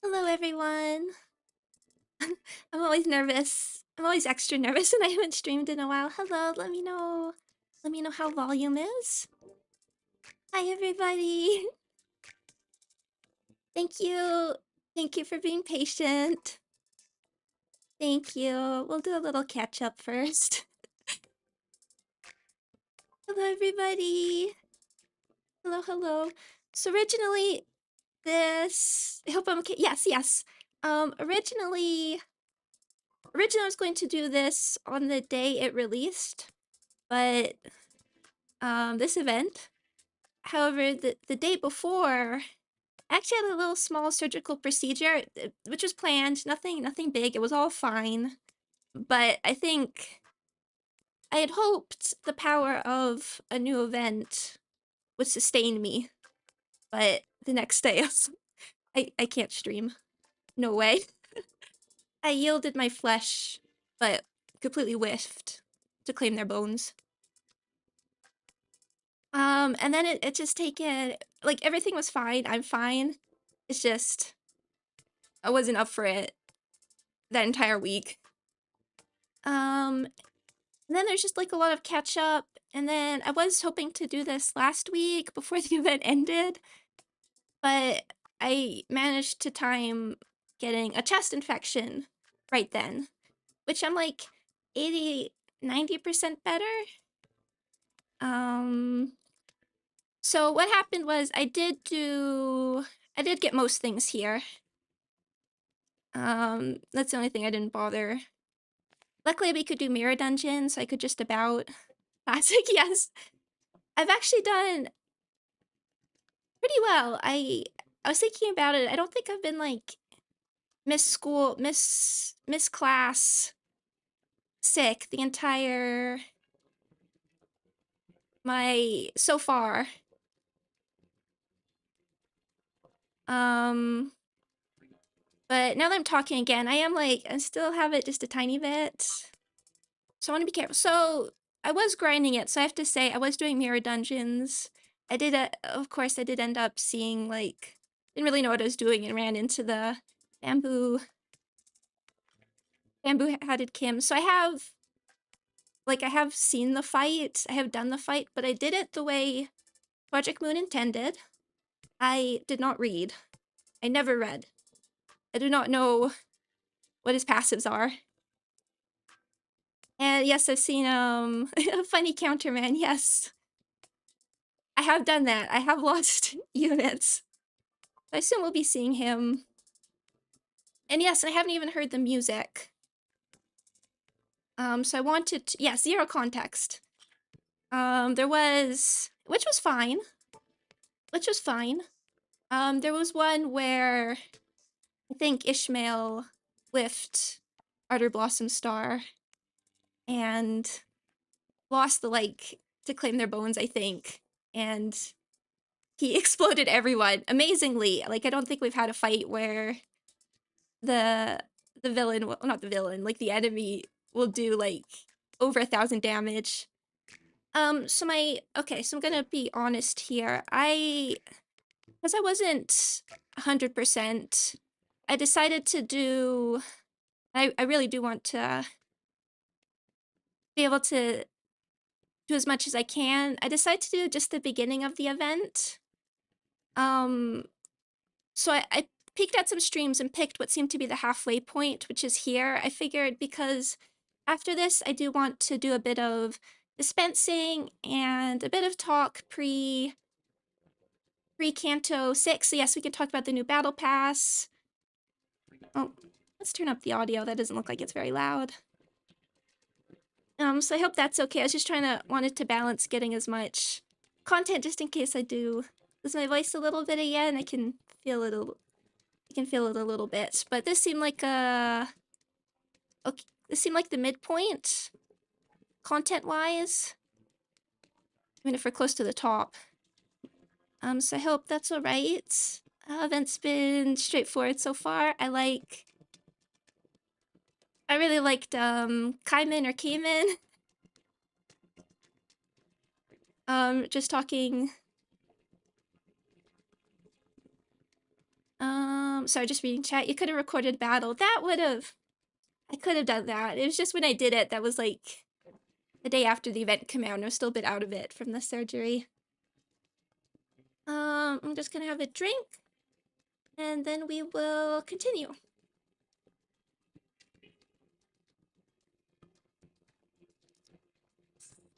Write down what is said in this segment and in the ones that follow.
Hello, everyone. I'm always nervous. I'm always extra nervous and I haven't streamed in a while. Hello, let me know. Let me know how volume is. Hi, everybody. Thank you. Thank you for being patient. Thank you. We'll do a little catch up first. Hello, everybody. Hello, hello. So originally, I hope I'm okay. Yes. Originally I was going to do this on the day it released, but this event. However, the day before, I actually had a little small surgical procedure, which was planned. Nothing big. It was all fine. But I think I had hoped the power of a new event would sustain me. But the next day, I can't stream. No way. I yielded my flesh, but completely whiffed to claim their bones. And then it just taken, like, everything was fine. I'm fine. It's just, I wasn't up for it that entire week. And then there's just like a lot of catch up. And then I was hoping to do this last week before the event ended, but I managed to time getting a chest infection right then, which I'm like 80-90% better. So what happened was I did get most things here. That's the only thing I didn't bother. Luckily we could do mirror dungeons, so I could just about classic, yes. I've actually done pretty well. I was thinking about it. I don't think I've been like miss class sick the entire so far. But now that I'm talking again, I still have it just a tiny bit. So I want to be careful. So I was grinding it, so I have to say I was doing mirror dungeons. Of course, I did end up seeing, like, didn't really know what I was doing and ran into the bamboo-hatted Kim. So I have seen the fight, I have done the fight, but I did it the way Project Moon intended. I did not read. I never read. I do not know what his passives are. And yes, I've seen a funny counterman, yes. I have done that. I have lost units. I assume we'll be seeing him. And yes, I haven't even heard the music. So I wanted to, yeah, zero context. There was, which was fine. There was one where I think Ishmael whiffed Ardor Blossom Star and lost the, like, to claim their bones, I think. And he exploded everyone amazingly. Like, I don't think we've had a fight where the villain, well, not the villain, like the enemy will do like over 1,000 damage. So I'm gonna be honest here. Because I wasn't 100%, I decided to do, I really do want to be able to do as much as I can. I decided to do just the beginning of the event. So I peeked at some streams and picked what seemed to be the halfway point, which is here. I figured because after this, I do want to do a bit of dispensing and a bit of talk pre-Canto 6. So yes, we can talk about the new Battle Pass. Oh, let's turn up the audio. That doesn't look like it's very loud. So I hope that's okay. I was just wanted to balance getting as much content just in case I do lose my voice a little bit again. I can feel it a little bit. But this seemed like this seemed like the midpoint content-wise. I mean, if we're close to the top. So I hope that's all right. Event's been straightforward so far. I really liked Kaiman or Kaiman. Just talking. sorry, just reading chat. You could have recorded battle. That would have... I could have done that. It was just when I did it, that was like the day after the event came out, and I was still a bit out of it from the surgery. I'm just gonna have a drink, and then we will continue.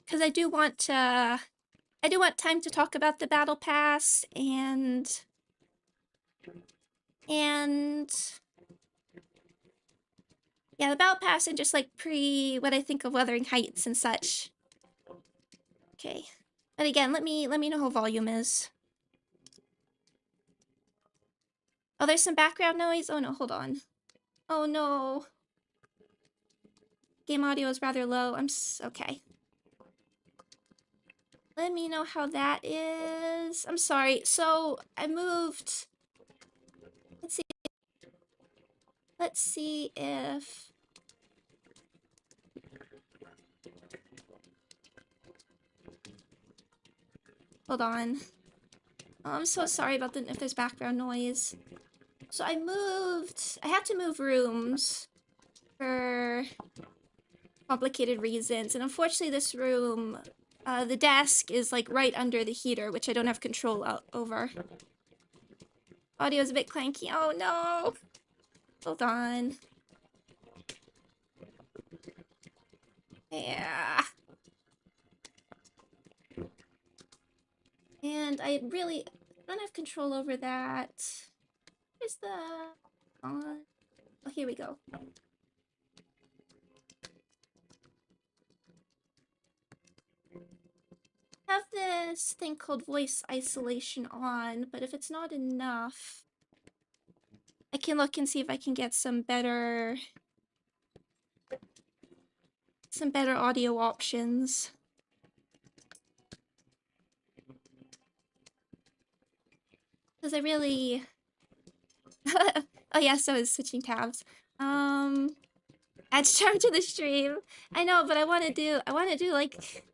Because I do want time to talk about the battle pass and yeah, the battle pass and just like what I think of Wuthering Heights and such. Okay, but again, let me know how volume is. Oh, there's some background noise. Oh no, hold on. Oh no. Game audio is rather low. Okay. Let me know how that is. I'm sorry. So I moved. Let's see if. Hold on. Oh, I'm so sorry about if there's background noise. So I had to move rooms for complicated reasons. And unfortunately this room, the desk is like right under the heater, which I don't have control over. Audio's a bit clanky. Oh no! Hold on. Yeah. And I really don't have control over that. Where's the... Oh, here we go. I have this thing called voice isolation on, but if it's not enough, I can look and see if I can get some better audio options. Because I really... Oh yeah, so is switching tabs. Add charm to the stream. I know, but I want to do like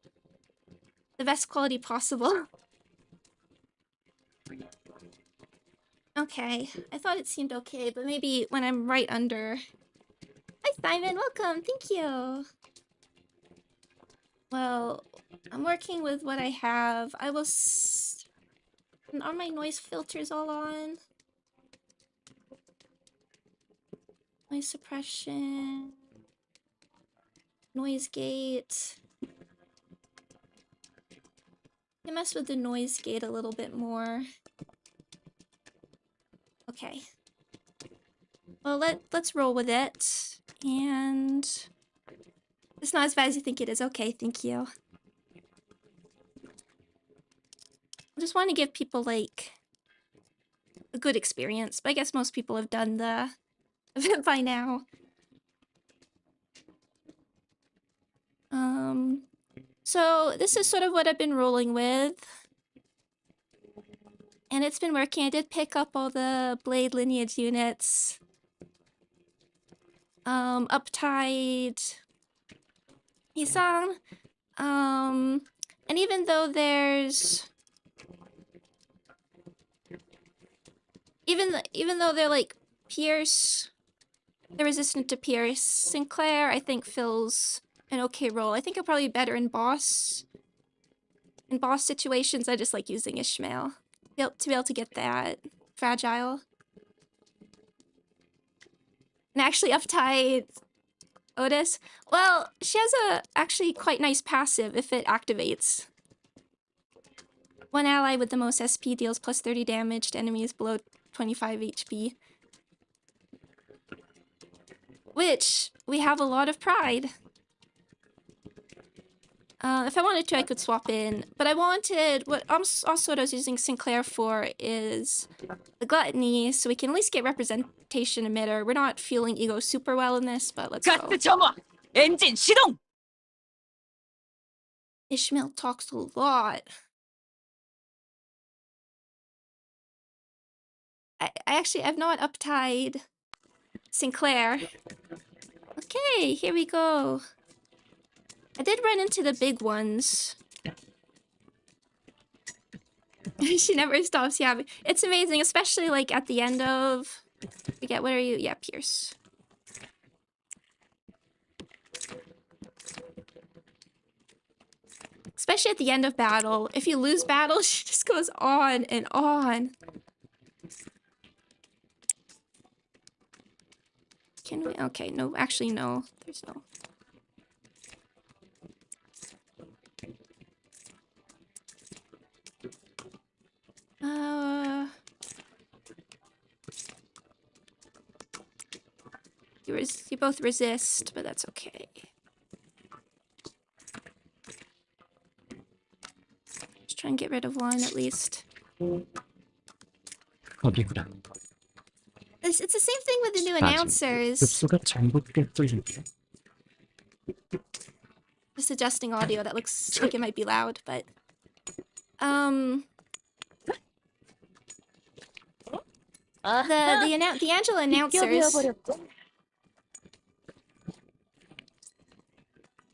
the best quality possible. Okay, I thought it seemed okay, but maybe when I'm right under. Hi Simon, welcome, thank you. Well, I'm working with what I have. Are my noise filters all on? Noise suppression. Noise gate. I mess with the noise gate a little bit more. Okay. Well, let's roll with it. And it's not as bad as you think it is. Okay, thank you. I just want to give people like a good experience, but I guess most people have done the event by now. So this is sort of what I've been rolling with. And it's been working. I did pick up all the Blade lineage units. Uptide Hisan. And even though there's... Even though they're like Pierce, they're resistant to Pierce, Sinclair I think fills an okay role. I think I'll probably be better in boss. In boss situations, I just like using Ishmael. To be able to get that fragile. And actually uptight Otis. Well, she has a actually quite nice passive if it activates. One ally with the most SP deals plus 30 damage to enemies below 25 HP. Which, we have a lot of pride. If I wanted to, I could swap in. But I wanted, also what I was using Sinclair for is the Gluttony, so we can at least get representation emitter. We're not feeling ego super well in this, but let's go. 엔진 시동! Ishmael talks a lot. I've not uptied Sinclair. Okay, here we go. I did run into the big ones. She never stops yapping. It's amazing, especially like at the end of Forget, what are you? Yeah, Pierce. Especially at the end of battle. If you lose battle, she just goes on and on. Can we? Okay, no, actually, no. There's no. You both resist, but that's okay. Just try and get rid of one at least. 거기구나. It's the same thing with the new announcers. 급소가 잘못돼 뚫린게. Just adjusting audio. That looks like it might be loud, but the Angela announcers.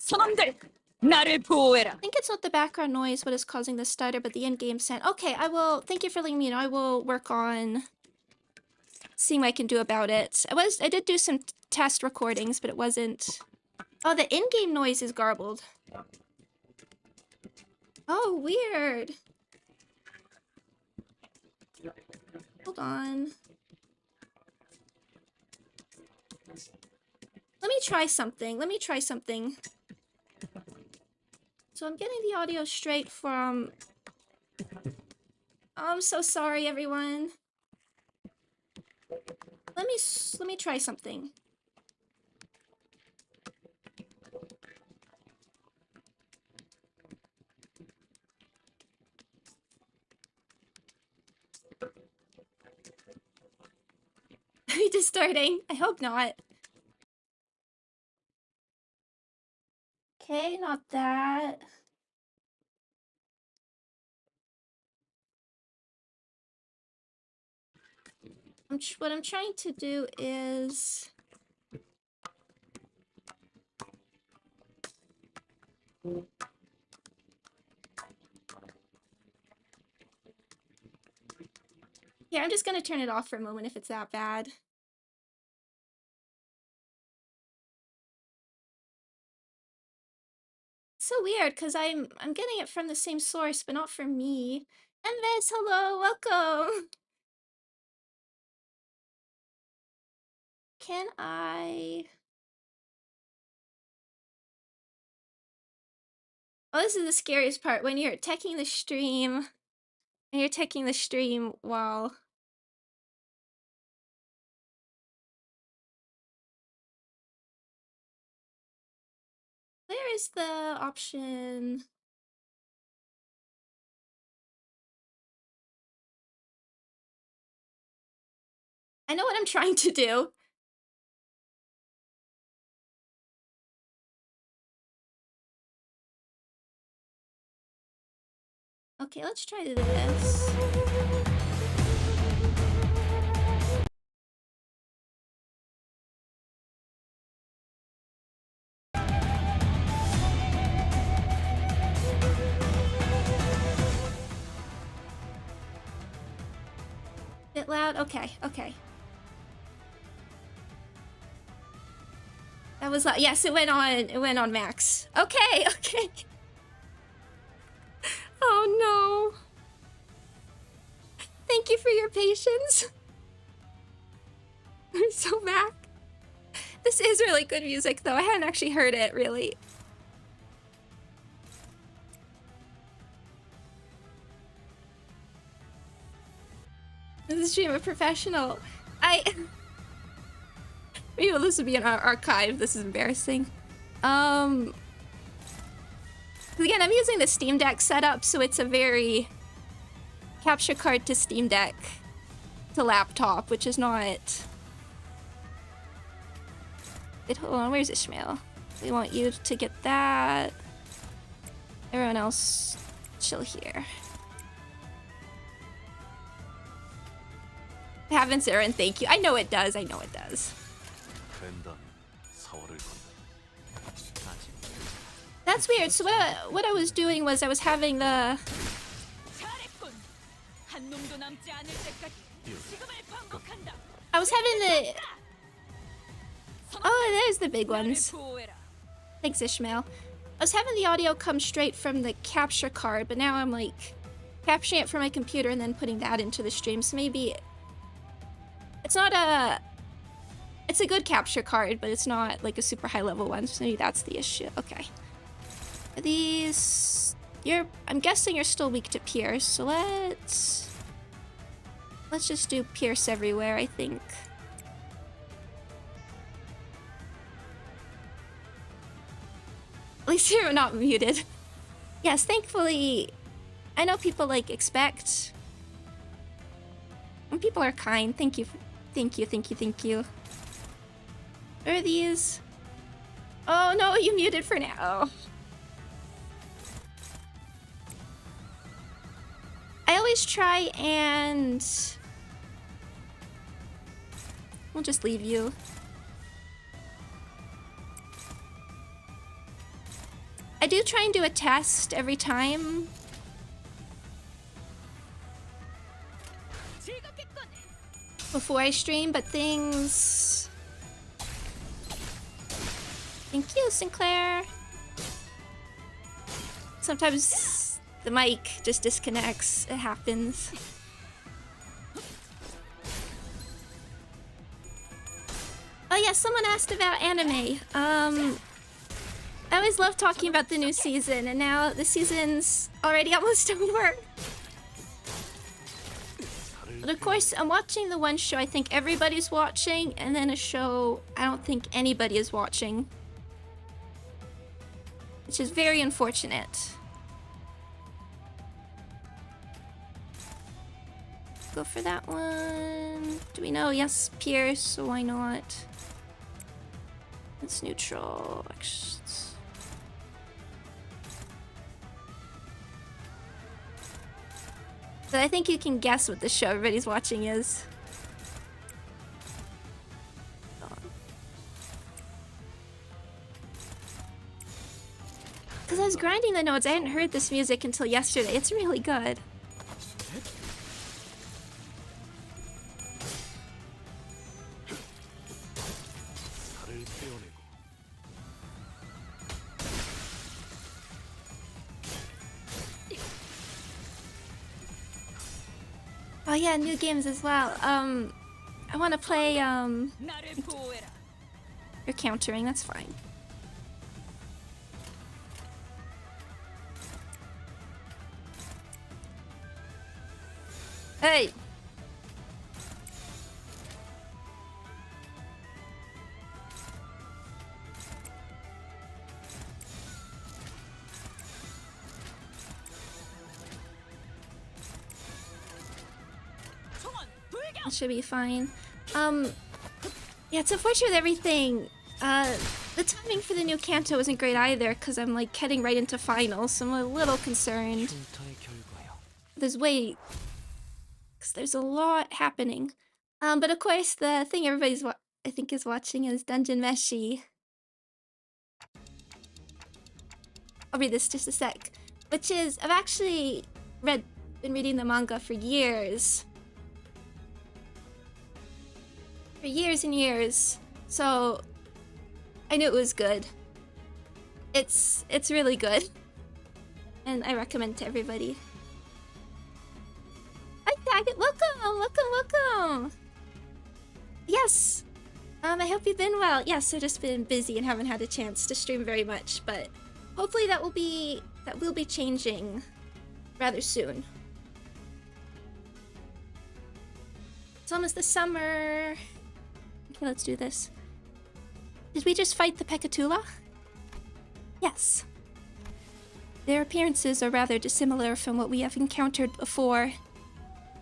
선원들, 나를 보호해라. I think it's not the background noise what is causing the stutter, but the in-game sound. Okay, I will. Thank you for letting me know. I will work on seeing what I can do about it. I did do some test recordings, but it wasn't. Oh, the in-game noise is garbled. Oh, weird. Hold on. Let me try something. So I'm getting the audio straight from... Oh, I'm so sorry, everyone. Let me try something. Are we just starting? I hope not. Okay, not that. What I'm trying to do is... Yeah, I'm just gonna turn it off for a moment if it's that bad. So weird, because I'm getting it from the same source, but not from me. And Viz, hello, welcome! Can I... Oh, this is the scariest part, when you're teching the stream. And you're teching the stream while... Where is the option? I know what I'm trying to do. Okay, let's try this. Bit loud? Okay, okay. That was loud. Yes, it went on max. Okay, okay. Oh no. Thank you for your patience. I'm so back. This is really good music though. I hadn't actually heard it really. This is stream a professional. Maybe this would be an archive. This is embarrassing. Again, I'm using the Steam Deck setup, so it's a very capture card to Steam Deck to laptop, which is not. Hold on, where's Ishmael? We want you to get that. Everyone else, chill here. Haven't, Aaron, thank you. I know it does. I know it does. That's weird. So what I was doing was I was having the... I was having the... Oh, there's the big ones. Thanks, Ishmael. I was having the audio come straight from the capture card, but now I'm like capturing it from my computer and then putting that into the stream. So maybe it's not a... It's a good capture card, but it's not like a super high level one. So maybe that's the issue. Okay. Are these... I'm guessing you're still weak to Pierce, so let's just do Pierce everywhere, I think. At least you're not muted. Yes, thankfully, I know people like expect. And people are kind. Thank you. Thank you, thank you, thank you. Where are these? Oh no, you muted for now. I always try and... We'll just leave you. I do try and do a test every time. Before I stream, but things... Thank you, Sinclair. Sometimes the mic just disconnects. It happens. Oh yeah, someone asked about anime. I always love talking about the new season, and now the season's already almost over. But of course, I'm watching the one show I think everybody's watching, and then a show I don't think anybody is watching. Which is very unfortunate. Go for that one. Do we know? Yes, Pierce, so why not? It's neutral. So I think you can guess what the show everybody's watching is. Because I was grinding the notes, I hadn't heard this music until yesterday. It's really good. Oh yeah, new games as well. I want to play, You're countering, that's fine. Hey! That should be fine. Yeah, it's unfortunate with everything. The timing for the new Kanto isn't great either, because I'm like heading right into finals, so I'm a little concerned. Because there's a lot happening. But of course, the thing everybody's I think is watching is Dungeon Meshi. I'll read this just a sec. Which is, I've actually been reading the manga for years. For years and years, so I knew it was good. It's really good, and I recommend to everybody. Hi, Taggett, welcome. Yes, I hope you've been well. Yes, I've just been busy and haven't had a chance to stream very much, but hopefully that will be changing rather soon. It's almost the summer. Okay, let's do this. Did we just fight the Pekatula? Yes. Their appearances are rather dissimilar from what we have encountered before.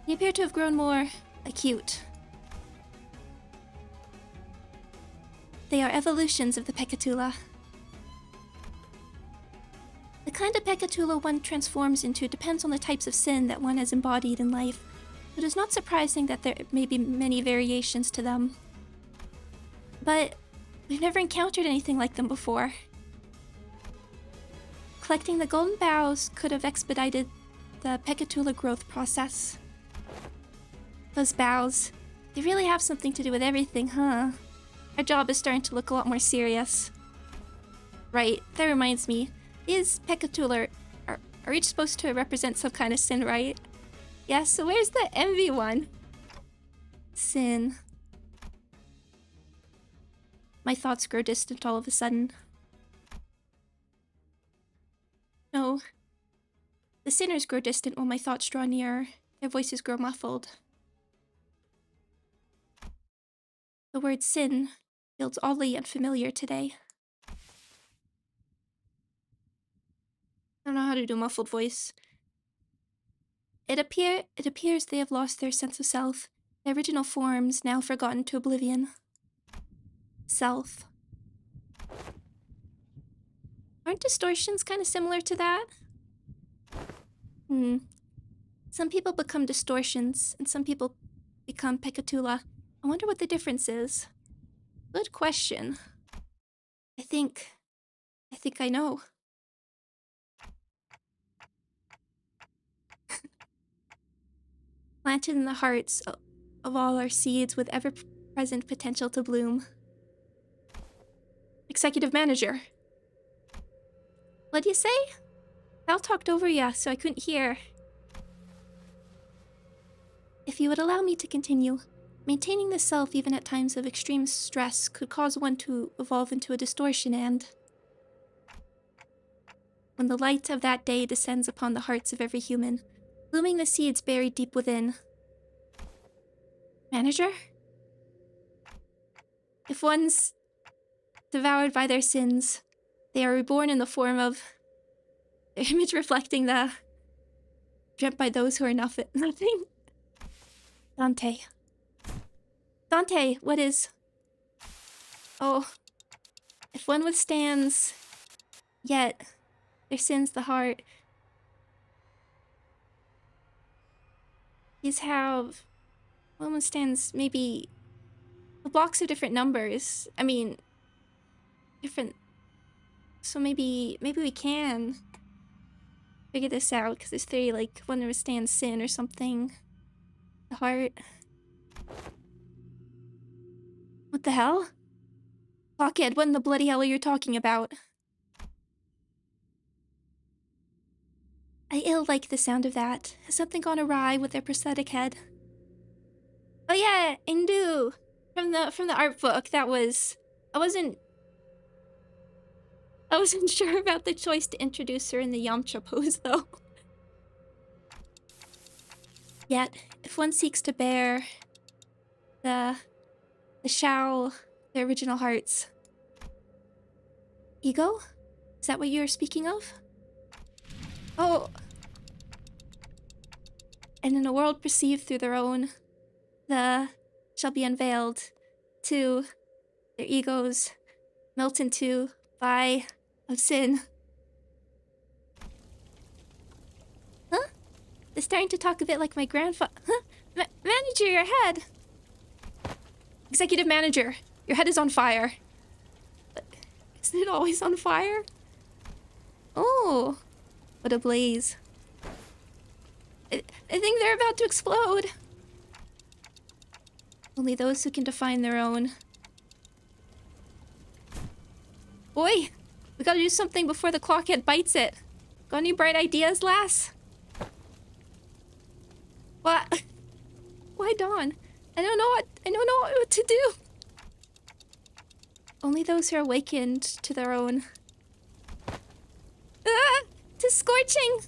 They appear to have grown more acute. They are evolutions of the Pekatula. The kind of Pekatula one transforms into depends on the types of sin that one has embodied in life. It is not surprising that there may be many variations to them. But we've never encountered anything like them before. Collecting the golden boughs could have expedited the Pekatula growth process. Those boughs, They really have something to do with everything, huh? Our job is starting to look a lot more serious. Right, that reminds me. These PNGtuber are each supposed to represent some kind of sin, right? Yeah, so where's the envy one? Sin. My thoughts grow distant all of a sudden. No. The sinners grow distant while my thoughts draw nearer. Their voices grow muffled. The word sin feels oddly unfamiliar today. I don't know how to do muffled voice. It appears they have lost their sense of self, their original forms now forgotten to oblivion. Self. Aren't distortions kind of similar to that? Some people become distortions, and some people become PNGtuber. I wonder what the difference is. Good question. I think I know. Planted in the hearts of all our seeds with ever-present potential to bloom. Executive manager. What'd you say? Val talked over ya, so I couldn't hear. If you would allow me to continue, maintaining the self even at times of extreme stress could cause one to evolve into a distortion, and when the light of that day descends upon the hearts of every human, blooming the seeds buried deep within. Manager? If one's devoured by their sins, they are reborn in the form of their image reflecting the dreamt by those who are nothing. Dante. Dante, what is... Oh. If one withstands, yet their sins the heart. These have... One withstands maybe... The blocks are different numbers. I mean... Different... So maybe we can figure this out, because there's 3, like, one withstands sin or something. The heart. What the hell? Pocket, what in the bloody hell are you talking about? I ill like the sound of that. Has something gone awry with their prosthetic head? Oh yeah, Indu! From the art book, that was... I wasn't sure about the choice to introduce her in the Yamcha pose, though. Yet, if one seeks to bear the shell, the original hearts. Ego? Is that what you're speaking of? Oh. And in a world perceived through their own, the shall be unveiled to their egos, melt into by of sin. Huh? They're starting to talk a bit like my grandfather. Huh? Manager, your head! Executive manager, your head is on fire. Isn't it always on fire? Oh, what a blaze. I think they're about to explode. Only those who can define their own. Boy, we gotta do something before the clockhead bites it. Got any bright ideas, lass? What? Why Dawn? I don't know what to do. Only those who are awakened to their own. Ah! 'Tis scorching!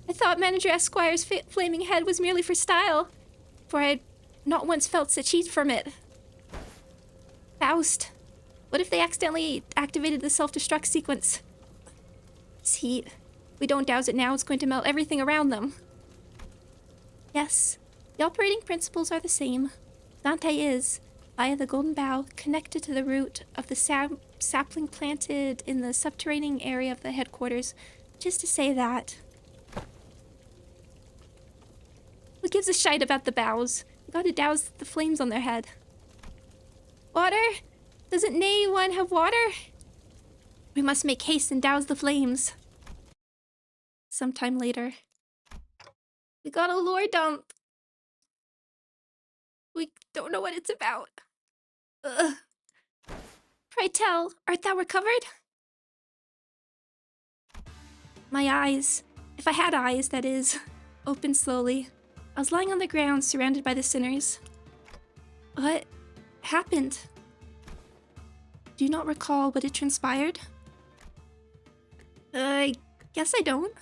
I thought Manager Esquire's flaming head was merely for style, for I had not once felt such heat from it. Faust. What if they accidentally activated the self-destruct sequence? This heat. We don't douse it now, it's going to melt everything around them. Yes, the operating principles are the same. Dante is, via the golden bough, connected to the root of the sapling planted in the subterranean area of the headquarters, which is to say that... Who gives a shite about the boughs? We gotta douse the flames on their head. Water? Doesn't nay one have water? We must make haste and douse the flames. Sometime later. We got a lore dump. We don't know what it's about. Ugh. Pray tell, art thou recovered? My eyes, if I had eyes, that is, opened slowly. I was lying on the ground, surrounded by the sinners. What happened? Do you not recall what had transpired? I guess I don't.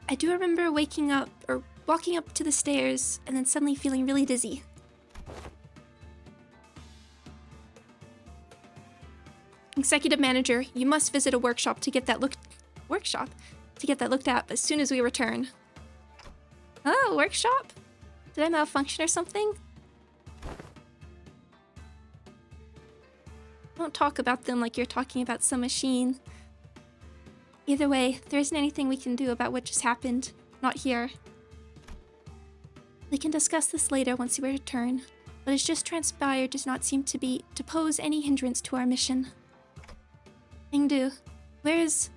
I do remember waking up, or walking up to the stairs, and then suddenly feeling really dizzy. Executive manager, you must visit a workshop to get that looked at as soon as we return. Oh, workshop? Did I malfunction or something? Don't talk about them like you're talking about some machine. Either way, there isn't anything we can do about what just happened. Not here. We can discuss this later once you return. What has just transpired does not seem to pose any hindrance to our mission. Ingdu, where is...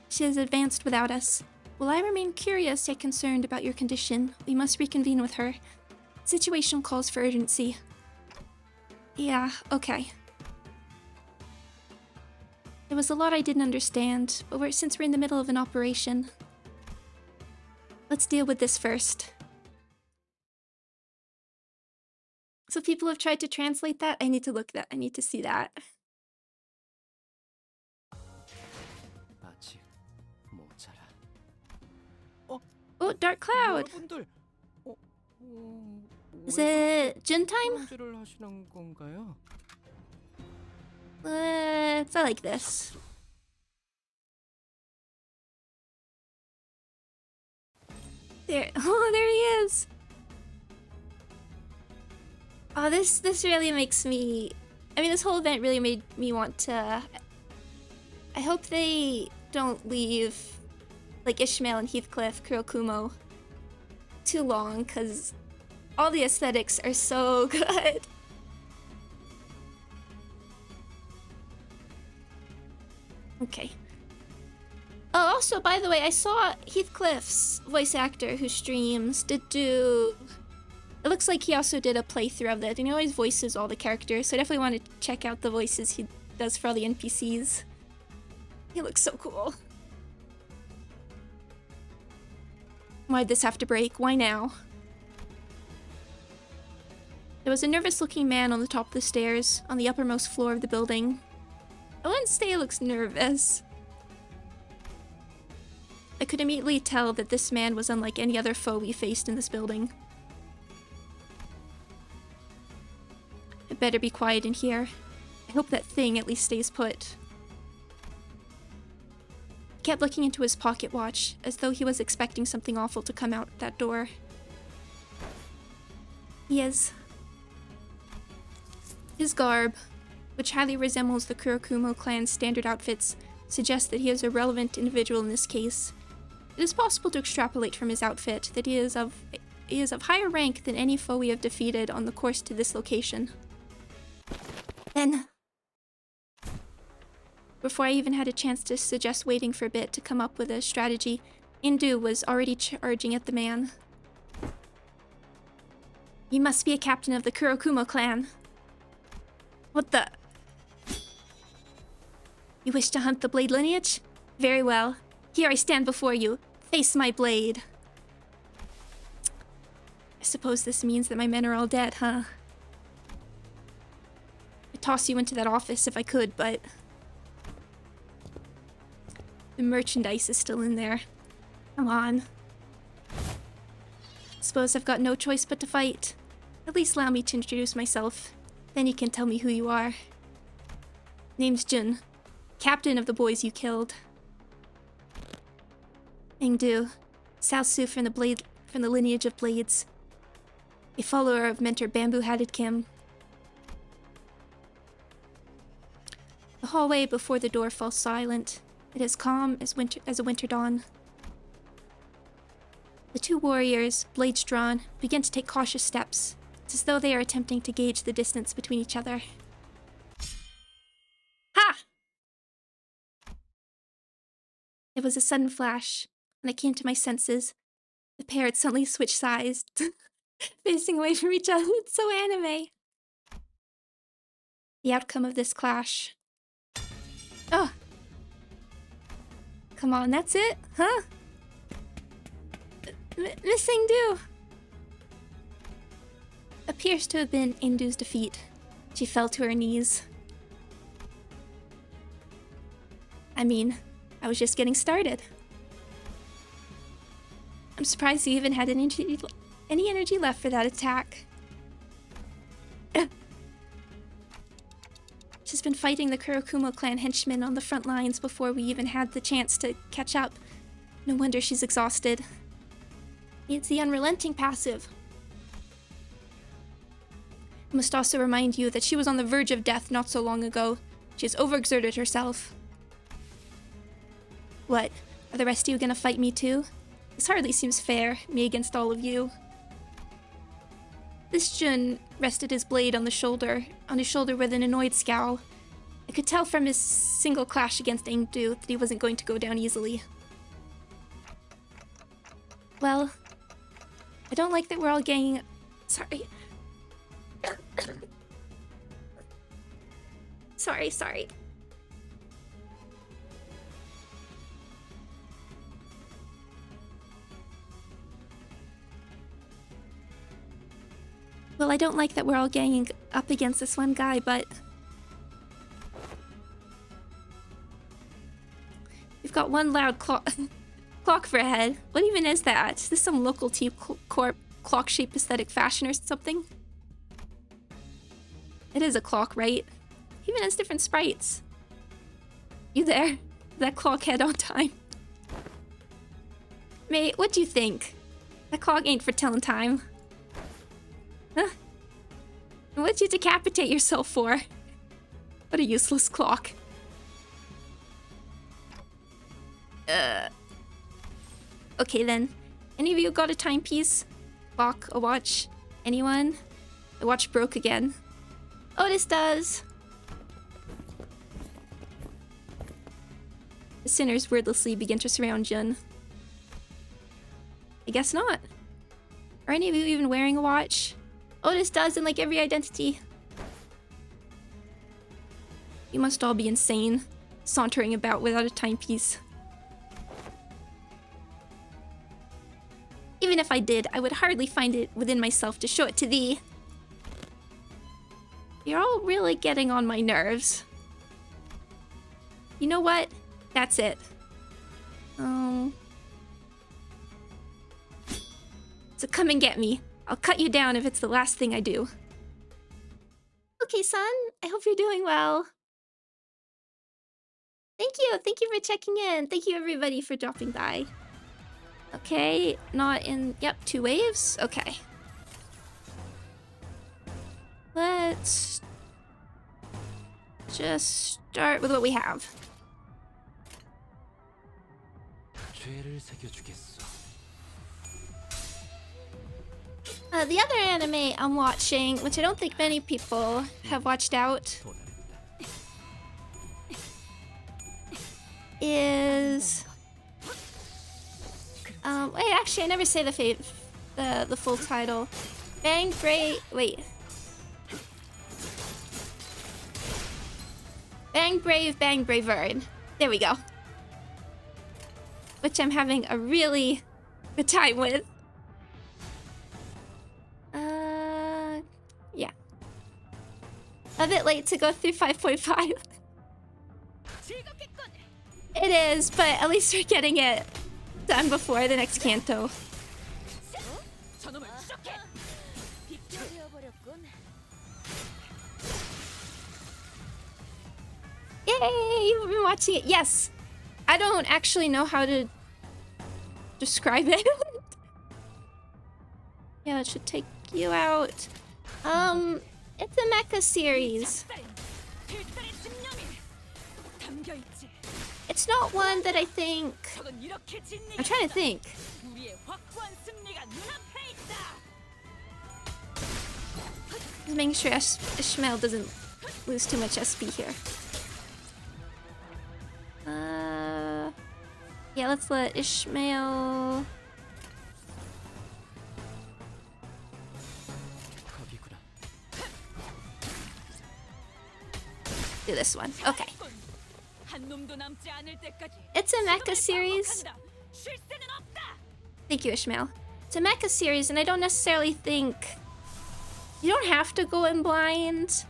She has advanced without us. While I remain curious yet concerned about your condition, we must reconvene with her. The situation calls for urgency. Yeah, okay. There was a lot I didn't understand, but since we're in the middle of an operation, let's deal with this first. So people have tried to translate that? I need to see that. Oh, Dark Cloud! Is it gin time? I like this. There, oh, there he is! Oh, this really makes me... I mean, this whole event really made me want to... I hope they don't leave, like, Ishmael and Heathcliff, Kurokumo, too long, because all the aesthetics are so good. Okay. Oh, also, by the way, I saw Heathcliff's voice actor who streams did do... It looks like he also did a playthrough of that, and he always voices all the characters, so I definitely want to check out the voices he does for all the NPCs. He looks so cool. Why'd this have to break? Why now? There was a nervous-looking man on the top of the stairs, on the uppermost floor of the building. I wouldn't say he looks nervous. I could immediately tell that this man was unlike any other foe we faced in this building. It better be quiet in here. I hope that thing at least stays put. He kept looking into his pocket watch, as though he was expecting something awful to come out that door. He is. His garb, which highly resembles the Kurokumo clan's standard outfits, suggests that he is a relevant individual in this case. It is possible to extrapolate from his outfit that he is of higher rank than any foe we have defeated on the course to this location. Then, before I even had a chance to suggest waiting for a bit to come up with a strategy, Indu was already charging at the man. You must be a captain of the Kurokumo clan. What the? You wish to hunt the blade lineage? Very well. Here I stand before you. Face my blade. I suppose this means that my men are all dead, huh? I'd toss you into that office if I could, but... the merchandise is still in there. Come on. Suppose I've got no choice but to fight. At least allow me to introduce myself. Then you can tell me who you are. Name's Jun, captain of the boys you killed. Ingdu, South-Su from the lineage of blades. A follower of mentor Bamboo-Hatted Kim. The hallway before the door falls silent. It is calm as a winter dawn. The two warriors, blades drawn, begin to take cautious steps. It's as though they are attempting to gauge the distance between each other. Ha! It was a sudden flash. When I came to my senses, the pair had suddenly switched sides. Facing away from each other. It's so anime. The outcome of this clash. Oh. Come on, that's it? Huh? Missing Do appears to have been Indu's defeat. She fell to her knees. I mean, I was just getting started. I'm surprised you even had any energy left for that attack. She's been fighting the Kurokumo clan henchmen on the front lines before we even had the chance to catch up. No wonder she's exhausted. It's the unrelenting passive. I must also remind you that she was on the verge of death not so long ago. She has overexerted herself. What? Are the rest of you gonna fight me too? This hardly seems fair, me against all of you. This Jun rested his blade on his shoulder with an annoyed scowl. I could tell from his single clash against Ingdu that he wasn't going to go down easily. Well, I don't like that we're all ganging... Sorry. Sorry. Well, I don't like that we're all ganging up against this one guy, but... We've got one loud clock for a head. What even is that? Is this some local T-Corp clock-shaped aesthetic fashion or something? It is a clock, right? Even has different sprites. You there? That clock head on time. Mate, what do you think? That clock ain't for telling time. Huh? What'd you decapitate yourself for? What a useless clock. Okay then. Any of you got a timepiece? Clock? A watch? Anyone? The watch broke again. Otis does! The sinners wordlessly begin to surround Jun. I guess not. Are any of you even wearing a watch? Otis does in like every identity. You must all be insane, sauntering about without a timepiece. Even if I did, I would hardly find it within myself to show it to thee. You're all really getting on my nerves. You know what? That's it. So come and get me. I'll cut you down if it's the last thing I do. Okay, son. I hope you're doing well. Thank you. Thank you for checking in. Thank you, everybody, for dropping by. Okay, not in... Yep, 2 waves. Okay. Let's just start with what we have. The other anime I'm watching, which I don't think many people have watched out, is... wait, actually, I never say the full title. Bang Brave... Wait. Bang Brave, Bang Braver. There we go. Which I'm having a really good time with. Yeah. A bit late to go through 5.5. It is, but at least we're getting it done before the next canto. Yay! You've been watching it. Yes! I don't actually know how to describe it. Yeah, it should take you out. It's a mecha series. It's not one that I think... I'm trying to think. Just making sure Ishmael doesn't lose too much SP here. Yeah, let's let Ishmael... do this one. Okay. 한 놈도 남지 않을 때까지 It's a mecha series. 반복한다. 쉴 새는 없다. Thank you, Ishmael. It's a mecha series, and I don't necessarily think... You don't have to go in blind.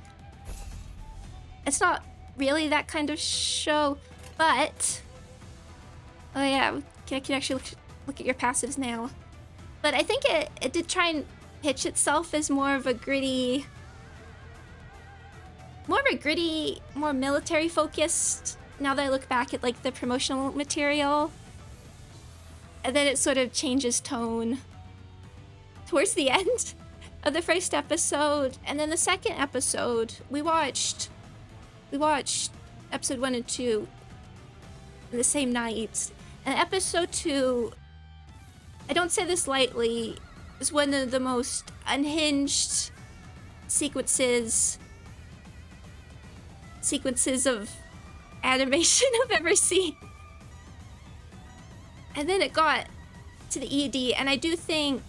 It's not really that kind of show, but... Oh yeah, I can actually look at your passives now. But I think it did try and pitch itself as more of a gritty... more military focused, now that I look back at like the promotional material. And then it sort of changes tone towards the end of the first episode. And then the second episode, we watched episode 1 and 2 in the same night. And episode 2, I don't say this lightly, is one of the most unhinged sequences of animation I've ever seen. And then it got to the ED, and I do think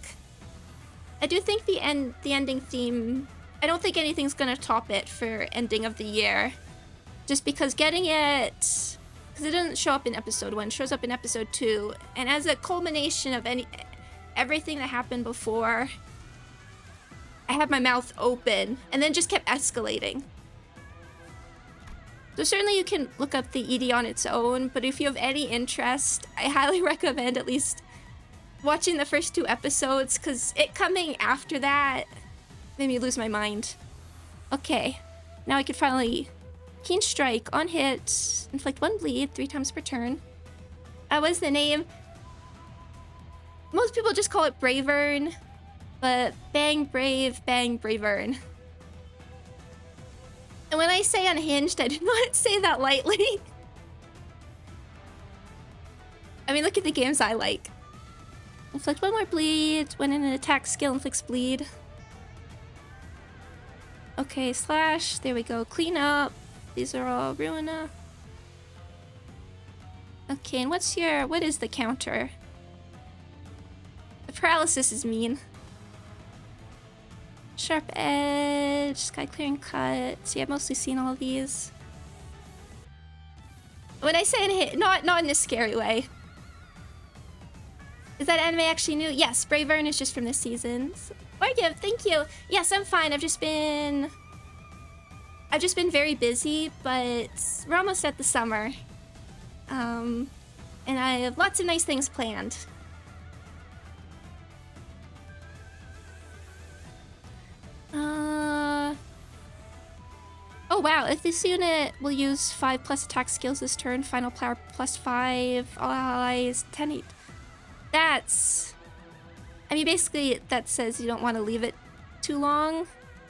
the ending theme, I don't think anything's gonna top it for ending of the year. Just because getting it, because it doesn't show up in episode 1, it shows up in episode 2, and as a culmination of everything that happened before, I had my mouth open, and then just kept escalating. So certainly you can look up the ED on its own, but if you have any interest, I highly recommend at least watching the first 2 episodes, because it coming after that made me lose my mind. Okay, now I can finally Keen Strike on hit, inflict 1 bleed 3 times per turn. What is the name? Most people just call it Bravern, but bang brave, bang Bravern. And when I say unhinged, I do not say that lightly. I mean, look at the games I like. Inflict 1 more bleed. When in an attack skill, inflicts bleed. Okay, slash. There we go. Clean up. These are all Ruina. Okay, and what is the counter? The paralysis is mean. Sharp Edge, Sky Clearing Cut. See, I've mostly seen all of these. When I say not in a scary way. Is that anime actually new? Yes, Bravern is just from this season. Orgiv, thank you. Yes, I'm fine. I've just been very busy, but we're almost at the summer. And I have lots of nice things planned. Oh wow, if this unit will use 5+ attack skills this turn, final power +5, all allies, 10-8. That's... I mean, basically, that says you don't want to leave it too long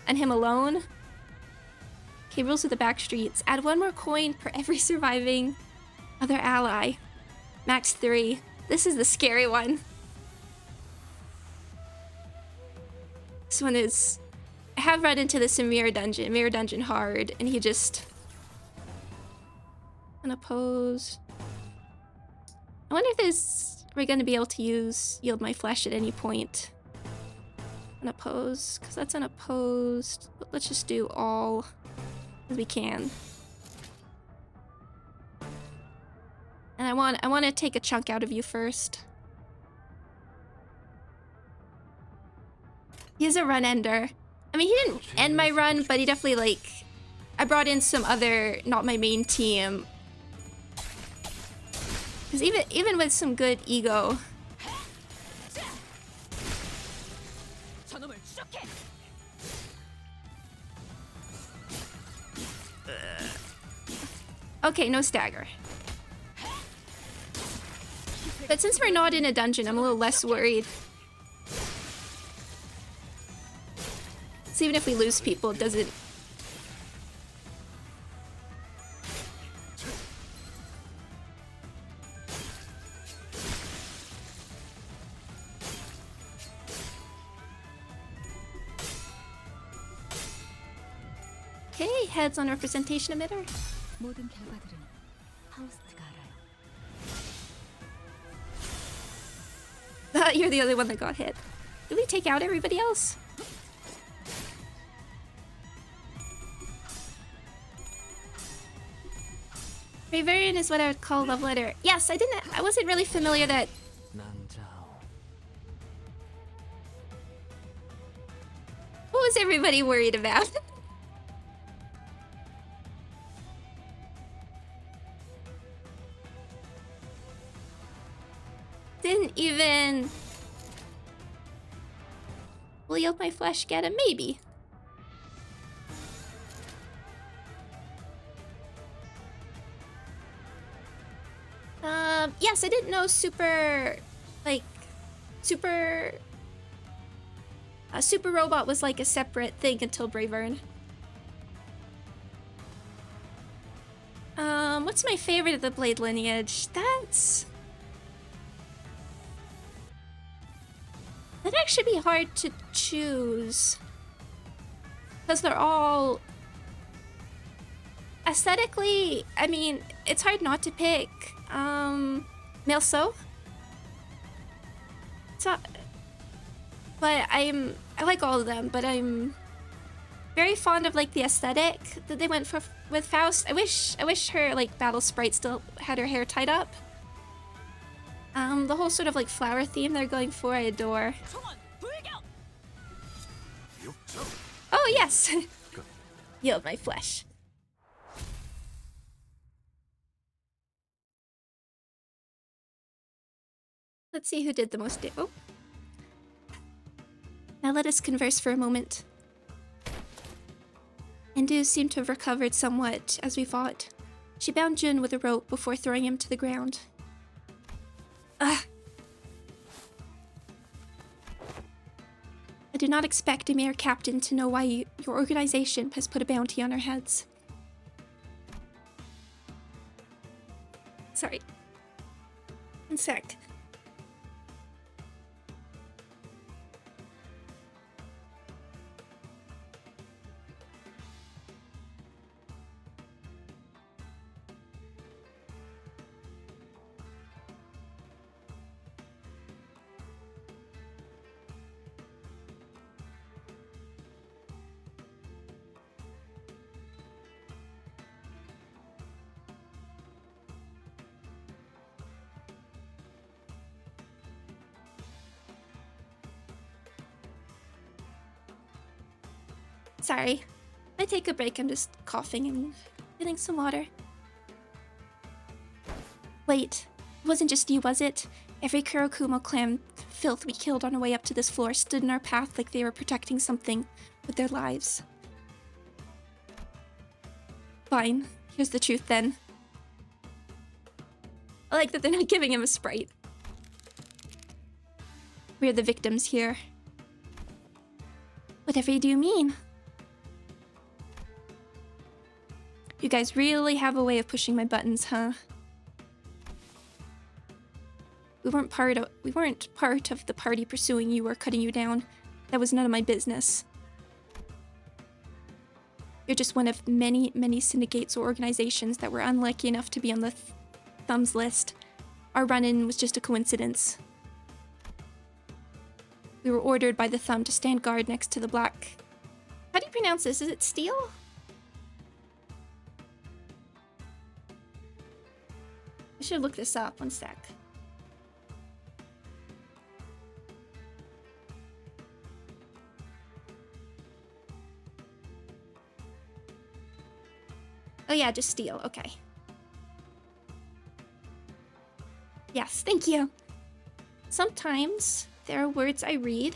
and him alone. Okay, rules of the back streets. Add 1 more coin per every surviving other ally. Max 3. This is the scary one. This one is... I have run into this in Mirror Dungeon hard, and he just... Unopposed. I wonder if we're going to be able to use Yield My Flesh at any point. Unopposed, because that's unopposed. But let's just do all as we can. And I want to take a chunk out of you first. He is a run ender. I mean, he didn't end my run, but he definitely, like... I brought in some other, not my main team. Because even with some good ego... Okay, no stagger. But since we're not in a dungeon, I'm a little less worried. So even if we lose people, it doesn't... Okay, heads on representation emitter. 모든 결과들은 하우스트가 알아요. You're the only one that got hit. Did we take out everybody else? Bravarian is what I would call love letter. Yes, I wasn't really familiar that... What was everybody worried about? Didn't even... Will yield my flesh get a maybe? Yes, I didn't know Super Robot was like a separate thing until Bravern. What's my favorite of the Blade lineage? That'd actually be hard to choose. Because they're all... Aesthetically, I mean, it's hard not to pick. Milso. So, but I like all of them, but I'm very fond of like the aesthetic that they went for with Faust. I wish her like battle sprite still had her hair tied up. The whole sort of like flower theme they're going for, I adore. Oh yes, yield my flesh. Let's see who did the most. Oh. Now let us converse for a moment. Endu seemed to have recovered somewhat as we fought. She bound Jun with a rope before throwing him to the ground. Ugh. I do not expect a mere captain to know why your organization has put a bounty on our heads. Sorry. One sec. Sorry. I take a break, I'm just coughing and getting some water. Wait, it wasn't just you, was it? Every Kurokumo clan filth we killed on our way up to this floor stood in our path like they were protecting something with their lives. Fine, here's the truth then. I like that they're not giving him a sprite. We're the victims here. Whatever do you mean? You guys really have a way of pushing my buttons, huh? We weren't part of the party pursuing you or cutting you down. That was none of my business. You're just one of many, many syndicates or organizations that were unlucky enough to be on the Thumbs list. Our run-in was just a coincidence. We were ordered by the Thumb to stand guard next to the Black... How do you pronounce this? Is it Steel? I should look this up. One sec. Oh yeah, just Steel. Okay. Yes, thank you. Sometimes there are words I read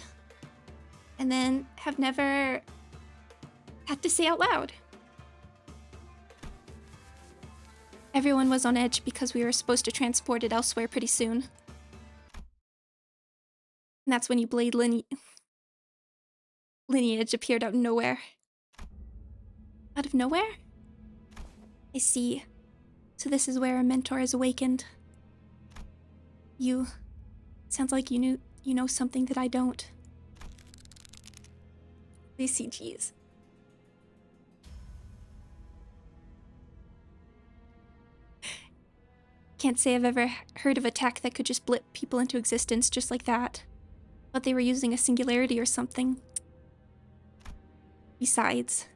and then have never had to say out loud. Everyone was on edge because we were supposed to transport it elsewhere pretty soon. And that's when you Blade lineage appeared out of nowhere. Out of nowhere? I see. So this is where a mentor is awakened. You... Sounds like you know something that I don't. These CGs. Can't say I've ever heard of a tech that could just blip people into existence just like that. Thought they were using a singularity or something. Besides,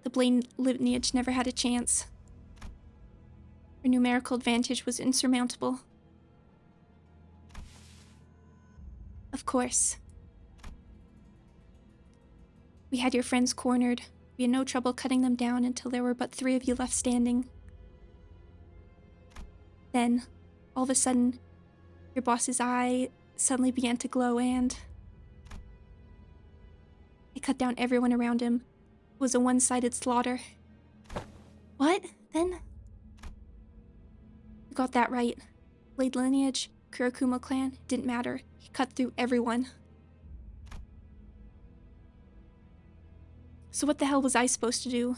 the Blade lineage never had a chance. Her numerical advantage was insurmountable. Of course. We had your friends cornered. We had no trouble cutting them down until there were but 3 of you left standing. Then, all of a sudden, your boss's eye suddenly began to glow and... it cut down everyone around him. It was a one-sided slaughter. What? Then? You got that right. Blade lineage, Kurokuma clan, didn't matter. He cut through everyone. So what the hell was I supposed to do?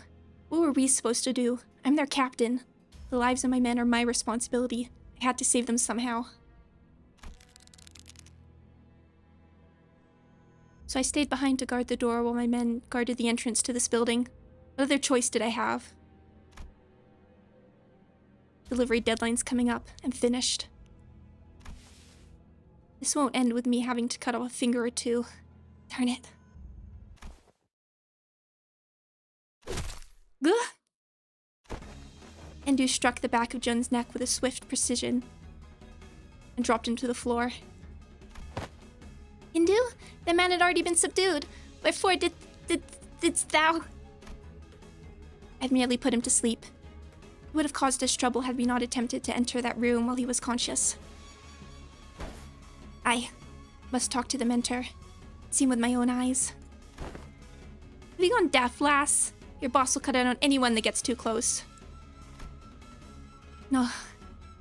What were we supposed to do? I'm their captain. The lives of my men are my responsibility. I had to save them somehow. So I stayed behind to guard the door while my men guarded the entrance to this building. What other choice did I have? Delivery deadline's coming up. I'm finished. This won't end with me having to cut off a finger or 2. Darn it. Gah! Endu struck the back of Jun's neck with a swift precision and dropped him to the floor. Endu? The man had already been subdued. Wherefore didst thou? I'd merely put him to sleep. It would have caused us trouble had we not attempted to enter that room while he was conscious. I must talk to the mentor. See him with my own eyes. Have you gone deaf, lass? Your boss will cut out on anyone that gets too close. No,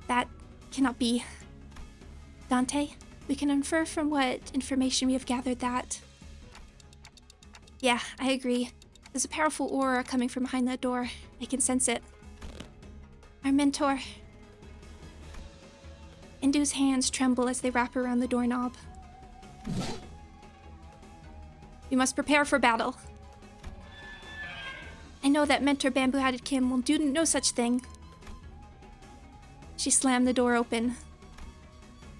that cannot be. Dante, we can infer from what information we have gathered that... Yeah, I agree. There's a powerful aura coming from behind that door. I can sense it. Our mentor... Endu's hands tremble as they wrap around the doorknob. We must prepare for battle. I know that Mentor Bamboo-Hatted Kim will do no such thing. She slammed the door open.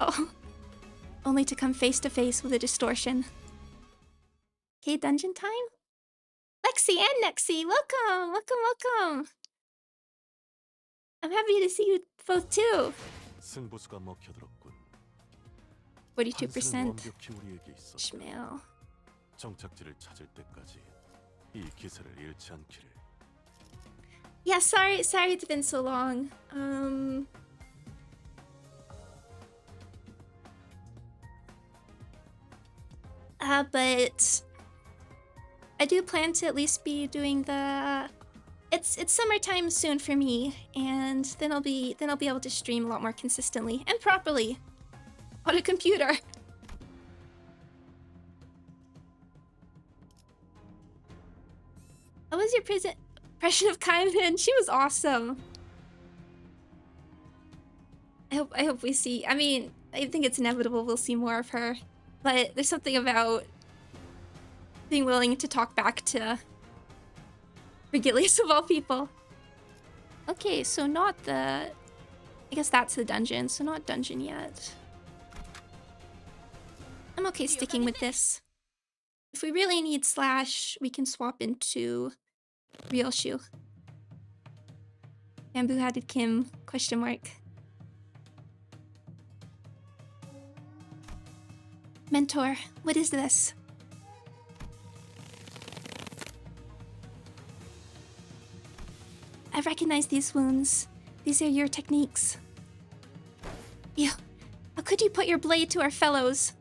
Oh, only to come face to face with a distortion. Okay, dungeon time? Lexi and Nexi, welcome, welcome, welcome. I'm happy to see you both too. 42%. Schmale. Yeah, sorry it's been so long. But I do plan to at least be doing the... It's summertime soon for me, and then I'll be able to stream a lot more consistently and properly on a computer. What was your impression of Kaiman? She was awesome. I hope we see. I mean, I think it's inevitable we'll see more of her, but there's something about being willing to talk back to Regilius of all people. Okay, so not the... I guess that's the dungeon, so not dungeon yet. I'm okay sticking with this. If we really need Slash, we can swap into Real Shoe. Bamboo-Hatted Kim, question mark. Mentor, what is this? I recognize these wounds. These are your techniques. You, how could you put your blade to our fellows?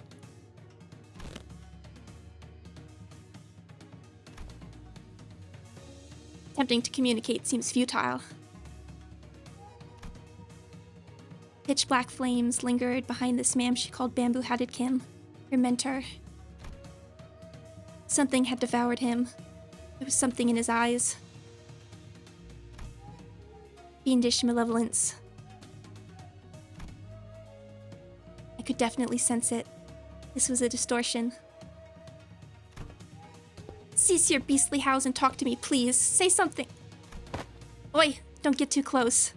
Attempting to communicate seems futile. Pitch black flames lingered behind this man she called Bamboo-Hatted Kim, her mentor. Something had devoured him. There was something in his eyes. Fiendish malevolence. I could definitely sense it. This was a distortion. Cease your beastly howls and talk to me, please. Say something. Oi, don't get too close.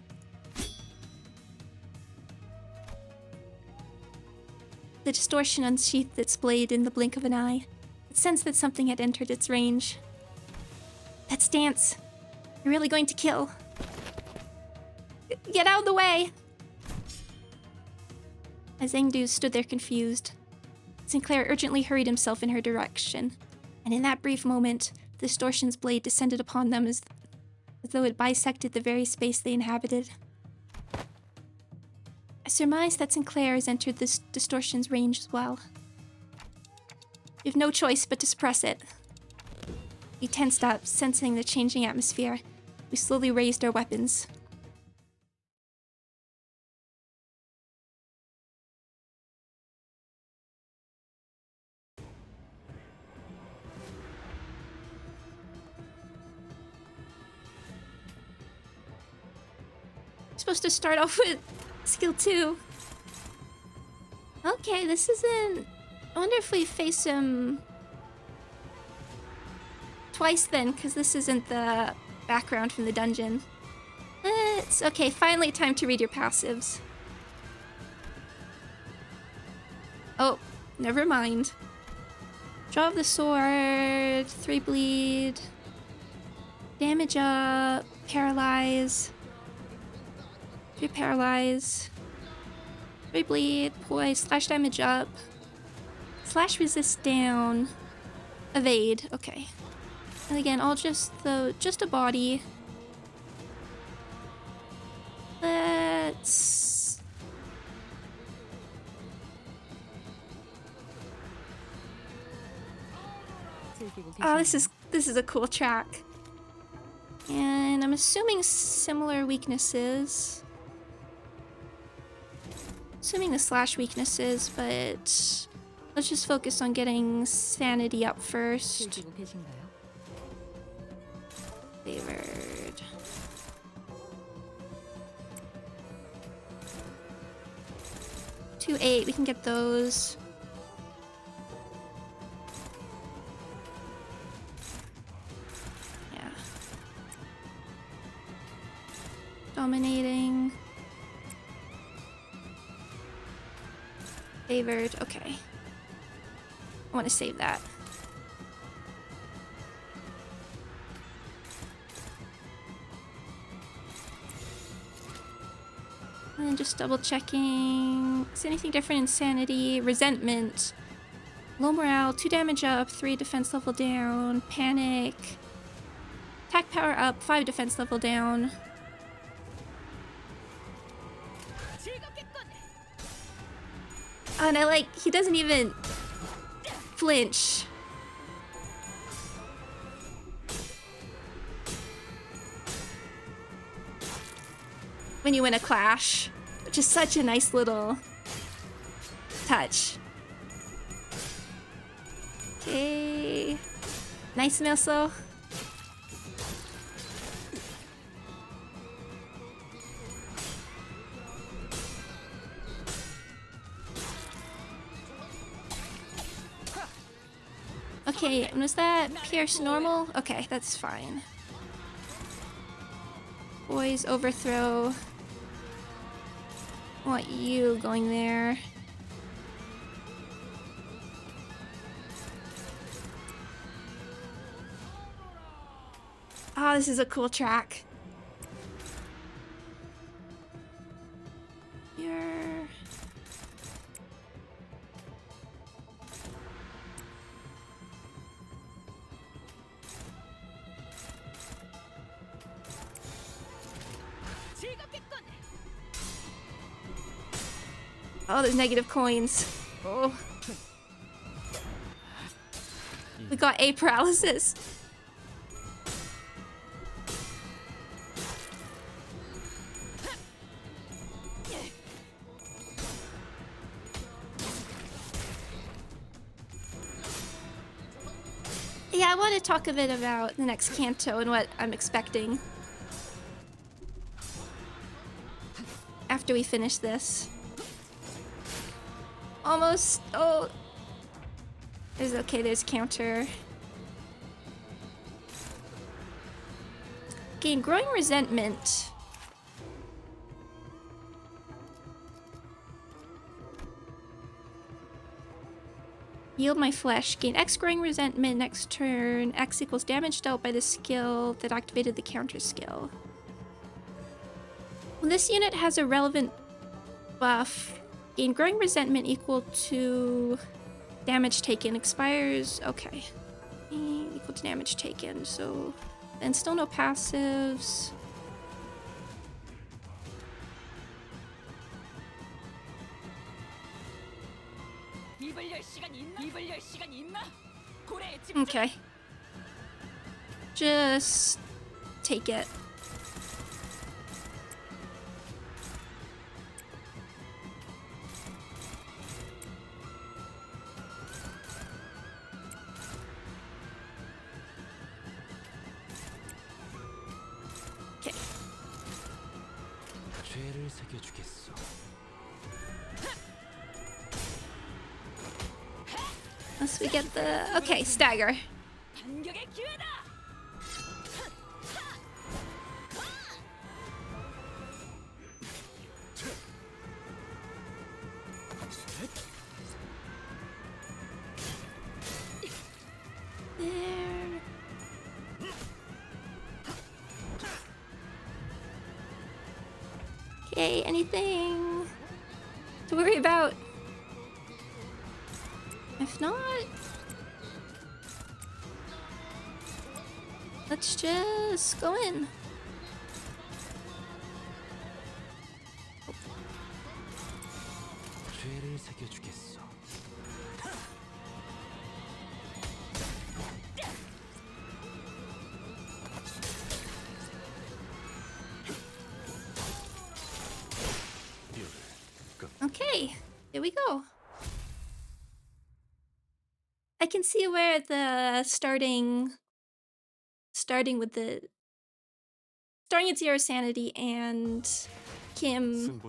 The distortion unsheathed its blade in the blink of an eye. It sensed that something had entered its range. Let's dance. You're really going to kill. Get out of the way! As Engdu stood there confused, Sinclair urgently hurried himself in her direction, and in that brief moment, the distortion's blade descended upon them as though it bisected the very space they inhabited. I surmise that Sinclair has entered this distortion's range as well. We have no choice but to suppress it. We tensed up, sensing the changing atmosphere. We slowly raised our weapons. Supposed to start off with skill 2. Okay, this isn't... I wonder if we face him twice then, because this isn't the background from the dungeon. It's okay, finally time to read your passives. Oh, never mind. Draw of the sword, 3 bleed, damage up, paralyze. 3 paralyze, 3 bleed, poise, slash damage up, slash resist down, evade, okay. And again, all just a body. Let's... Oh, this is a cool track. And I'm assuming similar weaknesses. Assuming the slash weaknesses, but let's just focus on getting sanity up first. Favored. Two 8, we can get those. Yeah. Dominating. Favored, okay. I want to save that. And then just double checking. Is anything different in sanity? Resentment. Low morale, 2 damage up, 3 defense level down. Panic. Attack power up, 5 defense level down. Oh, and I like, he doesn't even flinch. When you win a clash, which is such a nice little touch. Okay. Nice missile. Okay, and was that pierce normal? Okay, that's fine. Boys, overthrow. I want you going there. Oh, this is a cool track. You're... Oh, there's negative coins. Oh. We got A paralysis. Yeah, I want to talk a bit about the next canto and what I'm expecting after we finish this. Almost. Oh. There's okay, there's counter. Gain growing resentment. Yield my flesh. Gain X growing resentment next turn. X equals damage dealt by the skill that activated the counter skill. When this unit has a relevant buff, gain growing resentment equal to damage taken. Expires, okay. Equal to damage taken, so... And still no passives. Okay. Just take it. Okay. Unless we get the... Okay, stagger. There. Okay, anything to worry about? If not, let's just go in. Okay, here we go. I can see where the starting at 0 sanity and Kim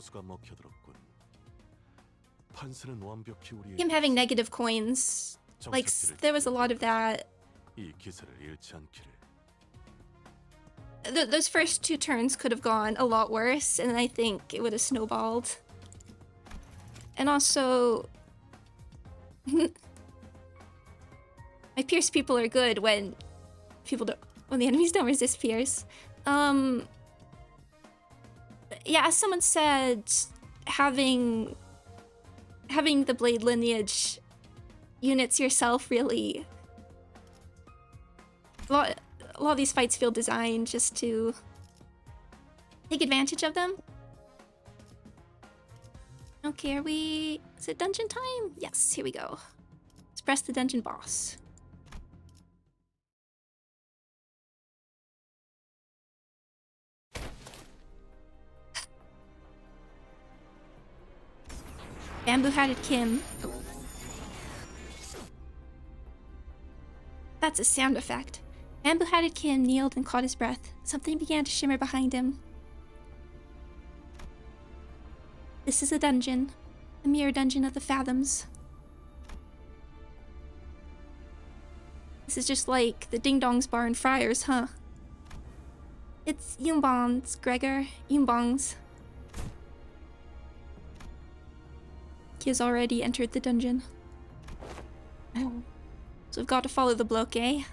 having negative coins. Like, there was a lot of that. Those first 2 turns could have gone a lot worse, and I think it would have snowballed. And also... My Pierce people are good when when the enemies don't resist Pierce. Yeah, as someone said, having the Blade lineage units yourself really... A lot of these fights feel designed just to take advantage of them. Okay, are we... Is it dungeon time? Yes, here we go. Let's press the dungeon boss. Bamboo-hatted Kim. That's a sound effect. Bamboo-hatted Kim kneeled and caught his breath. Something began to shimmer behind him. This is a dungeon. A mirror dungeon of the Fathoms. This is just like the Ding Dong's bar in Friars, huh? It's Yumbong's, Gregor. Yumbong's. He has already entered the dungeon. Oh. So we've got to follow the bloke, eh?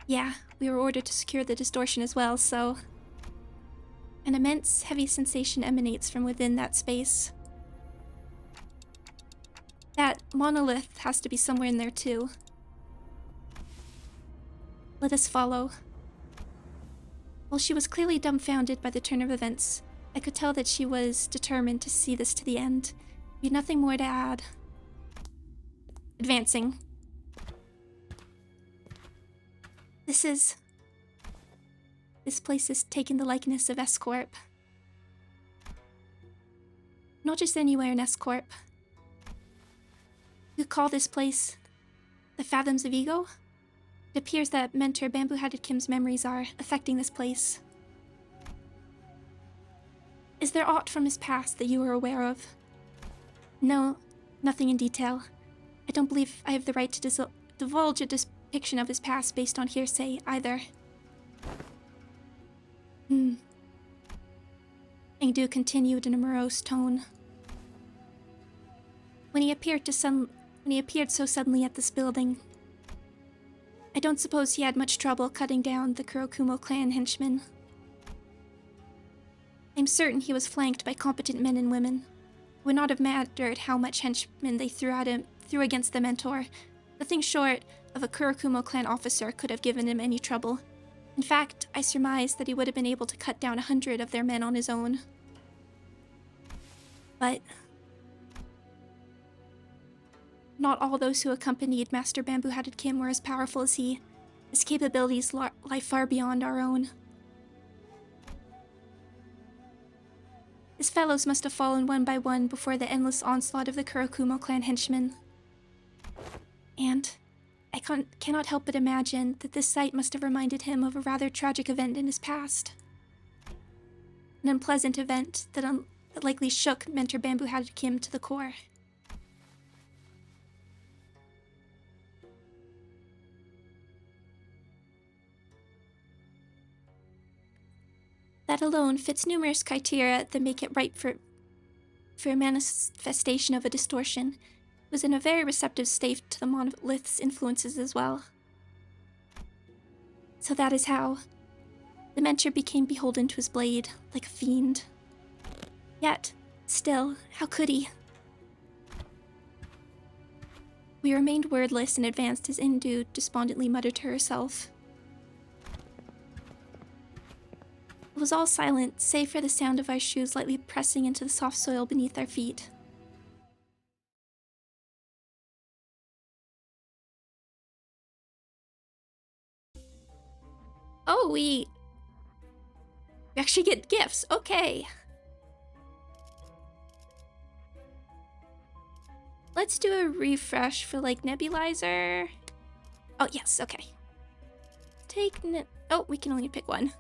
Yeah, we were ordered to secure the distortion as well, so... An immense, heavy sensation emanates from within that space. That monolith has to be somewhere in there too. Let us follow. While she was clearly dumbfounded by the turn of events, I could tell that she was determined to see this to the end. We had nothing more to add. Advancing. This place has taken the likeness of S-Corp. Not just anywhere in S-Corp. You could call this place the Fathoms of Ego? It appears that mentor Bamboo-hatted Kim's memories are affecting this place. Is there aught from his past that you are aware of? No, nothing in detail. I don't believe I have the right to divulge a depiction of his past based on hearsay, either. Engdu continued in a morose tone. When he appeared so suddenly at this building, I don't suppose he had much trouble cutting down the Kurokumo clan henchmen. I'm certain he was flanked by competent men and women. It would not have mattered how much henchmen they threw against the mentor. Nothing short of a Kurakumo clan officer could have given him any trouble. In fact, I surmise that he would have been able to cut down 100 of their men on his own. But not all those who accompanied Master Bamboo-Hatted Kim were as powerful as he. His capabilities lie far beyond our own. His fellows must have fallen one by one before the endless onslaught of the Kurakumo clan henchmen. And I cannot help but imagine that this sight must have reminded him of a rather tragic event in his past. An unpleasant event that likely shook Mentor Bamboo-Hatted Kim to the core. That alone fits numerous criteria that make it ripe for a manifestation of a distortion. It was in a very receptive state to the monolith's influences as well. So that is how the mentor became beholden to his blade, like a fiend. Yet, still, how could he? We remained wordless and advanced as Indu despondently muttered to herself. It was all silent, save for the sound of our shoes lightly pressing into the soft soil beneath our feet. Oh, we actually get gifts. Okay. Let's do a refresh for, like, nebulizer. Oh, yes, okay. Oh, we can only pick one.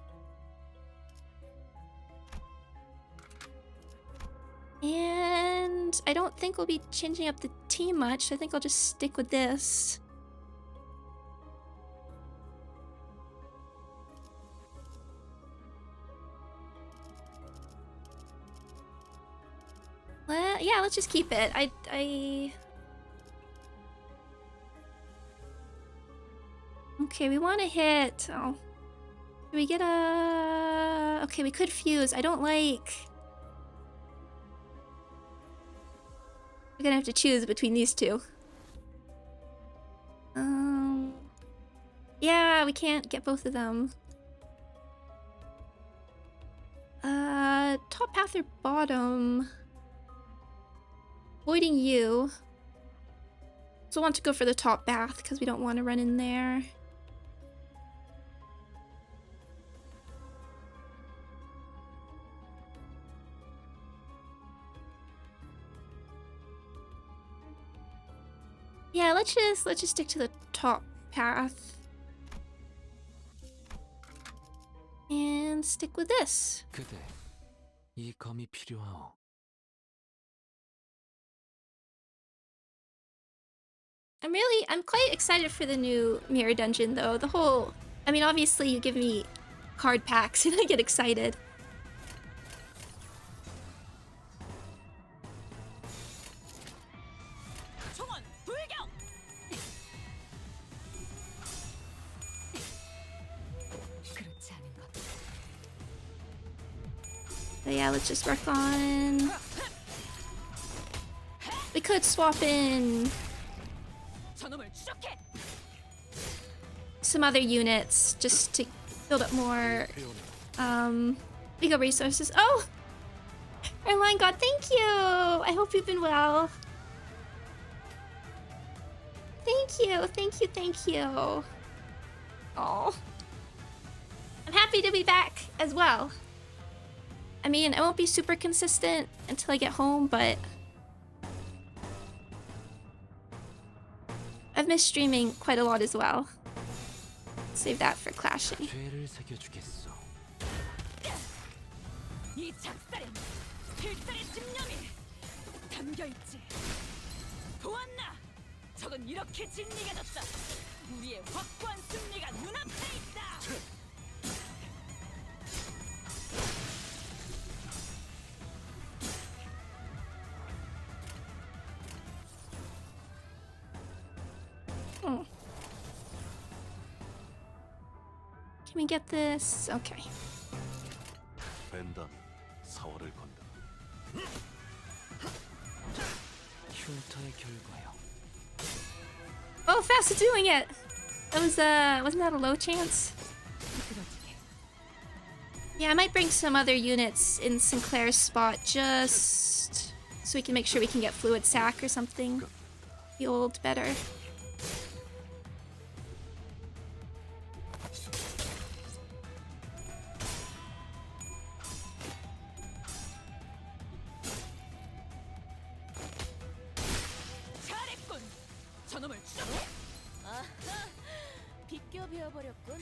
And I don't think we'll be changing up the team much. I think I'll just stick with this. Yeah, let's just keep it. Okay, we want to hit... Oh. Do we get a... Okay, we could fuse. I don't like... We're gonna have to choose between these two. Yeah, we can't get both of them. Top path or bottom? Avoiding you. So I want to go for the top path because we don't want to run in there. Yeah, let's just stick to the top path. And stick with this. I'm quite excited for the new mirror dungeon though. I mean, obviously you give me card packs and I get excited. So yeah, let's just work on... We could swap in some other units just to build up more legal resources. Oh! Airline God, thank you! I hope you've been well. Thank you, thank you, thank you. Oh. I'm happy to be back as well. I mean, I won't be super consistent until I get home, but I've missed streaming quite a lot as well. Save that for clashing. Can we get this? Okay. 사활을 건다. 흉터의 결과요. Oh, fast doing it! That was, wasn't that a low chance? Yeah, I might bring some other units in Sinclair's spot just so we can make sure we can get Fluid Sac or something. The old better. 잘했군. 저놈을 추적해. 아하, 비껴 비어버렸군.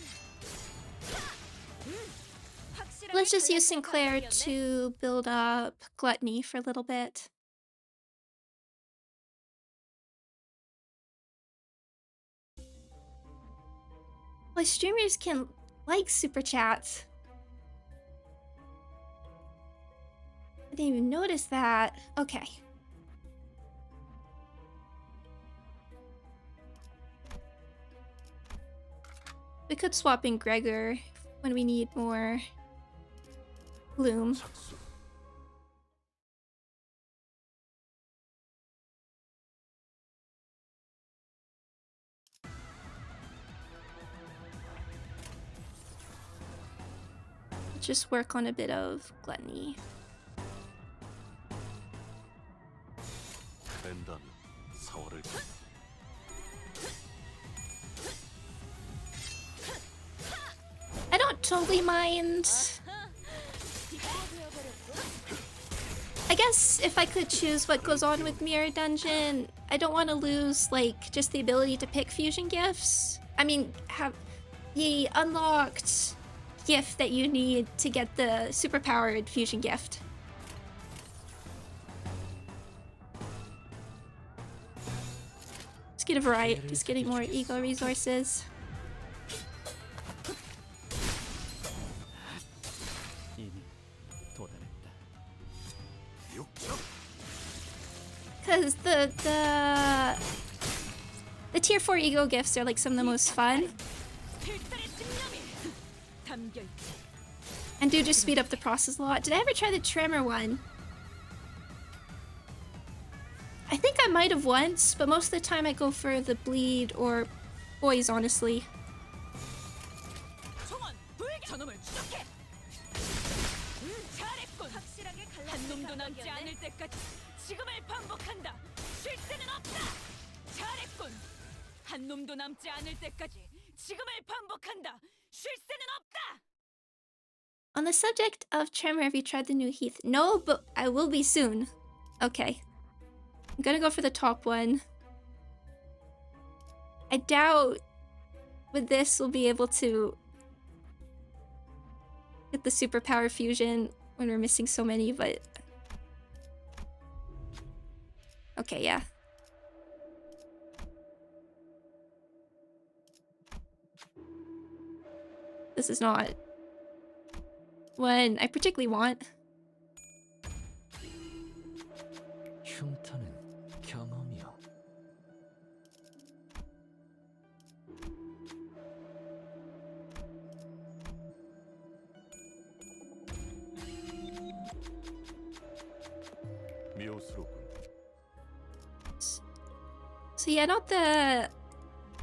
Let's just use Sinclair to build up Gluttony for a little bit. Well, streamers can like super chats. I didn't even notice that. Okay. We could swap in Gregor when we need more bloom. 착수. Just work on a bit of Gluttony. 된다면 사활을 건다. I don't totally mind. I guess if I could choose what goes on with Mirror Dungeon, I don't want to lose like just the ability to pick fusion gifts. I mean, have the unlocked gift that you need to get the superpowered fusion gift. Let's get a variety, just getting more ego resources. 이미 도달했다. 육적. Because the tier 4 ego gifts are like some of the most fun and do just speed up the process a lot. Did I ever try the Tremor one? I think I might have once, but most of the time I go for the bleed or boys, honestly. 한 놈도 남지 않을 때까지 지금을 반복한다. 쉴 새는 없다. 잘했군. 한 놈도 남지 않을 때까지 지금을 반복한다. 쉴 새는 없다. On the subject of Tremor, have you tried the new Heath? No, but I will be soon. Okay. I'm gonna go for the top one. I doubt with this we'll be able to get the superpower fusion when we're missing so many, but... Okay, yeah. This is not one I particularly want. 흉터는 경험이요. 미오스럽군. So yeah, not the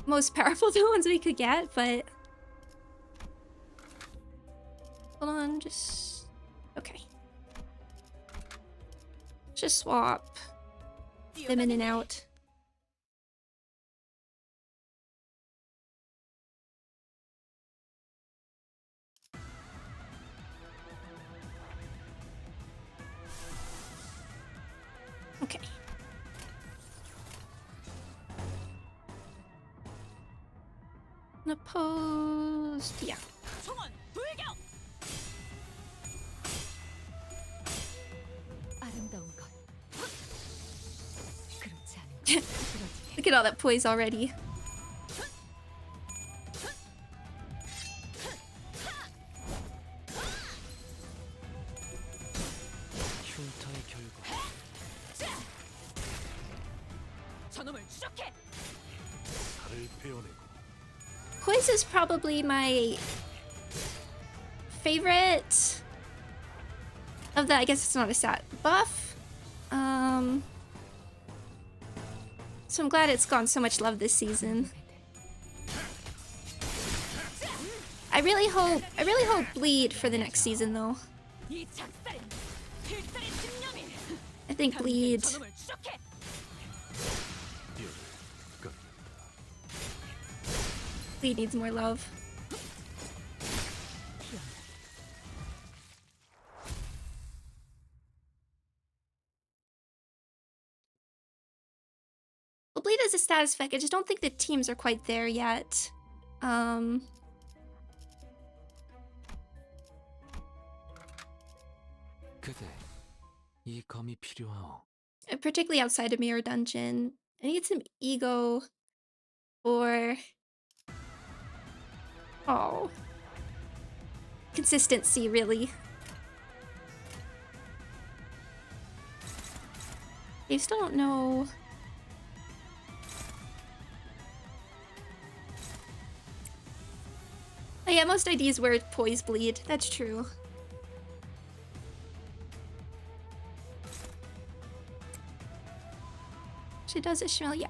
most powerful ones we could get, but... Hold on, just... Okay. Just swap them in and out. Okay. Unopposed, yeah. 아름다운 것. 그렇지 않은 것. Look at all that poise already. 흉터의 결과. 저놈을 추적해. 살을 베어내고. Poise is probably my favorite of the, I guess it's not a stat, buff. So I'm glad it's gotten so much love this season. I really hope bleed for the next season though. 이 작살은 필살의 집념이 I think bleed. 저놈을 쇼케. Bleed needs more love. Well, bleed is a status effect. I just don't think the teams are quite there yet. 그대 이 검이 필요하오. Particularly outside of Mirror Dungeon. I need some ego or consistency, really. They still don't know. Oh yeah, most IDs wear poise bleed. That's true. She does it, Shmuel, yeah.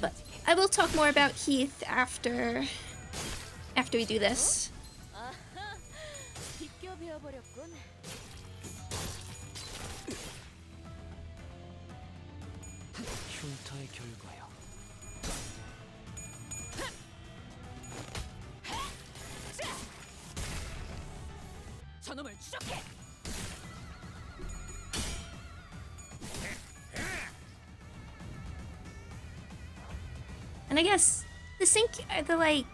But I will talk more about Heath after we do this. 비껴 베어버렸군. 흉터의 결과요. 저놈을 쇼케. And I guess the sync, the like.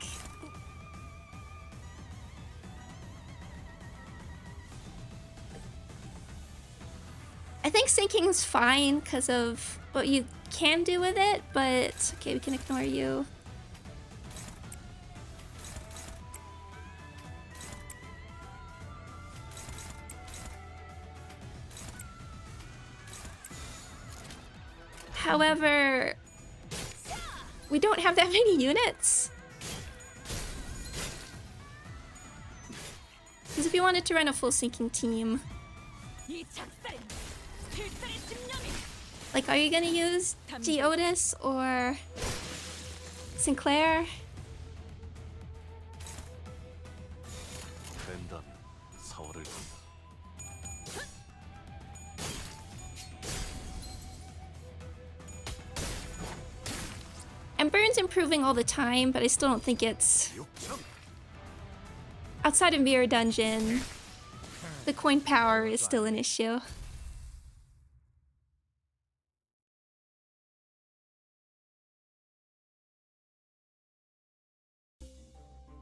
I think syncing's fine because of what you can do with it, but okay, we can ignore you. However, we don't have that many units. Because if you wanted to run a full syncing team, 이 작살은 필살의 집념이. like, are you gonna use Geodis or Sinclair? 된다면 사활을 건다. And Burn's improving all the time, but I still don't think it's... Outside of Mirror Dungeon, the coin power is still an issue.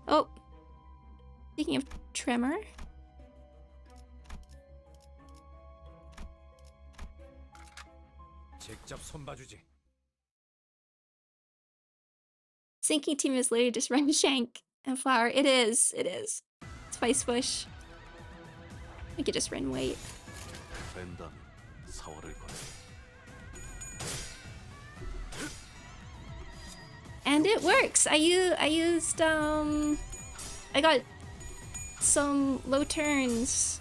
Oh. Speaking of Tremor. 직접 손봐주지. Sinking team is literally just run Shank and Flower. It is. It is. Spice Bush. We could just run Wait. 된다면 사활을 건다. And it works. I used I got some low turns.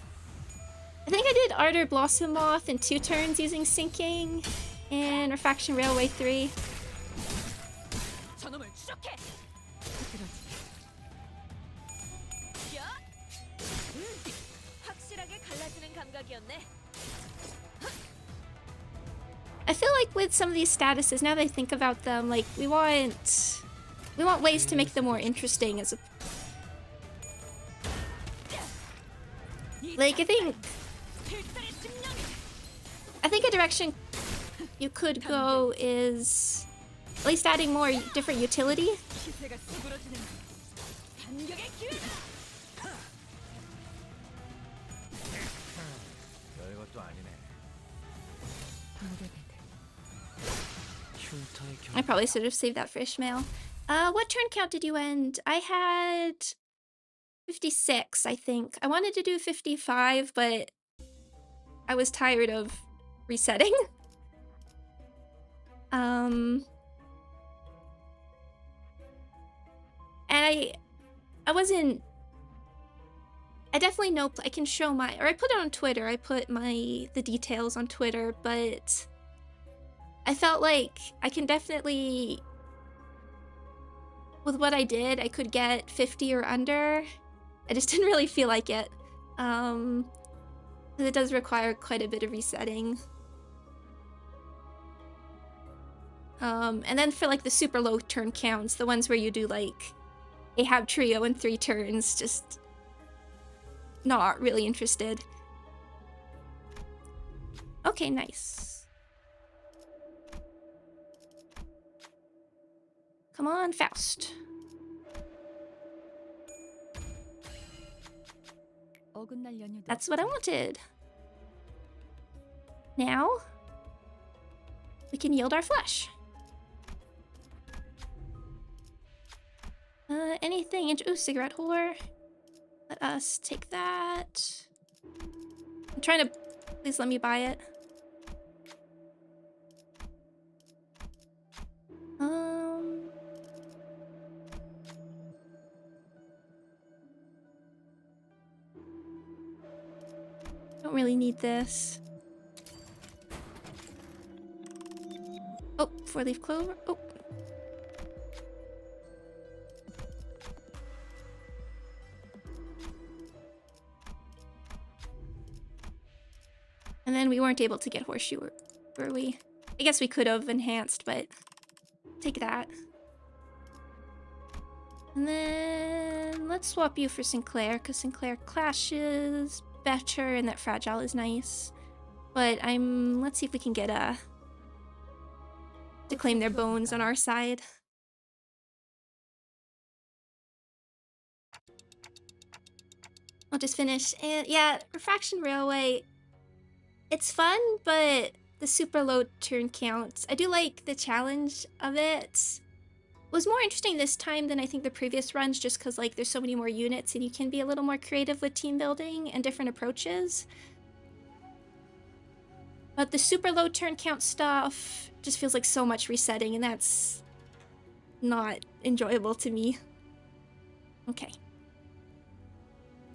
I think I did Ardor Blossom Moth in 2 turns using Sinking and Refraction Railway 3. 저놈을 쇼케. 야. 확실하게 갈라지는 감각이었네. I feel like with some of these statuses, now that I think about them, like we want ways to make them more interesting as a like I think a direction you could go is at least adding more different utility. 기세가 쏘그러지는 반격의 기회다. 별것도 아니네. 흉터의 I 결과. probably should have saved that for Ishmael. What turn count did you end? I had 56, I think. I wanted to do 55, but I was tired of resetting. And I wasn't... I definitely know I can show my... Or I put it on Twitter. I put the details on Twitter, but I felt like I can definitely... With what I did, I could get 50 or under. I just didn't really feel like it. Because it does require quite a bit of resetting. And then for like the super low turn counts, the ones where you do like Ahab trio in 3 turns, just not really interested. Okay, nice. Come on, Faust. That's what I wanted. Now, we can yield our flesh. Anything? Ooh, cigarette holder. Let us take that. I'm trying to... Please let me buy it. Don't really need this. Oh, 4-leaf clover. Oh. And then we weren't able to get horseshoe, were we? I guess we could have enhanced, but take that. And then let's swap you for Sinclair, because Sinclair clashes better and that fragile is nice. But let's see if we can get to claim their bones on our side. I'll just finish. And yeah, Refraction Railway, it's fun, but the super low turn counts. I do like the challenge of it. It was more interesting this time than I think the previous runs, just because like there's so many more units and you can be a little more creative with team building and different approaches. But the super low turn count stuff just feels like so much resetting, and that's not enjoyable to me. Okay.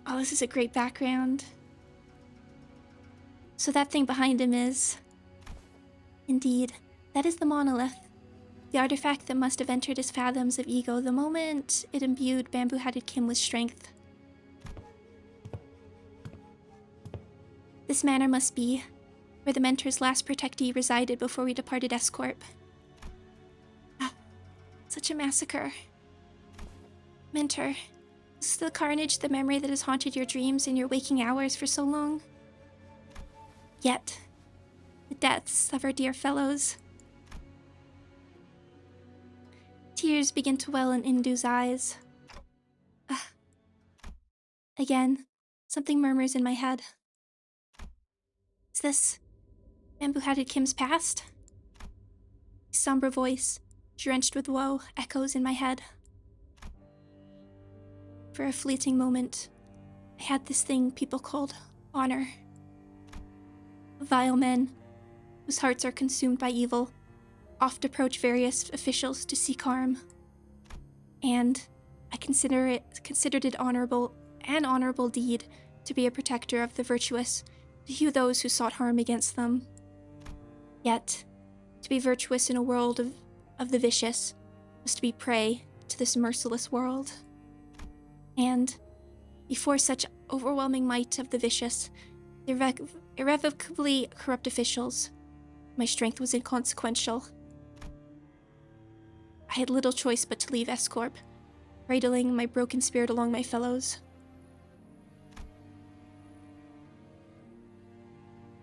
Oh, this is a great background. So that thing behind him is... Indeed, that is the monolith. The artifact that must have entered his fathoms of ego the moment it imbued Bamboo-Hatted Kim with strength. This manor must be where the Mentor's last protectee resided before we departed Escorp. Ah, such a massacre. Mentor, is the carnage the memory that has haunted your dreams in your waking hours for so long? Yet, the deaths of our dear fellows. Tears begin to well in Indu's eyes. Again, something murmurs in my head. Is this Bamboo-Hatted Kim's past? His somber voice, drenched with woe, echoes in my head. For a fleeting moment, I had this thing people called honor. Vile men, whose hearts are consumed by evil, oft approach various officials to seek harm. And I considered it an honorable deed to be a protector of the virtuous, to hew those who sought harm against them. Yet, to be virtuous in a world of the vicious was to be prey to this merciless world. And, before such overwhelming might of the vicious, irrevocably corrupt officials, my strength was inconsequential. I had little choice but to leave Escorp, cradling my broken spirit along my fellows.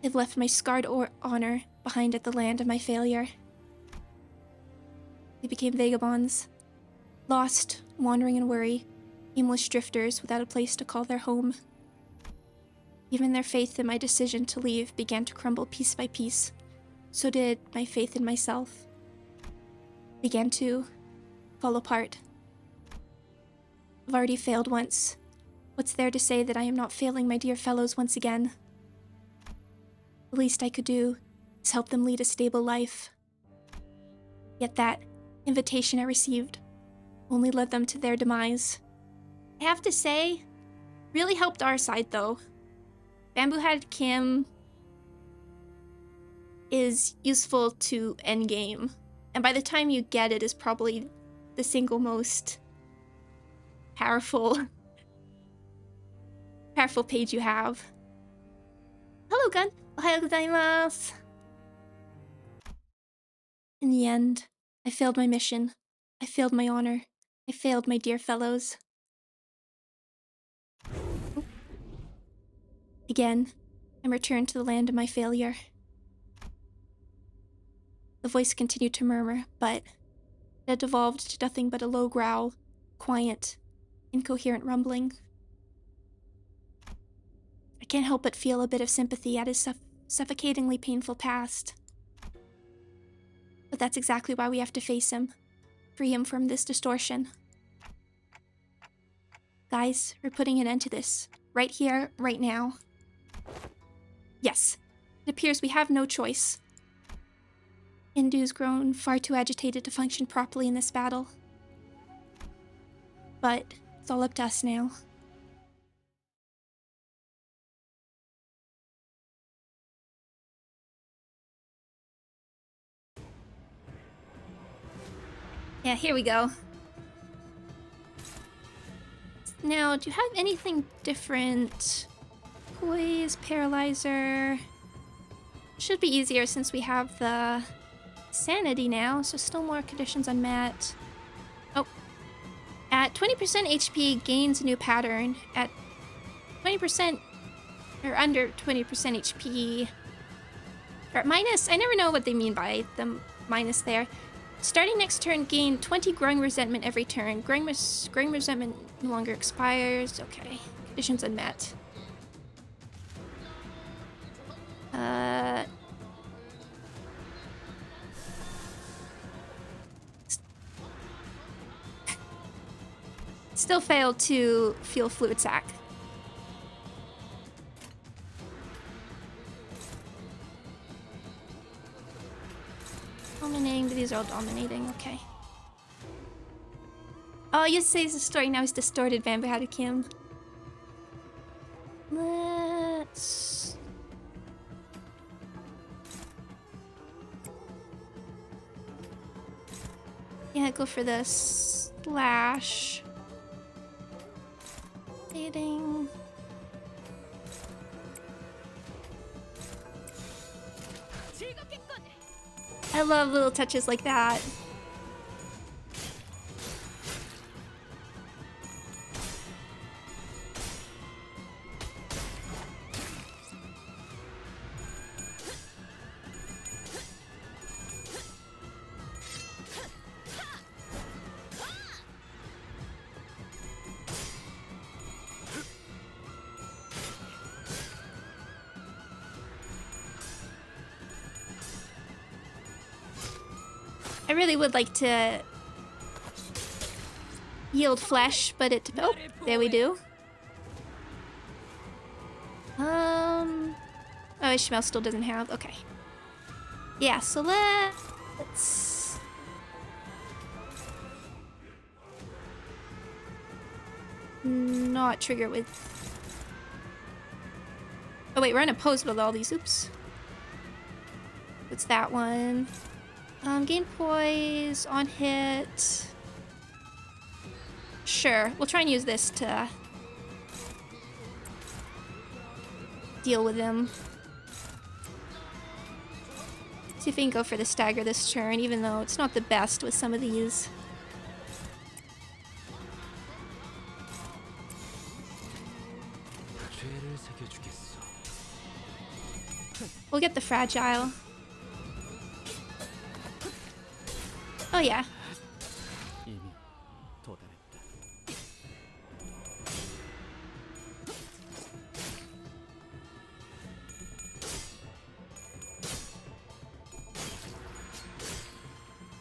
I've left my scarred honor behind at the land of my failure. We became vagabonds, lost, wandering in worry, aimless drifters without a place to call their home. Even their faith in my decision to leave began to crumble piece by piece. So did my faith in myself. Began to fall apart. I've already failed once, What's there to say that I am not failing my dear fellows once again? The least I could do is help them lead a stable life. Yet that invitation I received only led them to their demise. I have to say, really helped our side though. Bamboo Hat Kim is useful to endgame, and by the time you get it is probably the single most powerful page you have. Hello, Gun. Ohayou gozaimasu. In the end, I failed my mission. I failed my honor. I failed my dear fellows. Again, I'm returned to the land of my failure. The voice continued to murmur, but it had devolved to nothing but a low growl, quiet, incoherent rumbling. I can't help but feel a bit of sympathy at his suffocatingly painful past. But that's exactly why we have to face him. Free him from this distortion. Guys, we're putting an end to this. Right here, right now. Yes, it appears we have no choice. Indu's grown far too agitated to function properly in this battle. But it's all up to us now. Yeah, here we go. Now, do you have anything different? Poise, Paralyzer. Should be easier since we have the Sanity now, so still more conditions unmet. Oh. At 20% HP, gains a new pattern. At 20% or under 20% HP. Or minus, I never know what they mean by the minus there. Starting next turn, gain 20 growing resentment every turn. Growing resentment no longer expires. Okay. Conditions unmet. Still failed to feel fluid sac. Dominating, but these are all dominating, okay. Oh, you say the story now is distorted, Bamboo Hat Kim. Let's... Yeah, go for the slash. Fading. I love little touches like that. I really would like to yield flesh, but it... Oh, there we do. Oh, Ishmael still doesn't have... Okay. Yeah, so let's... Not trigger with... Oh wait, we're unopposed with all these. Oops. What's that one? Gain poise on hit. Sure, we'll try and use this to deal with him. See if we can go for the stagger this turn, even though it's not the best with some of these. We'll get the fragile. Oh yeah.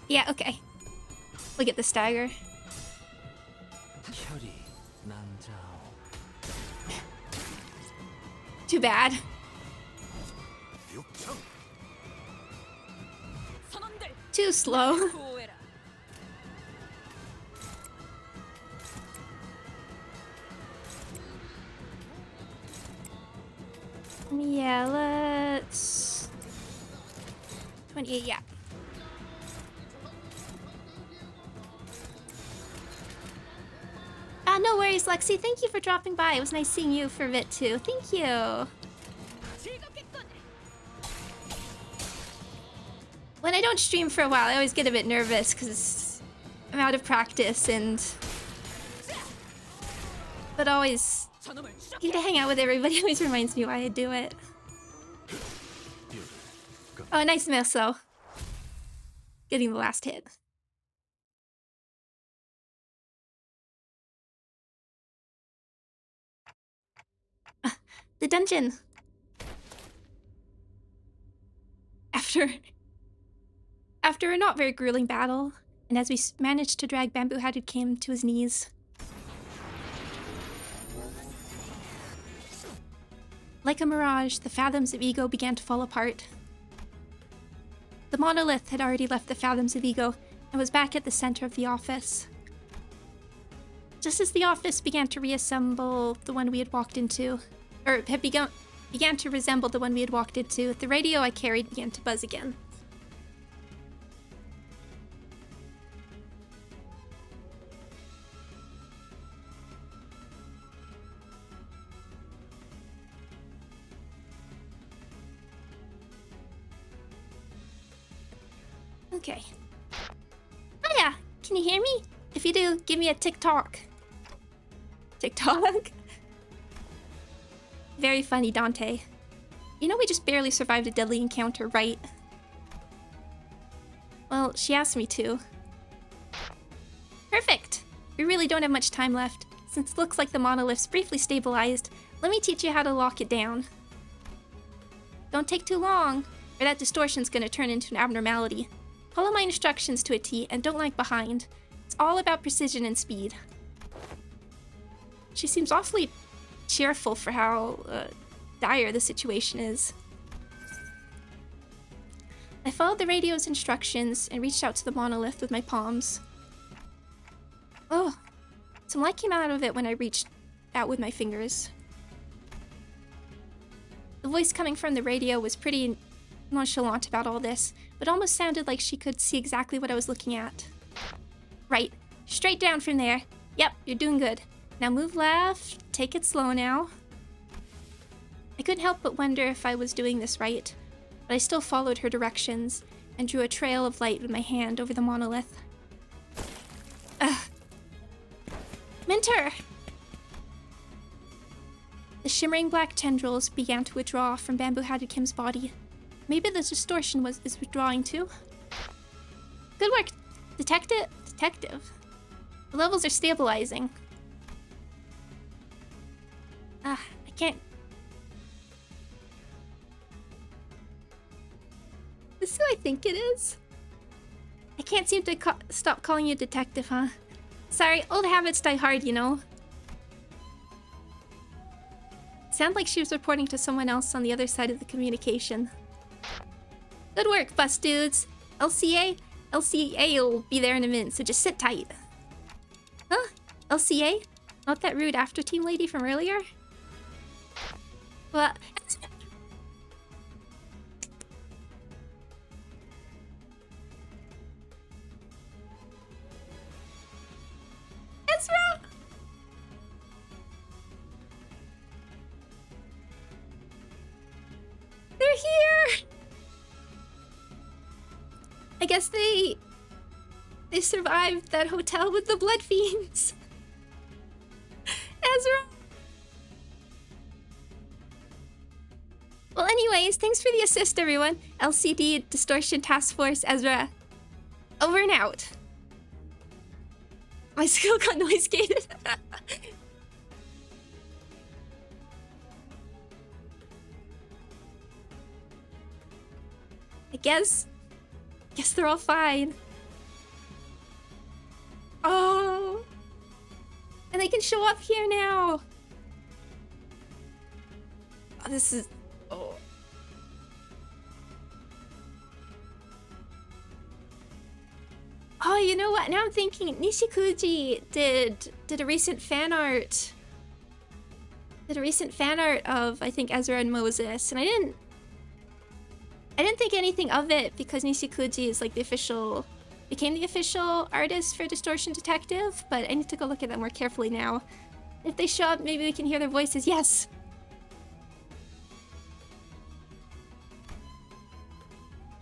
Yeah, okay. We'll get the stagger. bad. 육청. 선원들 Too slow. 보호해라. Yeah, let's... 28, yeah. No worries, Lexi. Thank you for dropping by. It was nice seeing you for a bit, too. Thank you. 즐겁겠군. When I don't stream for a while, I always get a bit nervous because I'm out of practice and... But always... 저놈을 Getting to hang out with everybody always reminds me why I do it. Oh, nice miss, though. Getting the last hit. The dungeon. After a not very grueling battle, and as we managed to drag Bamboo-Hatted Kim to his knees. Like a mirage, the fathoms of ego began to fall apart. The monolith had already left the fathoms of ego and was back at the center of the office. Just as the office began to reassemble the one we had walked into, or had began to resemble the one we had walked into, the radio I carried began to buzz again. Okay. Oh yeah, can you hear me? If you do, give me a TikTok. TikTok? Very funny, Dante. You know we just barely survived a deadly encounter, right? Well, she asked me to. Perfect! We really don't have much time left. Since it looks like the monolith's briefly stabilized, let me teach you how to lock it down. Don't take too long, or that distortion's gonna turn into an abnormality. Follow my instructions to a T and don't lag behind. It's all about precision and speed. She seems awfully cheerful for how dire the situation is. I followed the radio's instructions and reached out to the monolith with my palms. Oh, some light came out of it when I reached out with my fingers. The voice coming from the radio was pretty nonchalant about all this, but almost sounded like she could see exactly what I was looking at. Right, straight down from there. Yep, you're doing good. Now move left, take it slow now. I couldn't help but wonder if I was doing this right, but I still followed her directions and drew a trail of light with my hand over the monolith. Ugh. Minter! The shimmering black tendrils began to withdraw from Bamboo-Hatted Kim's body. Maybe the distortion is withdrawing too? Good work, detective. The levels are stabilizing. I can't... This is who I think it is? I can't seem to stop calling you detective, huh? Sorry, old habits die hard, you know? Sounded like she was reporting to someone else on the other side of the communication. Good work, bus dudes. LCA will be there in a minute, so just sit tight. Huh? LCA? Not that rude after team lady from earlier? Well, Ezra! They're here! I guess they survived that hotel with the blood fiends. Ezra! Well, anyways, thanks for the assist, everyone. LCD Distortion Task Force Ezra. Over and out. My skill got noise gated. I guess they're all fine. Oh. And they can show up here now. This is... Oh. Oh, you know what? Now I'm thinking Nishikuji did a recent fan art. Did a recent fan art of, I think, Ezra and Moses, and I didn't think anything of it because Nishikuji is like became the official artist for Distortion Detective, but I need to go look at them more carefully now. If they show up, maybe we can hear their voices. Yes!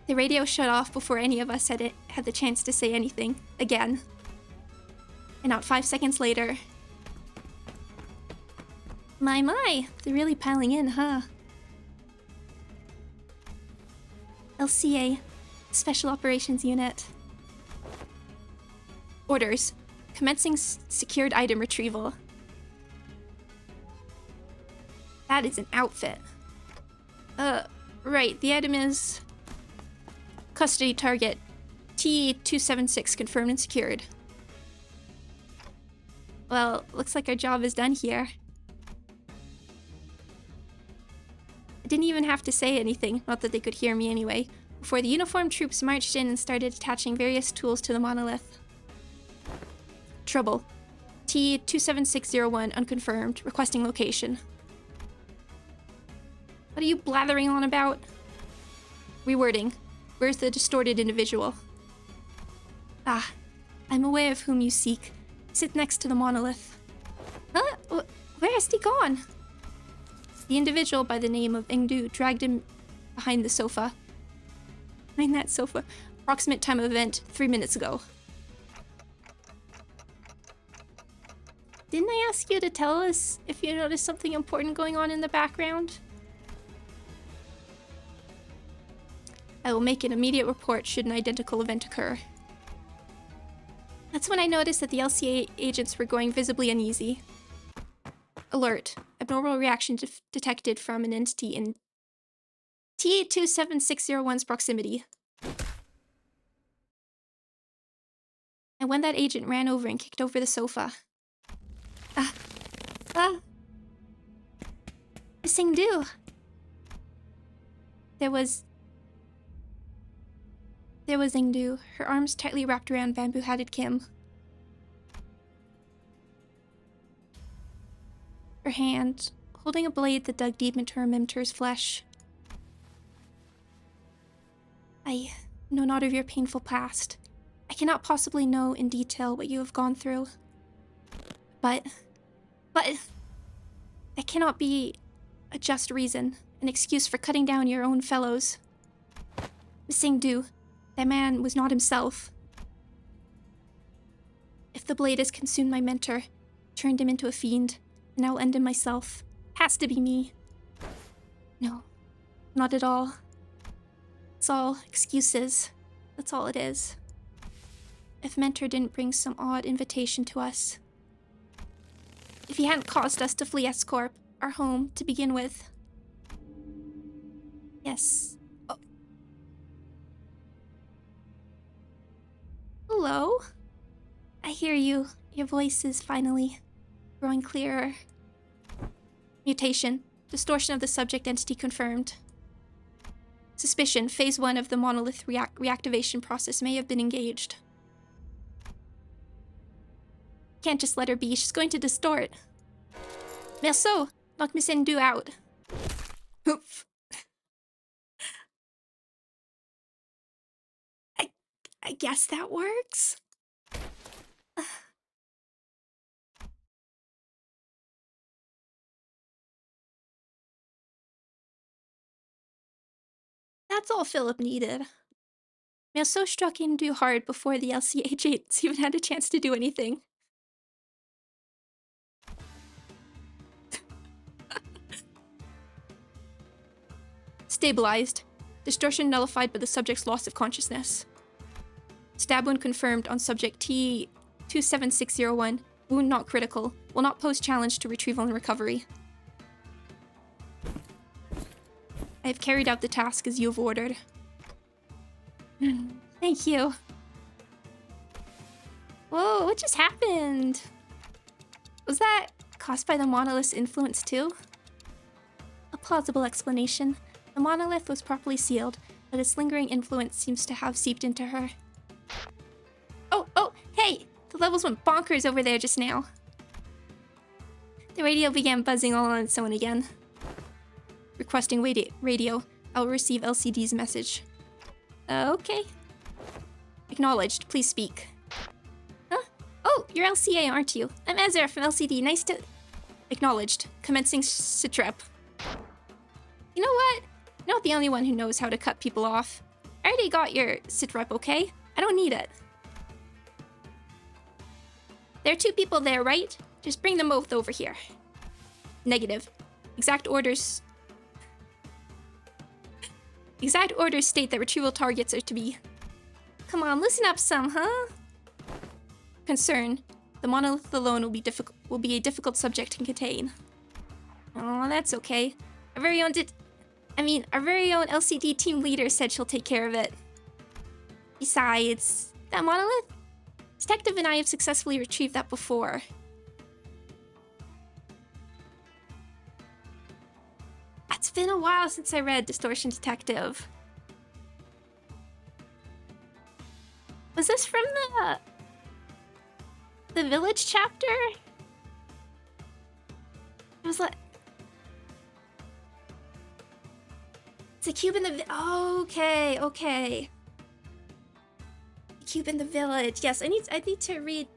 The radio shut off before any of us had the chance to say anything again. And not 5 seconds later. My, they're really piling in, huh? LCA, Special Operations Unit. Orders. Commencing secured item retrieval. That is an outfit. Right, the item is... Custody target. T-276 confirmed and secured. Well, looks like our job is done here. I didn't even have to say anything, not that they could hear me anyway, before the uniformed troops marched in and started attaching various tools to the monolith. Trouble. T-27601 unconfirmed, requesting location. What are you blathering on about? Rewording. Where's the distorted individual? Ah, I'm aware of whom you seek. Sit next to the monolith. Huh? Where has he gone? The individual by the name of Engdu dragged him behind the sofa. Behind that sofa. Approximate time of event, 3 minutes ago. Didn't I ask you to tell us if you noticed something important going on in the background? I will make an immediate report should an identical event occur. That's when I noticed that the LCA agents were going visibly uneasy. Alert. Abnormal reaction detected from an entity in T-27601's proximity. And when that agent ran over and kicked over the sofa. Singdu. There was Ingdu, her arms tightly wrapped around bamboo-hatted Kim. Her hand, holding a blade that dug deep into her mentor's flesh. I know not of your painful past. I cannot possibly know in detail what you have gone through. But that cannot be a just reason, an excuse for cutting down your own fellows. Miss Ingdu, that man was not himself. If the blade has consumed my mentor, turned him into a fiend, and I will end him myself. Has to be me. No, not at all. It's all excuses. That's all it is. If Mentor didn't bring some odd invitation to us. If he hadn't caused us to flee S-Corp, our home, to begin with. Yes. Oh. Hello? I hear you. Your voice is finally growing clearer. Mutation. Distortion of the subject entity confirmed. Suspicion. Phase 1 of the monolith reactivation process may have been engaged. Can't just let her be. She's going to distort. Merceau, knock Miss Ingdu out. Oof. I guess that works. That's all Philip needed. Merceau struck Ingdu hard before the LCA agents even had a chance to do anything. Stabilized. Distortion nullified by the subject's loss of consciousness. Stab wound confirmed on subject T-27601. Wound not critical. Will not pose challenge to retrieval and recovery. I have carried out the task as you have ordered. Thank you. Whoa, what just happened? Was that caused by the monolith's influence too? A plausible explanation. The monolith was properly sealed, but its lingering influence seems to have seeped into her. Oh, hey! The levels went bonkers over there just now. The radio began buzzing all on its own again. Requesting radio. I'll receive LCD's message. Okay. Acknowledged. Please speak. Huh? Oh, you're LCA, aren't you? I'm Ezra from LCD. Nice to... Acknowledged. Commencing sitrep. You know what? You're not the only one who knows how to cut people off. I already got your sitrep, okay? I don't need it. There are 2 people there, right? Just bring them both over here. Negative. Exact orders state that retrieval targets are to be... Come on, listen up some, huh? Concern. The monolith alone will be a difficult subject to contain. Oh, that's okay. Our very own LCD team leader said she'll take care of it. Besides, that monolith? Detective and I have successfully retrieved that before. It's been a while since I read Distortion Detective. Was this from the village chapter? It was like... It's a cube in the... Okay. A cube in the village. Yes, I need to read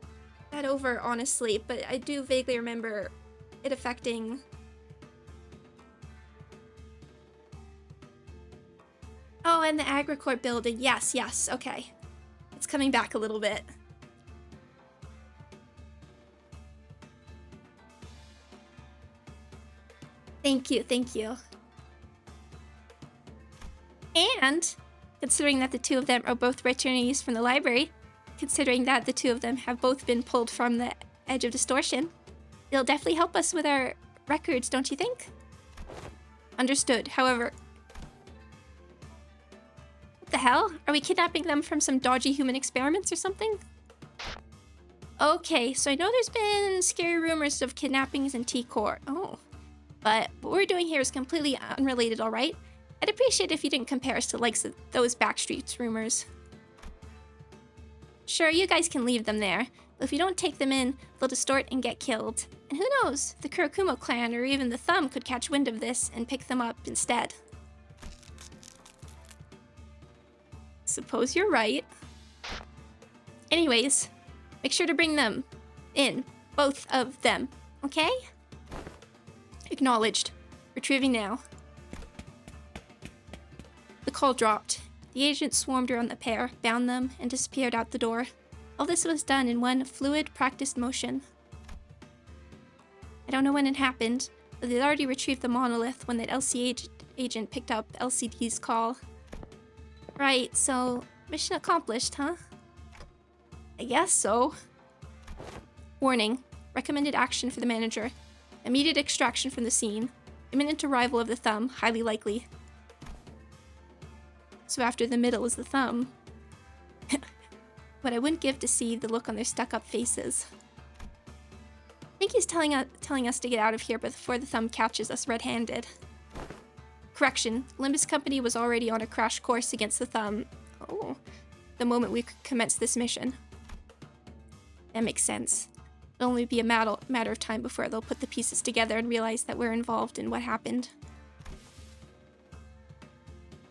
that over, honestly, but I do vaguely remember it affecting... Oh, and the AgriCorp building. Yes, okay. It's coming back a little bit. Thank you. And, considering that the 2 of them are both returnees from the library, considering that the 2 of them have both been pulled from the edge of distortion, it'll definitely help us with our records, don't you think? Understood. However... What the hell? Are we kidnapping them from some dodgy human experiments or something? Okay, so I know there's been scary rumors of kidnappings in T-Core. Oh. But what we're doing here is completely unrelated, alright? I'd appreciate if you didn't compare us to likes of those Backstreets rumors. Sure, you guys can leave them there, but if you don't take them in, they'll distort and get killed. And who knows, the Kurakumo clan or even the Thumb could catch wind of this and pick them up instead. Suppose you're right. Anyways, make sure to bring them in. Both of them, okay? Acknowledged. Retrieving now. The call dropped. The agent swarmed around the pair, bound them, and disappeared out the door. All this was done in one fluid, practiced motion. I don't know when it happened, but they'd already retrieved the monolith when that LC agent picked up LCD's call. Right, so mission accomplished, huh? I guess so. Warning. Recommended action for the manager. Immediate extraction from the scene. Imminent arrival of the Thumb, highly likely. So after the middle is the Thumb. What I wouldn't give to see the look on their stuck-up faces. I think he's telling us to get out of here before the Thumb catches us red-handed. Correction, Limbus Company was already on a crash course against the Thumb. Oh, the moment we commenced this mission. That makes sense. It'll only be a matter of time before they'll put the pieces together and realize that we're involved in what happened.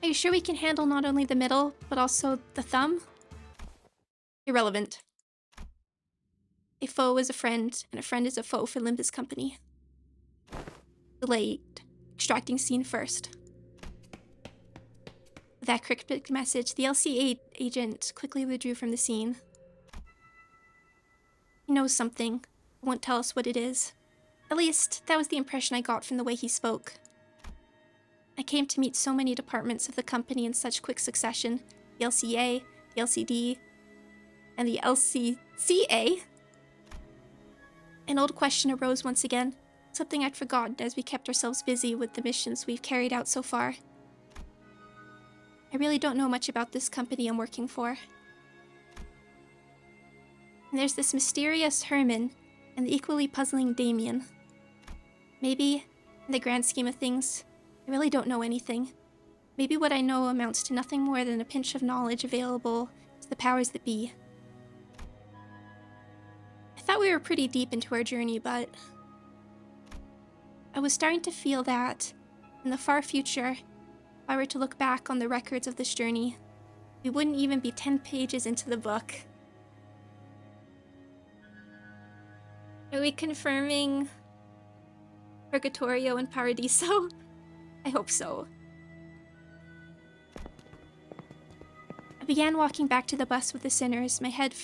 Are you sure we can handle not only the middle, but also the Thumb? Irrelevant. A foe is a friend, and a friend is a foe for Limbus Company. Delayed. Extracting scene first. With that cryptic message, the LCA agent quickly withdrew from the scene. He knows something, but won't tell us what it is. At least, that was the impression I got from the way he spoke. I came to meet so many departments of the company in such quick succession. The LCA, the LCD, and the LCCA. An old question arose once again. Something I'd forgotten as we kept ourselves busy with the missions we've carried out so far. I really don't know much about this company I'm working for. And there's this mysterious Herman and the equally puzzling Damien. Maybe, in the grand scheme of things, I really don't know anything. Maybe what I know amounts to nothing more than a pinch of knowledge available to the powers that be. I thought we were pretty deep into our journey, but I was starting to feel that, in the far future, if I were to look back on the records of this journey, we wouldn't even be 10 pages into the book. Are we confirming Purgatorio and Paradiso? I hope so. I began walking back to the bus with the sinners, my head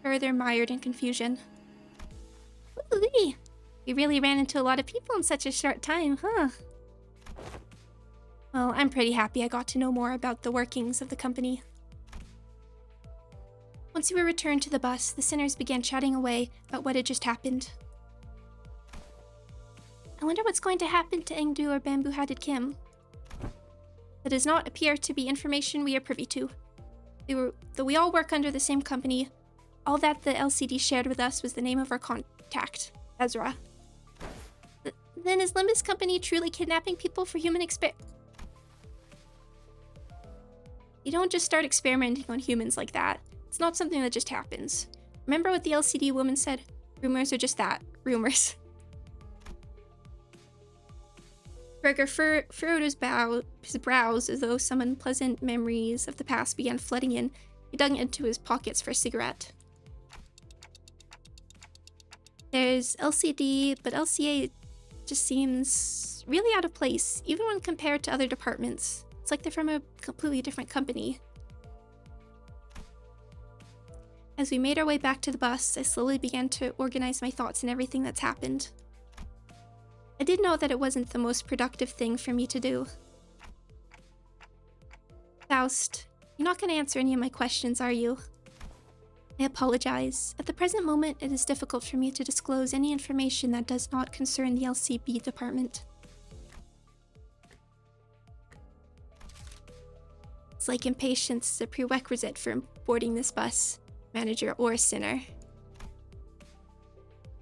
further mired in confusion. Ooh-wee. We really ran into a lot of people in such a short time, huh? Well, I'm pretty happy I got to know more about the workings of the company. Once we were returned to the bus, the sinners began chatting away about what had just happened. I wonder what's going to happen to Engdu or Bamboo-Hatted Kim. That does not appear to be information we are privy to. Though we all work under the same company, all that the LCD shared with us was the name of our contact, Ezra. Then is Limbus Company truly kidnapping people for human You don't just start experimenting on humans like that. It's not something that just happens. Remember what the LCD woman said? Rumors are just that, rumors. Gregor furrowed his brows as though some unpleasant memories of the past began flooding in. He dug into his pockets for a cigarette. There's LCD, but LCA just seems really out of place, even when compared to other departments. It's like they're from a completely different company. As we made our way back to the bus, I slowly began to organize my thoughts and everything that's happened. I did know that it wasn't the most productive thing for me to do. Faust, you're not going to answer any of my questions, are you? I apologize. At the present moment, it is difficult for me to disclose any information that does not concern the LCB department. It's like impatience is a prerequisite for boarding this bus, manager or sinner.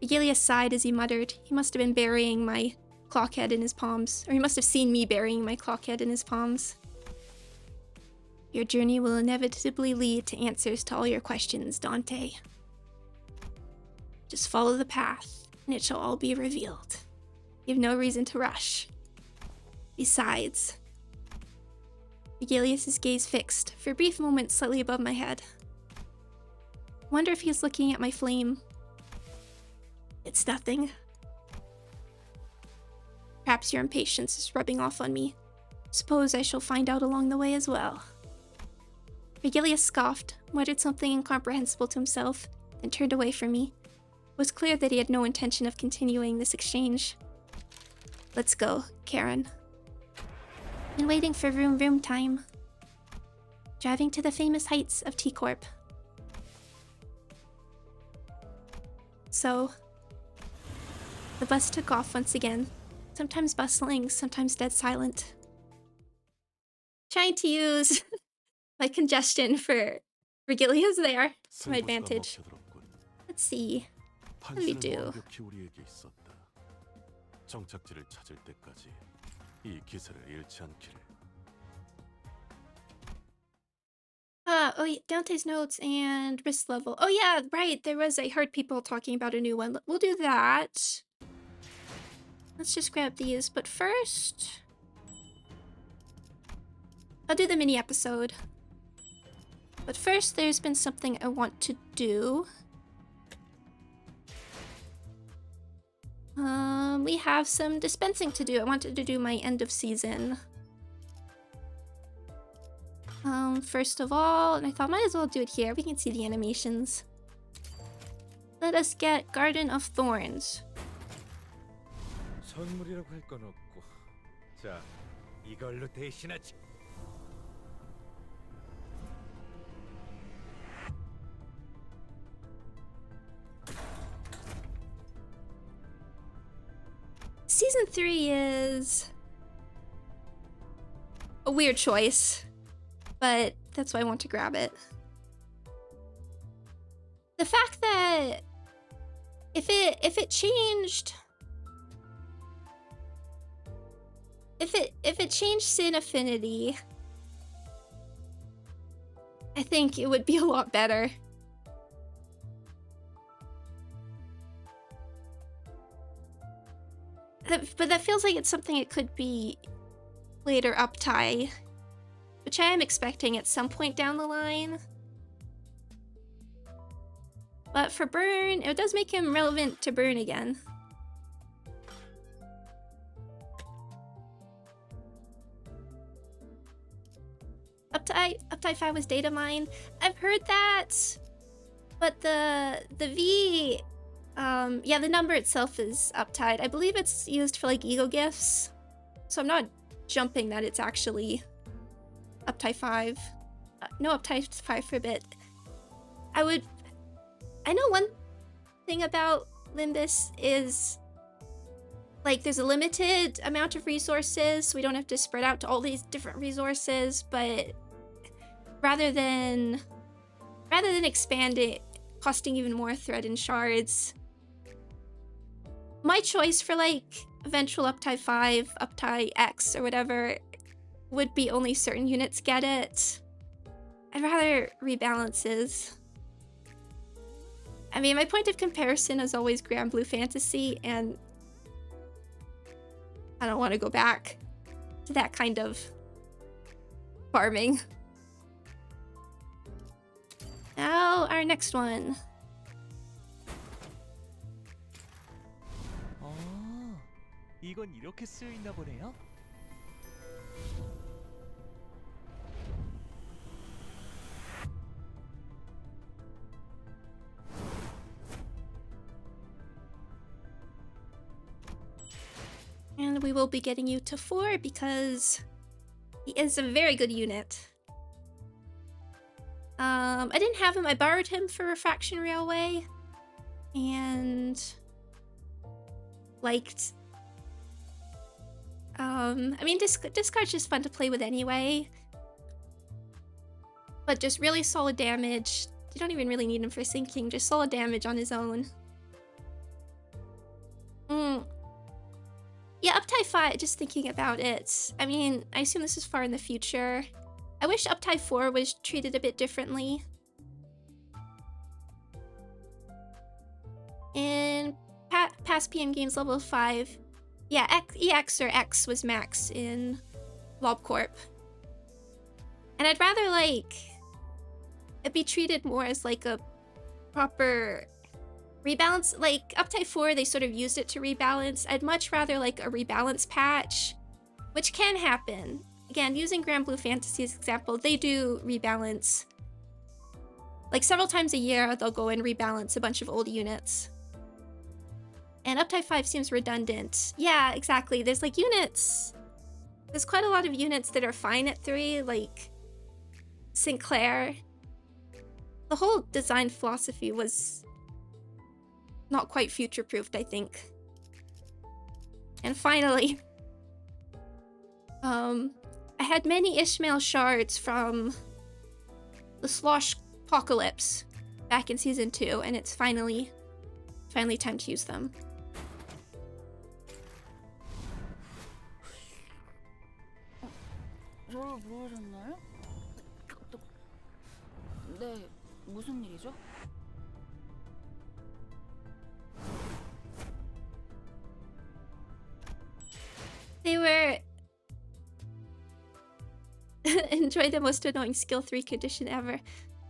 Vigilius sighed as he muttered. He must have been burying my clock head in his palms, or he must have seen me burying my clock head in his palms. Your journey will inevitably lead to answers to all your questions, Dante. Just follow the path, and it shall all be revealed. You have no reason to rush. Besides, Vigilius' gaze fixed, for a brief moment slightly above my head. I wonder if he's looking at my flame. It's nothing. Perhaps your impatience is rubbing off on me. Suppose I shall find out along the way as well. Vigilius scoffed, muttered something incomprehensible to himself, then turned away from me. It was clear that he had no intention of continuing this exchange. Let's go, Karen. Been waiting for vroom time. Driving to the famous heights of T-Corp. So, the bus took off once again, sometimes bustling, sometimes dead silent. Trying to use my congestion for Virgilia's there to my advantage. Let's see. What do we do? Oh yeah, Dante's notes and risk level. Oh yeah, right, I heard people talking about a new one. We'll do that. Let's just grab these, but first I'll do the mini episode. But first there's been something I want to do. We have some dispensing to do. I wanted to do my end of season. First of all, and I thought might as well do it here. We can see the animations. Let us get Garden of Thorns. 선물이라고 할 건 없고. 자, 이걸로 대신하지. Season 3 is a weird choice, but that's why I want to grab it. The fact that if it changed if it changed Sin Affinity, I think it would be a lot better. But that feels like it's something it could be later up tie, which I am expecting at some point down the line. But for Burn, it does make him relevant to Burn again. Up tie 5 was data mine. I've heard that, but the V, yeah, the number itself is uptied. I believe it's used for like ego gifts, so I'm not jumping that it's actually uptie 5. No uptie 5 for a bit. I know one thing about Limbus is like there's a limited amount of resources, so we don't have to spread out to all these different resources, but rather than expand it, costing even more thread and shards, my choice for like eventual uptie 5, uptie X, or whatever would be only certain units get it. I'd rather rebalances. I mean, my point of comparison is always Grand Blue Fantasy, and I don't want to go back to that kind of farming. Now, our next one. 이건 이렇게 쓰여있나 보네요. And we will be getting you to 4 because he is a very good unit. I didn't have him. I borrowed him for Refraction Railway and liked. I mean, discard's just fun to play with anyway, but just really solid damage. You don't even really need him for sinking, just solid damage on his own. Yeah, uptie 5, just thinking about it. I mean, I assume this is far in the future. I wish uptie 4 was treated a bit differently. In past PM games, level 5, yeah, EX or X was max in LobCorp. And I'd rather, like, it be treated more as, like, a proper rebalance. Like, uptie 4, they sort of used it to rebalance. I'd much rather, like, a rebalance patch, which can happen. Again, using Grand Blue Fantasy as example, they do rebalance. Like, several times a year, they'll go and rebalance a bunch of old units. And uptie 5 seems redundant. Yeah, exactly. There's, like, units. There's quite a lot of units that are fine at 3, like Sinclair. The whole design philosophy was not quite future-proofed, I think. And finally, I had many Ishmael shards from the Slosh Apocalypse back in Season 2, and it's finally time to use them. 저를 부르셨나요? 네, 무슨 일이죠? They were enjoy the most annoying skill 3 condition ever.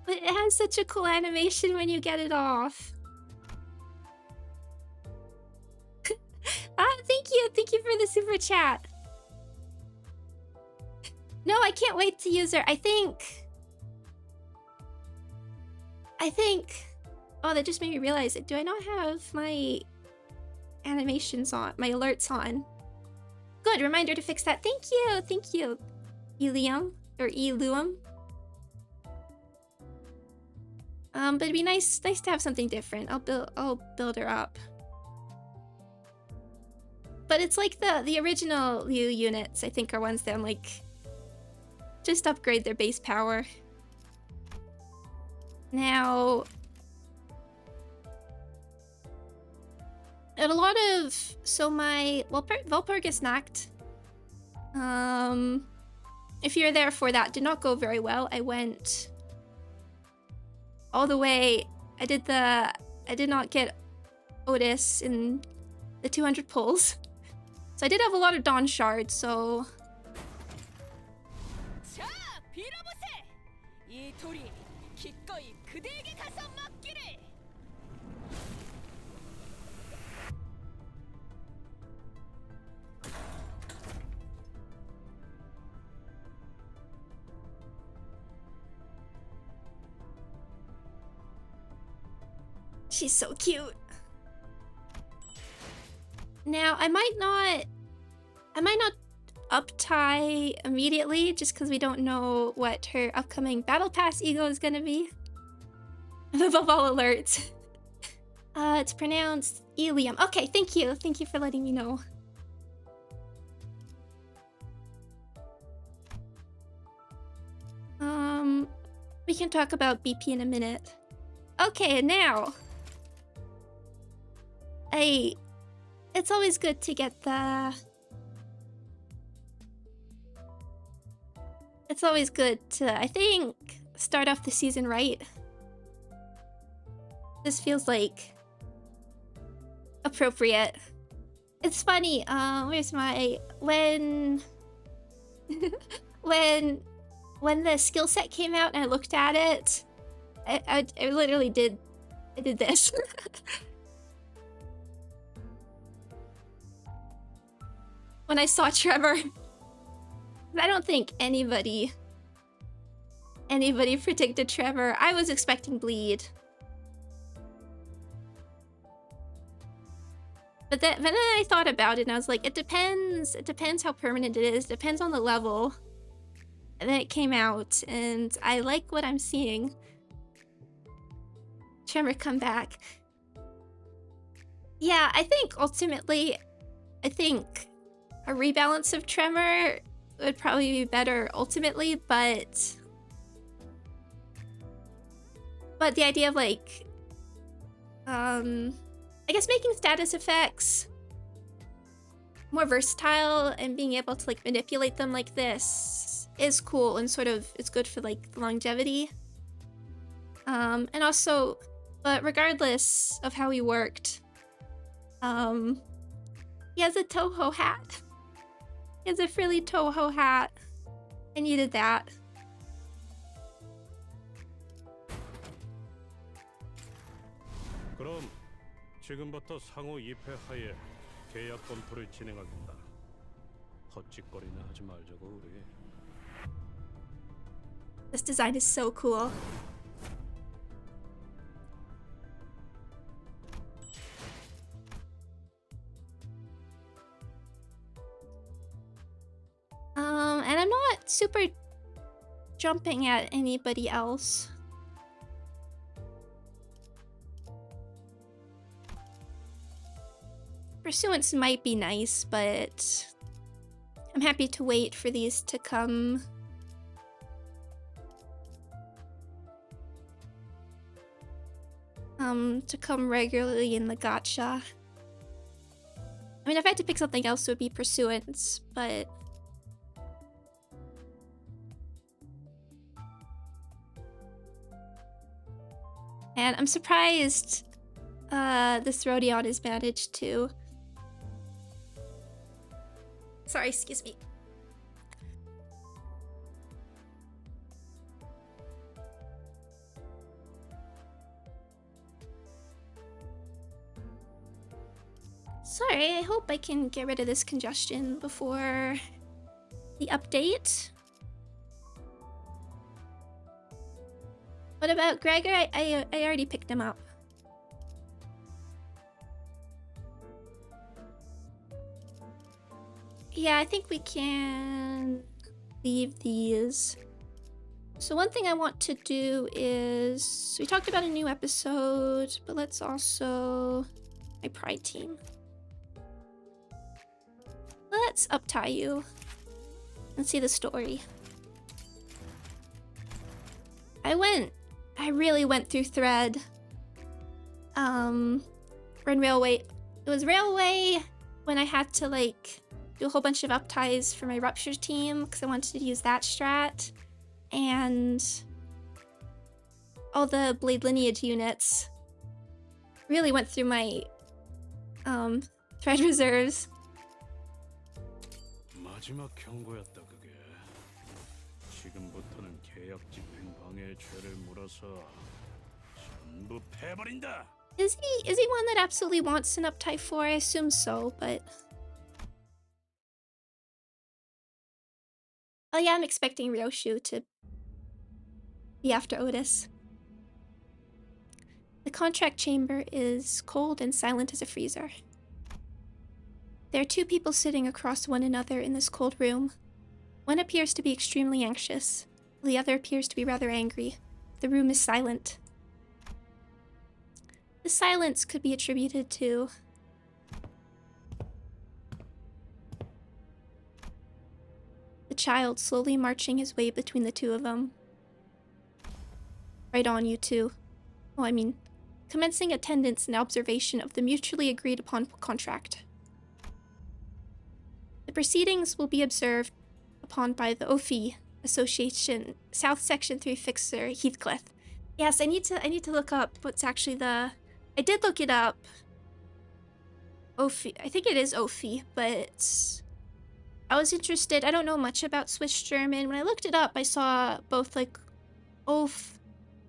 But it has such a cool animation when you get it off. Thank you for the super chat. No, I can't wait to use her. I think, oh, that just made me realize it. Do I not have my animations on, my alerts on? Good, reminder to fix that. Thank you, Elium, or Eluum. But it'd be nice to have something different. I'll build her up. But it's like the original Liu units, I think, are ones that I'm like, just upgrade their base power. Now, and a lot of, so my Valpurgis Nacht If you're there for that, did not go very well. I went all the way. I did not get Otis in the 200 pulls. So I did have a lot of Dawn shards, so 자, 빌어보세. 이 돌이 기꺼이 그대에게 가서 맡기를. she's so cute. Now, I might not up-tie immediately just because we don't know what her upcoming Battle Pass ego is gonna be. Above all alerts. It's pronounced Elium. Okay, thank you. Thank you for letting me know. We can talk about BP in a minute. Okay, now. It's always good to get the... It's always good to, I think, start off the season right. This feels like appropriate. It's funny, where's my... When the skill set came out and I looked at it, I literally did this. When I saw Trevor, I don't think anybody predicted Trevor. I was expecting bleed. But then I thought about it and I was like, it depends how permanent it is, depends on the level. And then it came out and I like what I'm seeing. Trevor come back. Yeah, I think ultimately, a rebalance of Tremor would probably be better ultimately, but the idea of like, I guess making status effects more versatile and being able to like manipulate them like this is cool and sort of it's good for like longevity. And also, but regardless of how he worked, he has a Toho hat. He has a frilly Toho hat. I needed that. 그럼 지금부터 상호 2패 하에 계약 검토를 진행하겠다. 헛짓거리나 하지 말자고 우리. This design is so cool. And I'm not super jumping at anybody else. Pursuance might be nice, but I'm happy to wait for these to come. To come regularly in the gacha. I mean, if I had to pick something else, it would be Pursuance, but... And I'm surprised this Rodion is managed to... Sorry, excuse me. Sorry, I hope I can get rid of this congestion before the update. What about Gregor? I already picked him up. Yeah, I think we can leave these. So one thing I want to do is... We talked about a new episode, but let's also... My Pride team. Let's up-tie you and see the story. I really went through Thread. When Railway... It was Railway when I had to, like, do a whole bunch of up-ties for my Rupture team because I wanted to use that strat. And all the Blade Lineage units really went through my thread reserves. 마지막 경고였다 그게. 지금부터는 계약 집행 방해의 죄를 물어서 전부 패버린다. Is he one that absolutely wants an up-tie 4? I assume so, but... Oh yeah, I'm expecting Ryoshu to be after Otis. The contract chamber is cold and silent as a freezer. There are 2 people sitting across one another in this cold room. One appears to be extremely anxious. The other appears to be rather angry. The room is silent. The silence could be attributed to the child slowly marching his way between the 2 of them. Right on, you 2. Oh, I mean, commencing attendance and observation of the mutually agreed upon contract. The proceedings will be observed upon by the OFI Association, South Section 3 Fixer, Heathcliff. Yes, I need to look up what's actually the... I did look it up. OFI, I think it is OFI, but I was interested. I don't know much about Swiss German. When I looked it up, I saw both like OF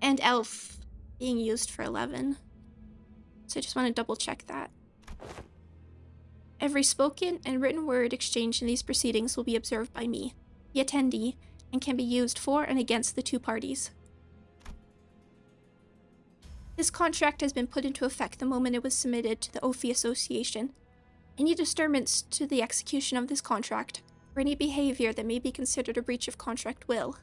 and ELF being used for 11. So I just want to double check that. Every spoken and written word exchanged in these proceedings will be observed by me, the attendee, and can be used for and against the 2 parties. This contract has been put into effect the moment it was submitted to the OFI Association. Any disturbance to the execution of this contract, or any behavior that may be considered a breach of contract will.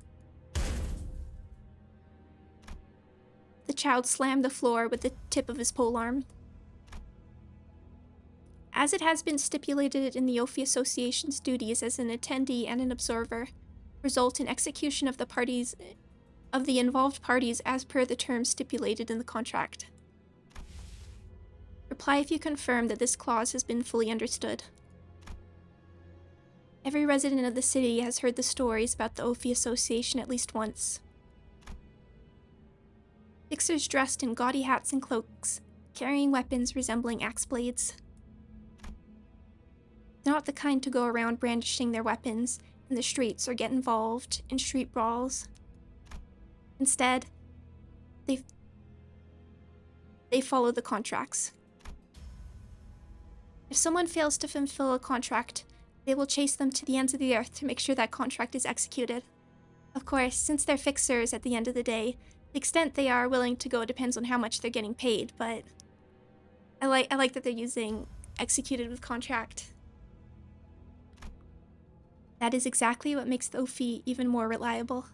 The child slammed the floor with the tip of his polearm. As it has been stipulated in the OFI Association's duties as an attendee and an observer, result in execution of the involved parties as per the terms stipulated in the contract. Reply if you confirm that this clause has been fully understood. Every resident of the city has heard the stories about the OFI Association at least once. Fixers dressed in gaudy hats and cloaks, carrying weapons resembling axe blades. Not the kind to go around brandishing their weapons in the streets or get involved in street brawls. Instead, they follow the contracts. If someone fails to fulfill a contract, they will chase them to the ends of the earth to make sure that contract is executed. Of course, since they're fixers at the end of the day, the extent they are willing to go depends on how much they're getting paid, but I like that they're using executed with contract. That is exactly what makes the OFI even more reliable.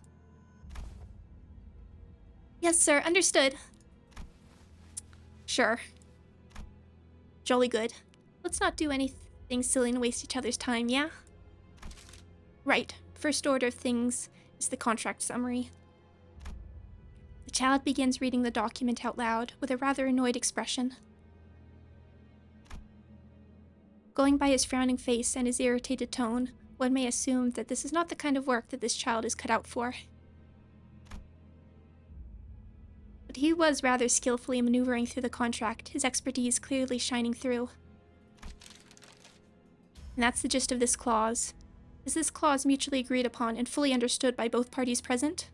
Yes, sir. Understood. Sure. Jolly good. Let's not do anything silly and waste each other's time, yeah? Right. First order of things is the contract summary. The child begins reading the document out loud with a rather annoyed expression. Going by his frowning face and his irritated tone, one may assume that this is not the kind of work that this child is cut out for. But he was rather skillfully maneuvering through the contract, his expertise clearly shining through. And that's the gist of this clause. Is this clause mutually agreed upon and fully understood by both parties present?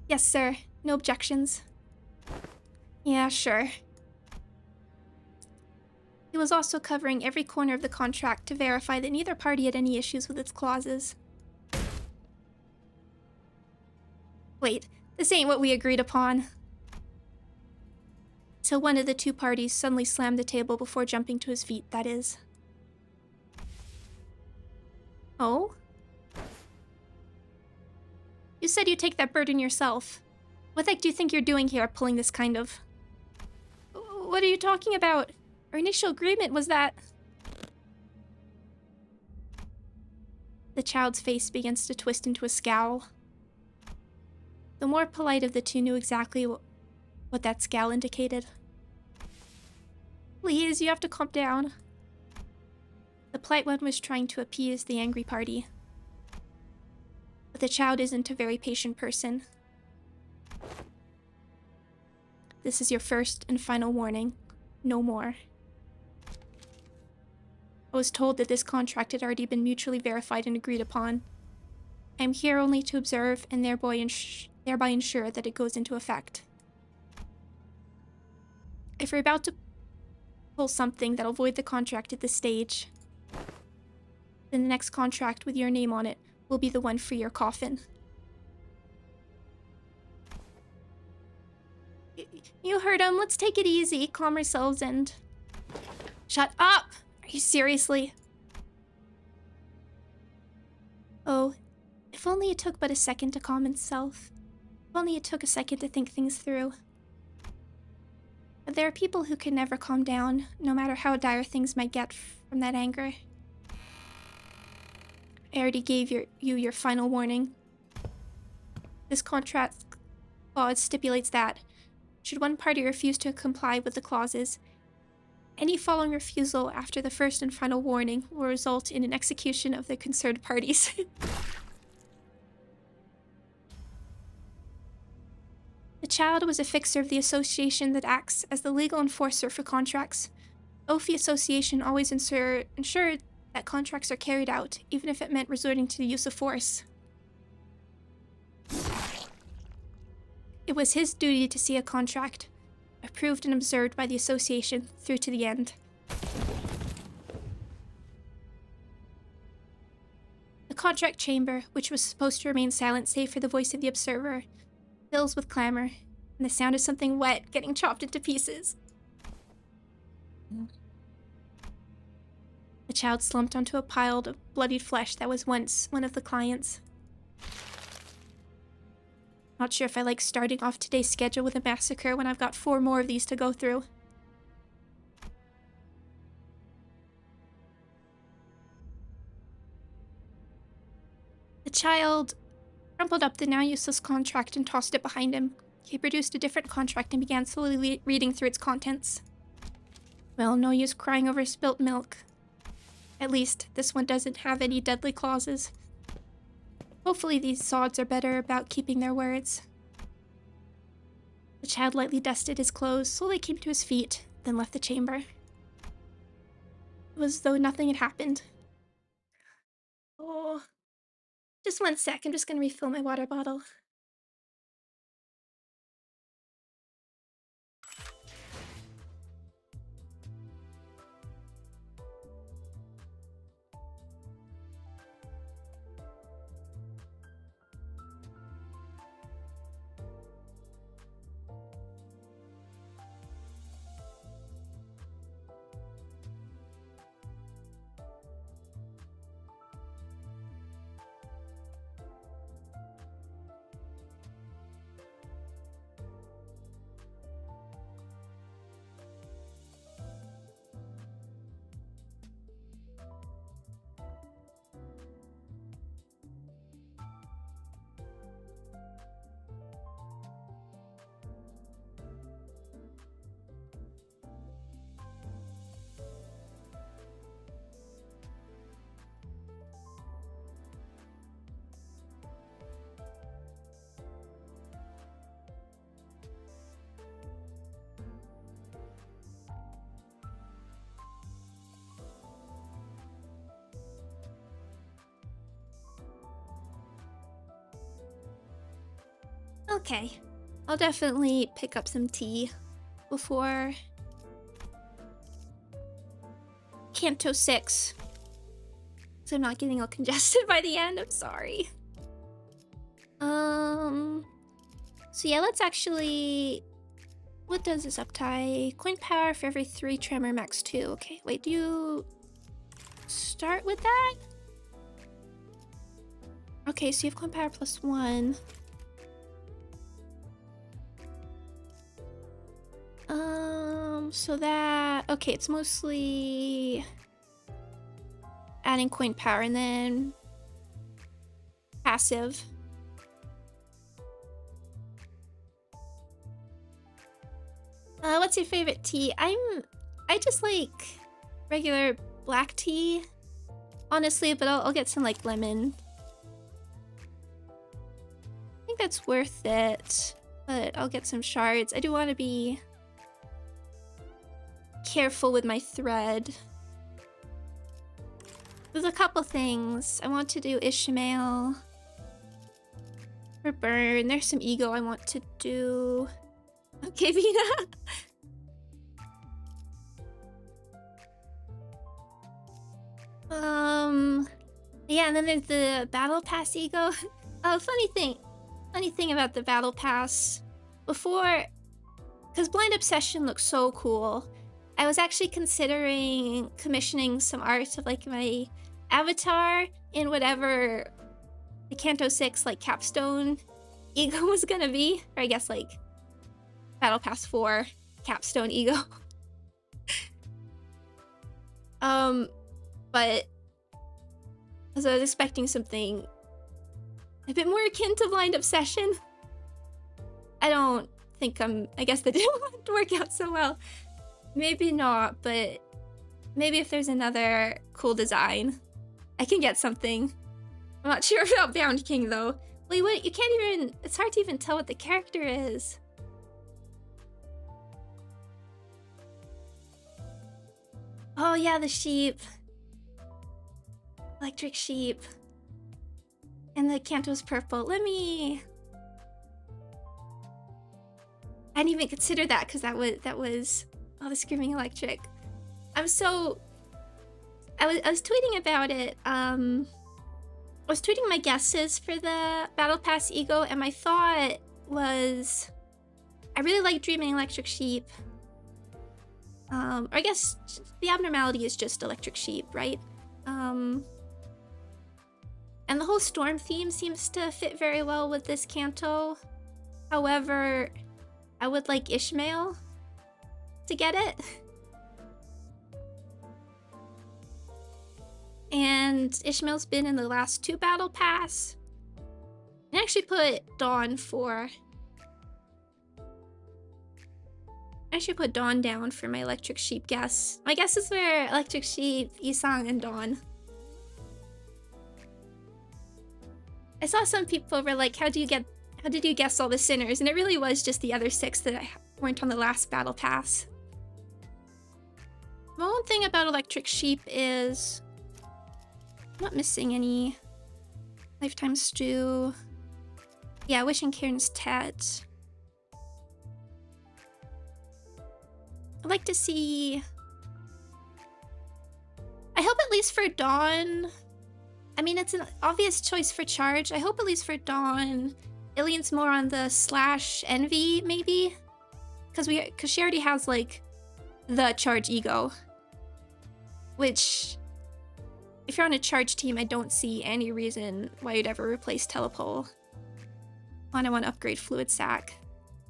Yes, sir. No objections. Yeah, sure. He was also covering every corner of the contract to verify that neither party had any issues with its clauses. Wait, this ain't what we agreed upon. Till one of the 2 parties suddenly slammed the table before jumping to his feet, that is. Oh? You said you'd take that burden yourself. What the heck do you think you're doing here, pulling this kind of... What are you talking about? Our initial agreement was that... The child's face begins to twist into a scowl. The more polite of the 2 knew exactly what that scowl indicated. Please, you have to calm down. polite one was trying to appease the angry party. But the child isn't a very patient person. This is your first and final warning. No more. I was told that this contract had already been mutually verified and agreed upon. I am here only to observe and thereby ensure that it goes into effect. If you're about to pull something that'll void the contract at this stage, then the next contract with your name on it will be the one for your coffin. You heard him. Let's take it easy, calm ourselves, and... Shut up! Are you seriously? Oh, if only it took but a second to calm itself. If only it took a second to think things through. But there are people who can never calm down, no matter how dire things might get from that anger. I already gave you your final warning. This contract clause stipulates that, should one party refuse to comply with the clauses, any following refusal after the first and final warning will result in an execution of the concerned parties. The child was a fixer of the association that acts as the legal enforcer for contracts. Both the association always ensured that contracts are carried out, even if it meant resorting to the use of force. It was his duty to see a contract, approved and observed by the association, through to the end. The contract chamber, which was supposed to remain silent save for the voice of the observer, fills with clamor and the sound of something wet getting chopped into pieces. The child slumped onto a pile of bloodied flesh that was once one of the clients. Not sure if I like starting off today's schedule with a massacre when I've got 4 more of these to go through. The child crumpled up the now useless contract and tossed it behind him. He produced a different contract and began slowly reading through its contents. Well, no use crying over spilt milk. At least, this one doesn't have any deadly clauses. Hopefully these sods are better about keeping their words. The child lightly dusted his clothes, slowly came to his feet, then left the chamber. It was as though nothing had happened. Oh, just 1 sec, I'm just gonna refill my water bottle. Okay, I'll definitely pick up some tea before Canto 6. So I'm not getting all congested by the end, I'm sorry. So yeah, let's actually... What does this uptie? Coin power for every 3 tremor, max 2. Okay, wait, do you start with that? Okay, so you have coin power plus 1. So that... Okay, it's mostly adding coin power and then passive. What's your favorite tea? I just like regular black tea. honestly, but I'll get some like lemon. I think that's worth it, but I'll get some shards. I do want to be careful with my thread. There's a couple things. I want to do Ishmael or burn. There's some ego I want to do. Okay, Vina. Yeah, and then there's the battle pass ego. Oh, funny thing about the battle pass. Before, because Blind Obsession looks so cool, I was actually considering commissioning some art of like my avatar in whatever the Kanto 6 like capstone ego was gonna be, or I guess like Battle Pass 4 capstone ego. But as I was expecting something a bit more akin to Blind Obsession. I guess that didn't work out so well. Maybe not, but maybe if there's another cool design, I can get something. I'm not sure about Bound King though. Wait, what? You can't even, it's hard to even tell what the character is. Oh yeah, the sheep. Electric sheep. And the Kanto's purple. I didn't even consider that because that was oh, the screaming electric. I was tweeting about it. I was tweeting my guesses for the Battle Pass ego, and my thought was I really like Dreaming Electric Sheep. Or I guess the abnormality is just electric sheep, right? And the whole storm theme seems to fit very well with this Kanto. However, I would like Ishmael to get it. And Ishmael's been in the last 2 Battle Pass. I actually put Dawn down for my Electric Sheep guess. My guesses were Electric Sheep, Isang, and Dawn. I saw some people were like, how did you guess all the sinners? And it really was just the other 6 that weren't on the last Battle Pass. The one thing about Electric Sheep is I'm not missing any Lifetime Stew. Yeah, Wishing Cairn's Tet. I'd like to see... I hope at least for Dawn... I mean, it's an obvious choice for Charge. I hope at least for Dawn, it leans more on the / Envy, maybe? Because she already has, like, the Charge ego. Which, if you're on a Charge team, I don't see any reason why you'd ever replace Telepole. And I want to upgrade Fluid Sac.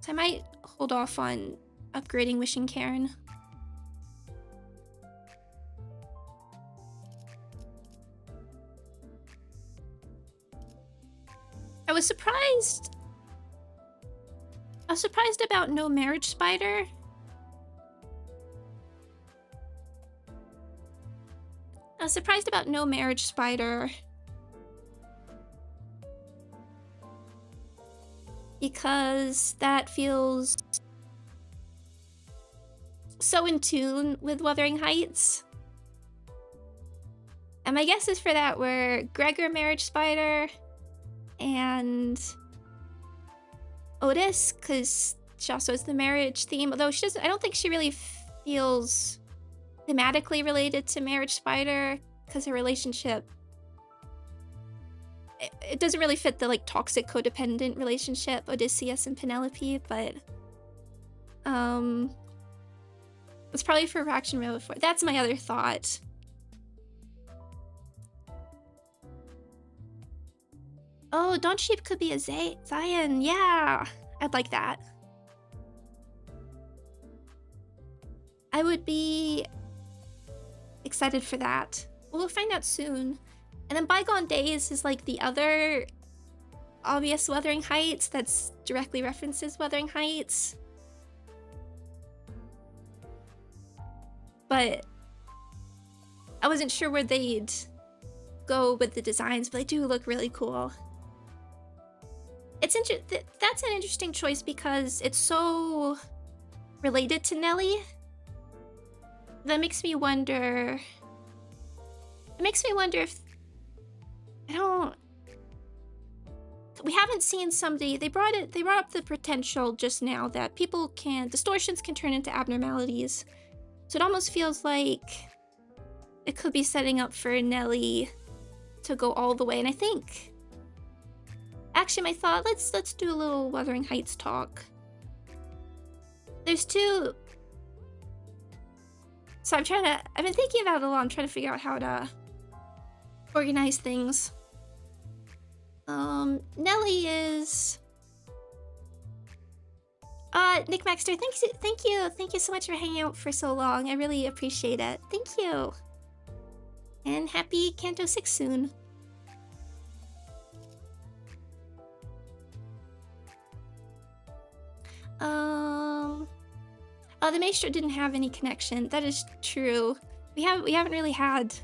So I might hold off on upgrading Wishing Cairn. I was surprised about no Marriage Spider. I was surprised about no Marriage Spider. Because that feels so in tune with Wuthering Heights. And my guesses for that were Gregor Marriage Spider and Otis, because she also has the marriage theme, although she doesn't, I don't think she really feels thematically related to Marriage Spider, because her relationship, it doesn't really fit the like toxic codependent relationship Odysseus and Penelope, but it's probably for Reaction Rail before. That's my other thought. Oh, Dawn Sheep could be a Zion. Yeah, I'd like that. I would be excited for that. We'll find out soon. And then Bygone Days is like the other obvious Wuthering Heights that's directly references Wuthering Heights. But I wasn't sure where they'd go with the designs, but they do look really cool. It's that's an interesting choice because it's so related to Nelly. That makes me wonder. It makes me wonder if we haven't seen somebody. They brought up the potential just now that distortions can turn into abnormalities. So it almost feels like it could be setting up for Nelly to go all the way. And I think, actually, my thought, let's do a little Wuthering Heights talk. There's two. So I've been thinking about it a lot. I'm trying to figure out how to organize things. Nelly is Nick Maxter, thank you so much for hanging out for so long. I really appreciate it. Thank you. And happy Canto 6 soon. Oh, the Maestro didn't have any connection. That is true. We haven't really had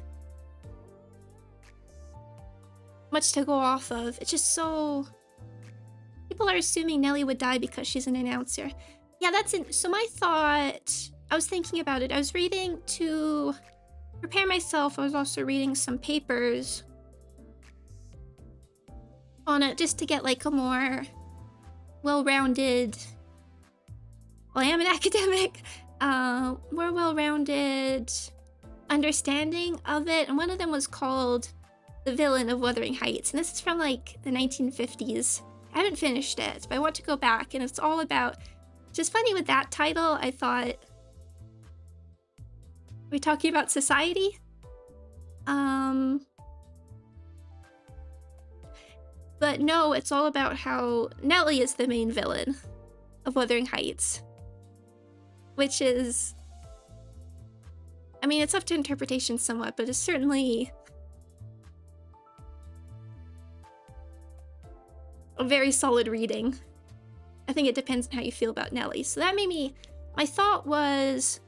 much to go off of. It's just so... People are assuming Nelly would die because she's an announcer. Yeah, so my thought... I was thinking about it. I was reading to prepare myself. I was also reading some papers on it just to get like a more well-rounded... Well, I am an academic. More well-rounded understanding of it. And one of them was called The Villain of Wuthering Heights. And this is from like the 1950s. I haven't finished it, but I want to go back. And it's all about... Just funny with that title, I thought... Are we talking about society? But no, it's all about how Nelly is the main villain of Wuthering Heights. Which is... I mean, it's up to interpretation somewhat, but it's certainly a very solid reading. I think it depends on how you feel about Nelly. So that made me... My thought was...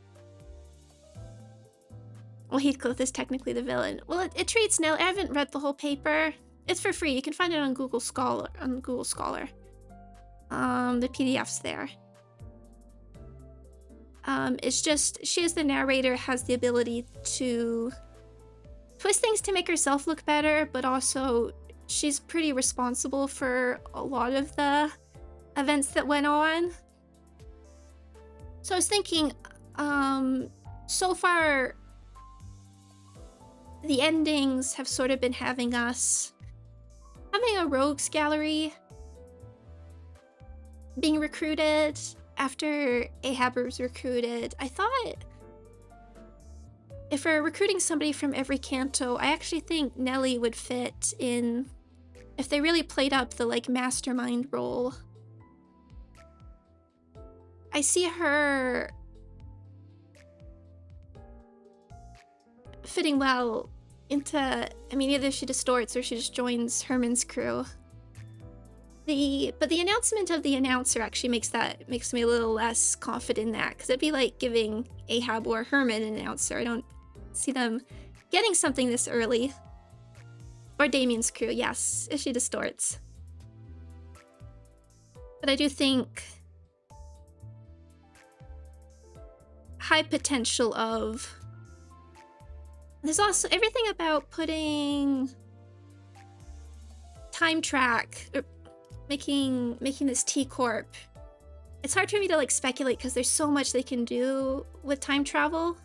Well, Heathcliff is technically the villain. Well, it treats Nelly... I haven't read the whole paper. It's for free. You can find it on Google Scholar. The PDF's there. It's just, she as the narrator has the ability to twist things to make herself look better, but also she's pretty responsible for a lot of the events that went on. So I was thinking, so far, the endings have sort of been having us having a rogues gallery being recruited. After Ahab was recruited, I thought if we're recruiting somebody from every canto, I actually think Nelly would fit in if they really played up the like mastermind role. I see her fitting well into, I mean, either she distorts or she just joins Herman's crew. But the announcement of the announcer actually makes me a little less confident in that, because it'd be like giving Ahab or Herman an announcer. I don't see them getting something this early. Or Damien's crew, yes, if she distorts. But I do think high potential of... There's also everything about putting time track... Making this T-Corp. It's hard for me to like speculate because there's so much they can do with time travel.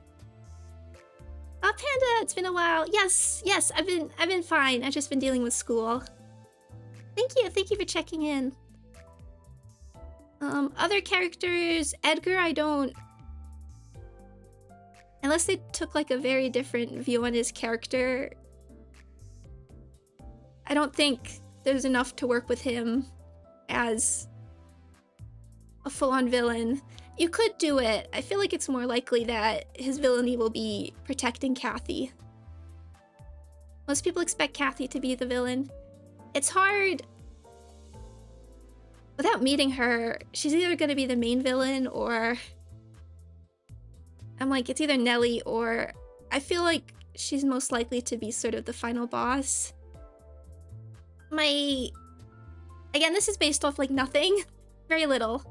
Oh, Panda, it's been a while. Yes, I've been fine. I've just been dealing with school. Thank you for checking in. Other characters, Edgar, I don't... Unless they took like a very different view on his character, I don't think there's enough to work with him as a full-on villain. You could do it. I feel like it's more likely that his villainy will be protecting Kathy. Most people expect Kathy to be the villain. It's hard. Without meeting her, she's either going to be the main villain or... I'm like, it's either Nelly or... I feel like she's most likely to be sort of the final boss. Again, this is based off like nothing, very little.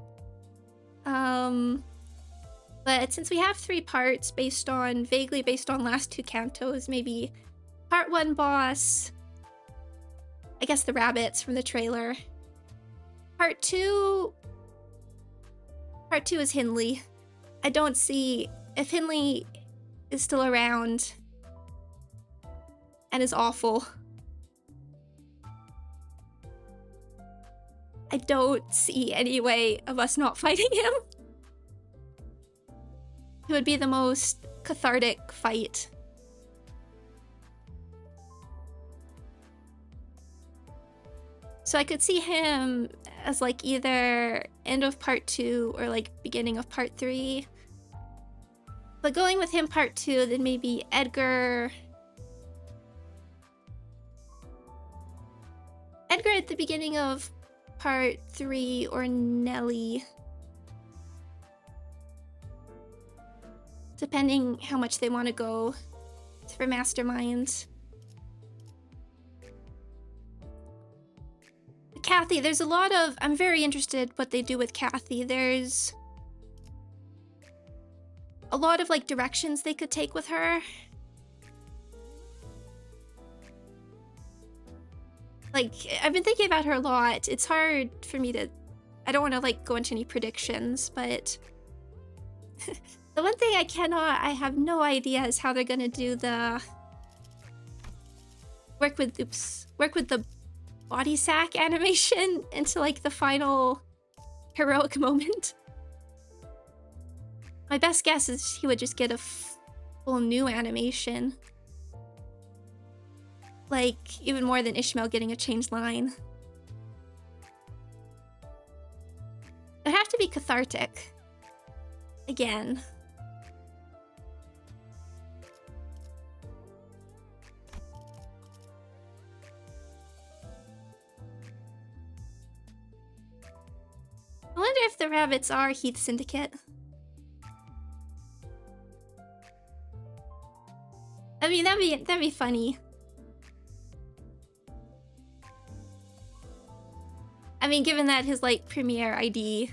But since we have 3 parts vaguely based on last 2 cantos, maybe part 1 boss, I guess the rabbits from the trailer. Part 2 is Hindley. I don't see if Hindley is still around and is awful. I don't see any way of us not fighting him. It would be the most cathartic fight. So I could see him as like either end of part 2 or like beginning of part 3. But going with him part 2, then maybe Edgar at the beginning of part 3, or Nelly. Depending how much they want to go for masterminds. Kathy, there's a lot of... I'm very interested what they do with Kathy. There's a lot of like directions they could take with her. Like, I've been thinking about her a lot. It's hard for me to... I don't want to like go into any predictions, but... The one thing I have no idea is how they're gonna do the... Work with the body sack animation into like the final heroic moment. My best guess is he would just get a full new animation. Like, even more than Ishmael getting a changed line. It'd have to be cathartic. Again. I wonder if the rabbits are Heath Syndicate. I mean, that'd be funny. I mean, given that his like premiere ID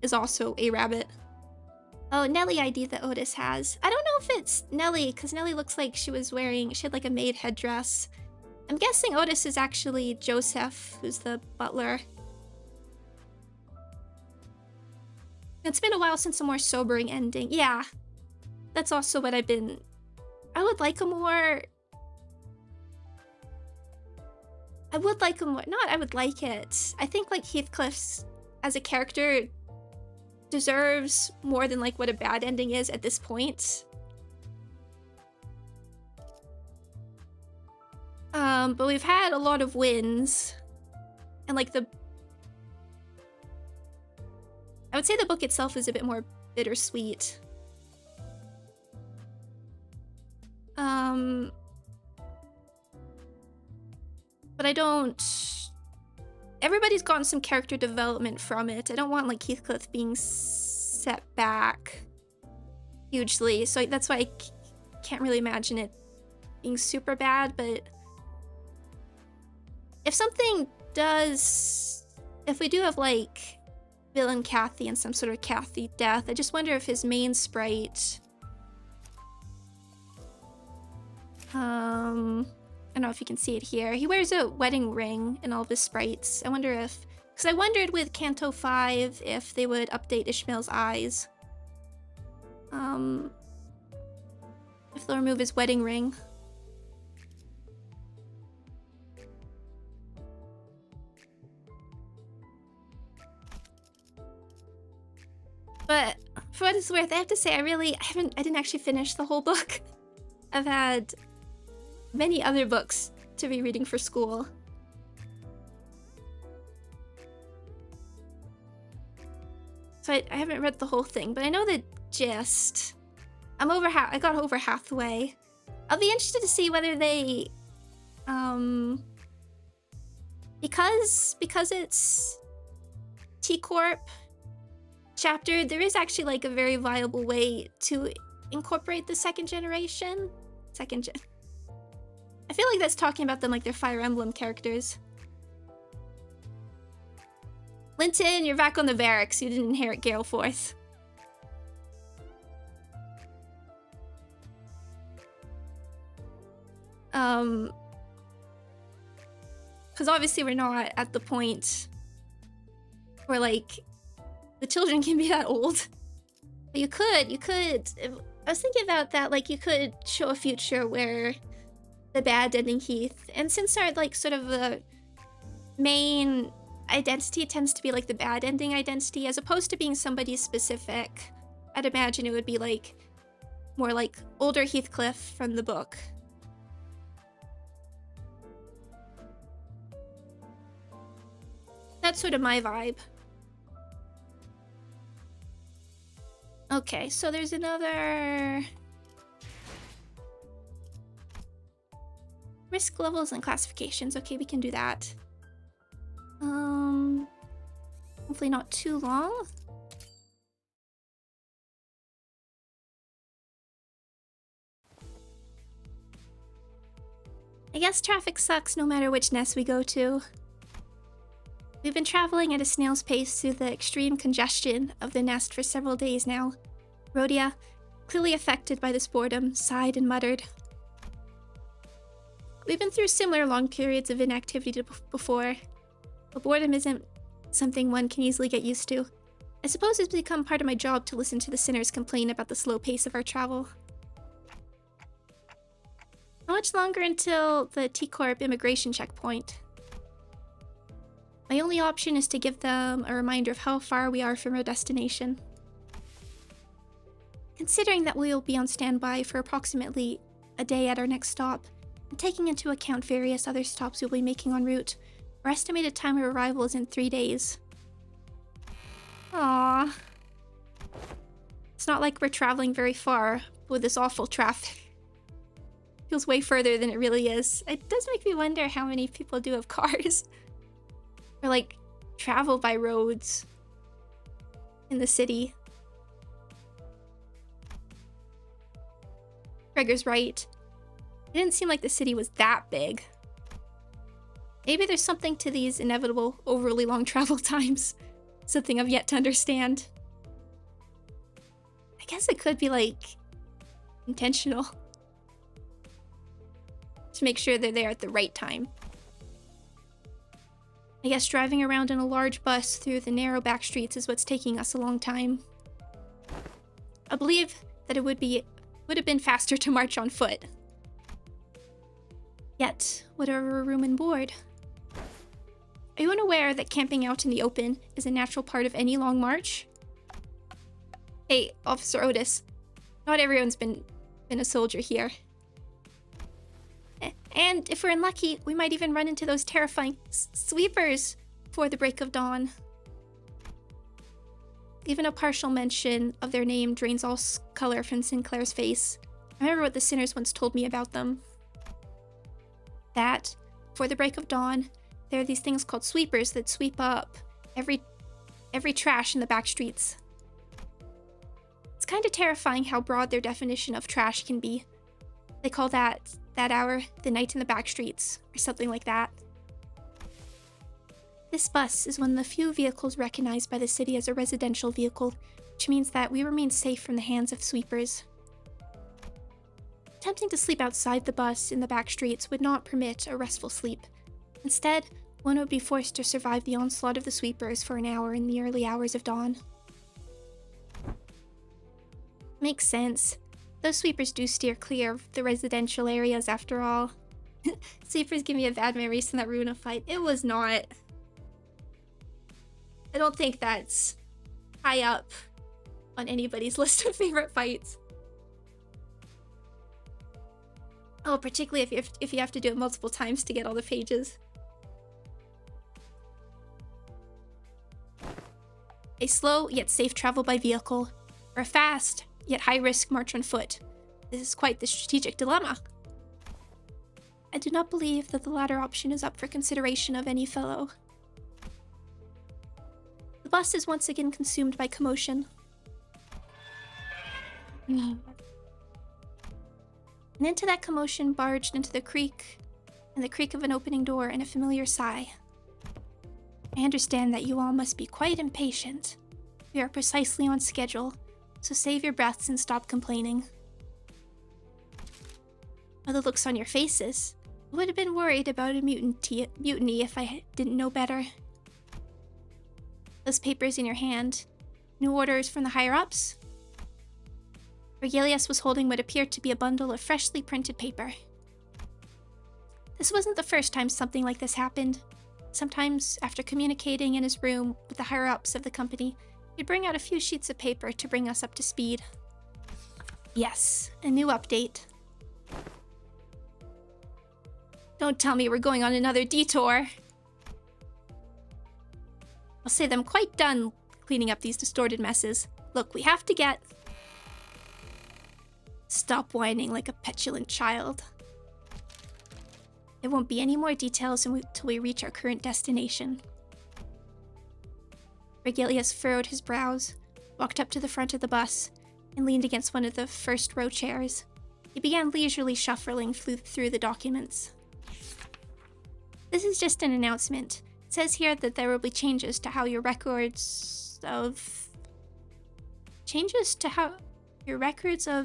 is also a rabbit. Oh, Nelly ID that Otis has. I don't know if it's Nelly, because Nelly looks like she had like a maid headdress. I'm guessing Otis is actually Joseph, who's the butler. It's been a while since a more sobering ending. Yeah, that's also what I would like a more... Not I would like it. I think like Heathcliff as a character deserves more than like what a bad ending is at this point. But we've had a lot of wins. And like I would say the book itself is a bit more bittersweet. But I don't... Everybody's gotten some character development from it. I don't want like Heathcliff being set back hugely. So that's why I can't really imagine it being super bad, but... If we do have like villain Kathy and some sort of Kathy death, I just wonder if his main sprite... I don't know if you can see it here. He wears a wedding ring in all of his sprites. I wonder if... Because I wondered with Canto 5 if they would update Ishmael's eyes. If they'll remove his wedding ring. But for what it's worth, I have to say I didn't actually finish the whole book. I've had many other books to be reading for school. So I haven't read the whole thing, but I know the gist. I got over halfway. I'll be interested to see whether they because it's T-Corp chapter, there is actually like a very viable way to incorporate the second I feel like that's talking about them like they're Fire Emblem characters. Linton, you're back on the barracks. You didn't inherit Galeforth. Because obviously we're not at the point where, like, the children can be that old. But you could, I was thinking about that, like, you could show a future where the bad ending Heath, and since our, like, sort of the main identity tends to be, like, the bad ending identity, as opposed to being somebody specific, I'd imagine it would be, like, more like older Heathcliff from the book. That's sort of my vibe. Okay, so there's another... Risk levels and classifications. Okay, we can do that. Hopefully not too long. I guess traffic sucks no matter which nest we go to. We've been traveling at a snail's pace through the extreme congestion of the nest for several days now. Rhodia, clearly affected by this boredom, sighed and muttered. We've been through similar long periods of inactivity before, but boredom isn't something one can easily get used to. I suppose it's become part of my job to listen to the sinners complain about the slow pace of our travel. How much longer until the T-Corp immigration checkpoint? My only option is to give them a reminder of how far we are from our destination. Considering that we will be on standby for approximately a day at our next stop, and taking into account various other stops we'll be making en route, our estimated time of arrival is in 3 days. Aww. It's not like we're traveling very far with this awful traffic. Feels way further than it really is. It does make me wonder how many people do have cars. Or, like, travel by roads in the city. Gregor's right. It didn't seem like the city was that big. Maybe there's something to these inevitable, overly long travel times. Something I've yet to understand. I guess it could be, like, intentional. To make sure they're there at the right time. I guess driving around in a large bus through the narrow back streets is what's taking us a long time. I believe that it would have been faster to march on foot. Yet, whatever room and board. Are you unaware that camping out in the open is a natural part of any long march? Hey, Officer Otis. Not everyone's been a soldier here. And if we're unlucky, we might even run into those terrifying sweepers before the break of dawn. Even a partial mention of their name drains all color from Sinclair's face. I remember what the sinners once told me about them. That, before the break of dawn, there are these things called sweepers that sweep up every trash in the back streets. It's kind of terrifying how broad their definition of trash can be. They call that hour the night in the back streets, or something like that. This bus is one of the few vehicles recognized by the city as a residential vehicle, which means that we remain safe from the hands of sweepers. Attempting to sleep outside the bus in the back streets would not permit a restful sleep. Instead, one would be forced to survive the onslaught of the sweepers for an hour in the early hours of dawn. Makes sense. Those sweepers do steer clear of the residential areas after all. Sweepers give me a bad memory from that Runa fight. It was not. I don't think that's high up on anybody's list of favorite fights. Oh, particularly if you have to do it multiple times to get all the pages. A slow yet safe travel by vehicle, or a fast yet high-risk march on foot. This is quite the strategic dilemma. I do not believe that the latter option is up for consideration of any fellow. The bus is once again consumed by commotion. And into that commotion barged into the creak and the creak of an opening door and a familiar sigh. I understand that you all must be quite impatient. We are precisely on schedule, so save your breaths and stop complaining. By the looks on your faces, I would have been worried about a mutiny if I didn't know better. Those papers in your hand. New orders from the higher-ups? Regilius was holding what appeared to be a bundle of freshly printed paper. This wasn't the first time something like this happened. Sometimes, after communicating in his room with the higher-ups of the company, he'd bring out a few sheets of paper to bring us up to speed. Yes, a new update. Don't tell me we're going on another detour. I'll say that I'm quite done cleaning up these distorted messes. Look, we have to get... Stop whining like a petulant child. There won't be any more details until we reach our current destination. Regilius furrowed his brows, walked up to the front of the bus, and leaned against one of the first row chairs. He began leisurely shuffling through the documents. This is just an announcement. It says here that there will be changes to how your records of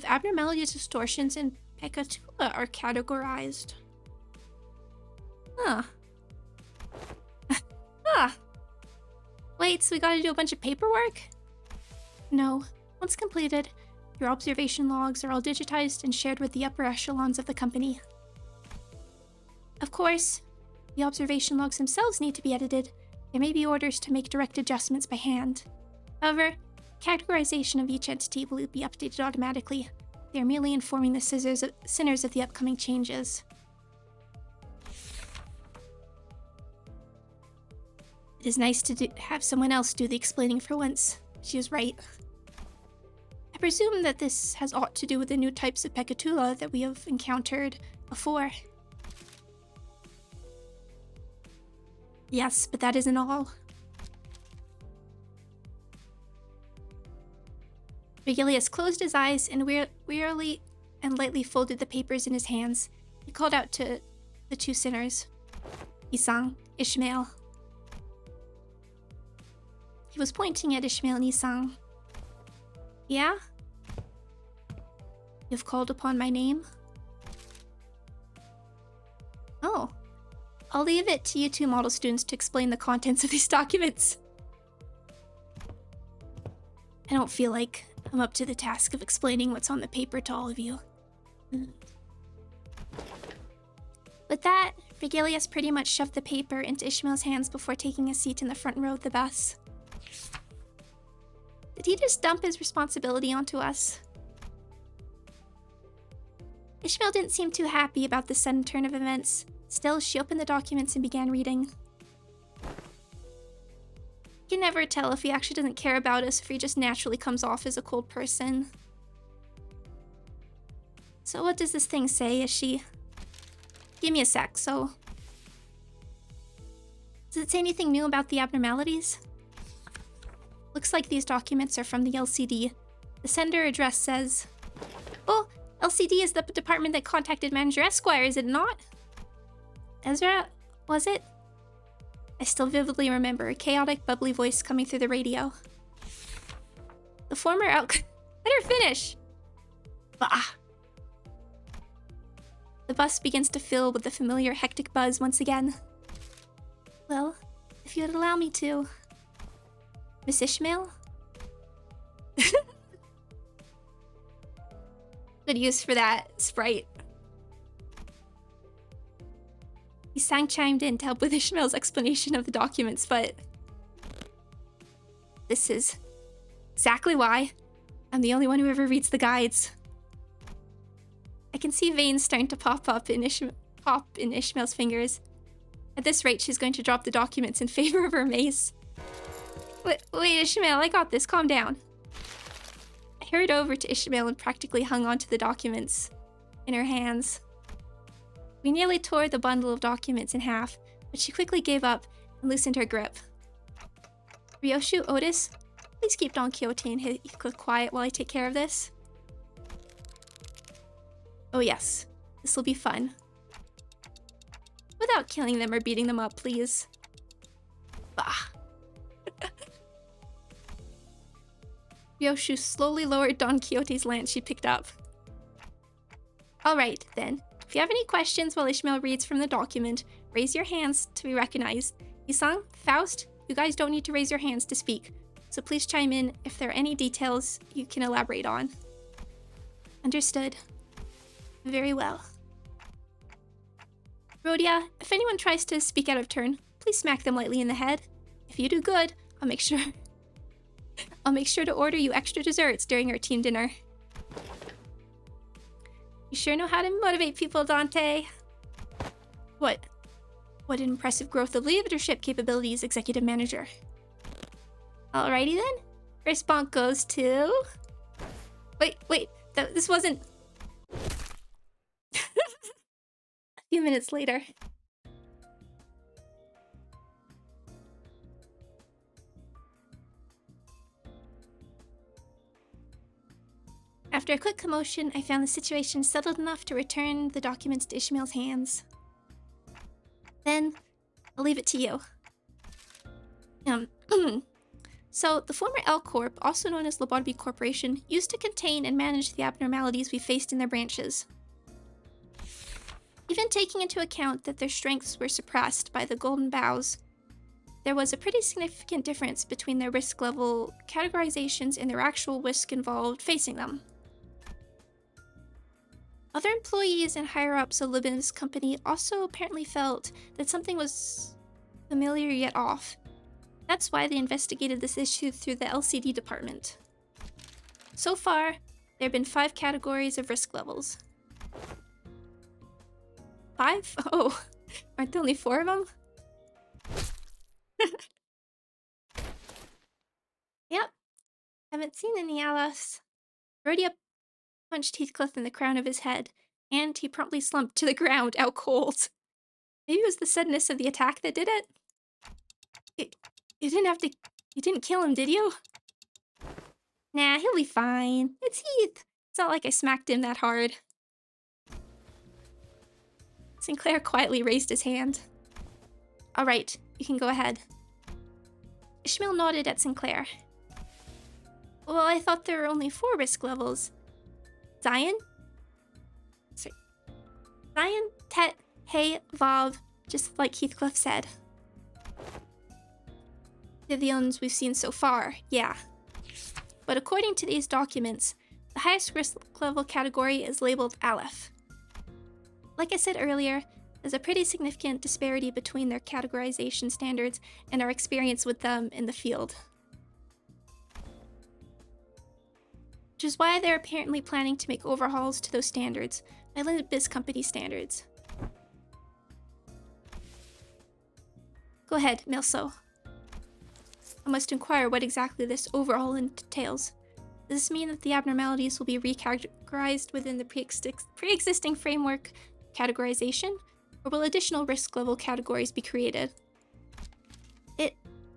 abnormalities, distortions, and PNGtuber are categorized. Huh. Wait, so we gotta do a bunch of paperwork? No. Once completed, your observation logs are all digitized and shared with the upper echelons of the company. Of course, the observation logs themselves need to be edited. There may be orders to make direct adjustments by hand. However, categorization of each entity will be updated automatically. They are merely informing the sinners of the upcoming changes. It is nice to have someone else do the explaining for once. She is right. I presume that this has aught to do with the new types of PNGtuber that we have encountered before. Yes, but that isn't all. Regilius closed his eyes and wearily and lightly folded the papers in his hands. He called out to the two sinners. Isang, Ishmael. He was pointing at Ishmael and Isang. Yeah? You've called upon my name? Oh. I'll leave it to you two model students to explain the contents of these documents. I don't feel like I'm up to the task of explaining what's on the paper to all of you. With that, Regilius pretty much shoved the paper into Ishmael's hands before taking a seat in the front row of the bus. Did he just dump his responsibility onto us? Ishmael didn't seem too happy about this sudden turn of events. Still, she opened the documents and began reading. You can never tell if he actually doesn't care about us, or if he just naturally comes off as a cold person. So what does this thing say? Is she... Give me a sec, so... Does it say anything new about the abnormalities? Looks like these documents are from the LCD. The sender address says... Oh, LCD is the department that contacted Manager Esquire, is it not? Ezra, was it? I still vividly remember a chaotic, bubbly voice coming through the radio. The former Let her finish! Bah! The bus begins to fill with the familiar hectic buzz once again. Well, if you would allow me to... Miss Ishmael? Good use for that sprite. Isang chimed in to help with Ishmael's explanation of the documents, but... This is exactly why I'm the only one who ever reads the guides. I can see veins starting to pop in Ishmael's fingers. At this rate, she's going to drop the documents in favor of her mace. Wait, Ishmael, I got this. Calm down. I hurried over to Ishmael and practically hung onto the documents in her hands. We nearly tore the bundle of documents in half, but she quickly gave up and loosened her grip. Ryoshu, Otis, please keep Don Quixote and Heathcliff quiet while I take care of this. Oh yes, this will be fun. Without killing them or beating them up, please. Bah. Ryoshu slowly lowered Don Quixote's lance she picked up. Alright, then. If you have any questions while Ishmael reads from the document, raise your hands to be recognized. Isang, Faust, you guys don't need to raise your hands to speak, so please chime in if there are any details you can elaborate on. Understood. Very well. Rhodia, if anyone tries to speak out of turn, please smack them lightly in the head. If you do good, I'll make sure to order you extra desserts during our team dinner. You sure know how to motivate people, Dante. What an impressive growth of leadership capabilities, Executive Manager. Alrighty then. First bonk goes to... Wait, this wasn't... A few minutes later. After a quick commotion, I found the situation settled enough to return the documents to Ishmael's hands. Then, I'll leave it to you. So, the former L Corp, also known as Lobotomy Corporation, used to contain and manage the abnormalities we faced in their branches. Even taking into account that their strengths were suppressed by the Golden Bows, there was a pretty significant difference between their risk level categorizations and their actual risk involved facing them. Other employees and higher-ups of Limbus company also apparently felt that something was familiar yet off. That's why they investigated this issue through the LCD department. So far, there have been 5 categories of risk levels. 5? Oh, aren't there only 4 of them? Yep, haven't seen any else. Rhodia punched Heathcliff in the crown of his head, and he promptly slumped to the ground, out cold. Maybe it was the suddenness of the attack that did it? You didn't kill him, did you? Nah, he'll be fine. It's Heath. It's not like I smacked him that hard. Sinclair quietly raised his hand. Alright, you can go ahead. Ishmael nodded at Sinclair. Well, I thought there were only 4 risk levels. Zion, Tet, Hey, Vav, just like Heathcliff said. They're the ones we've seen so far, yeah. But according to these documents, the highest risk level category is labeled Aleph. Like I said earlier, there's a pretty significant disparity between their categorization standards and our experience with them in the field. Which is why they're apparently planning to make overhauls to those standards, by Limbus company standards. Go ahead, Milso. I must inquire what exactly this overhaul entails. Does this mean that the abnormalities will be recategorized within the pre-existing framework categorization, or will additional risk level categories be created? It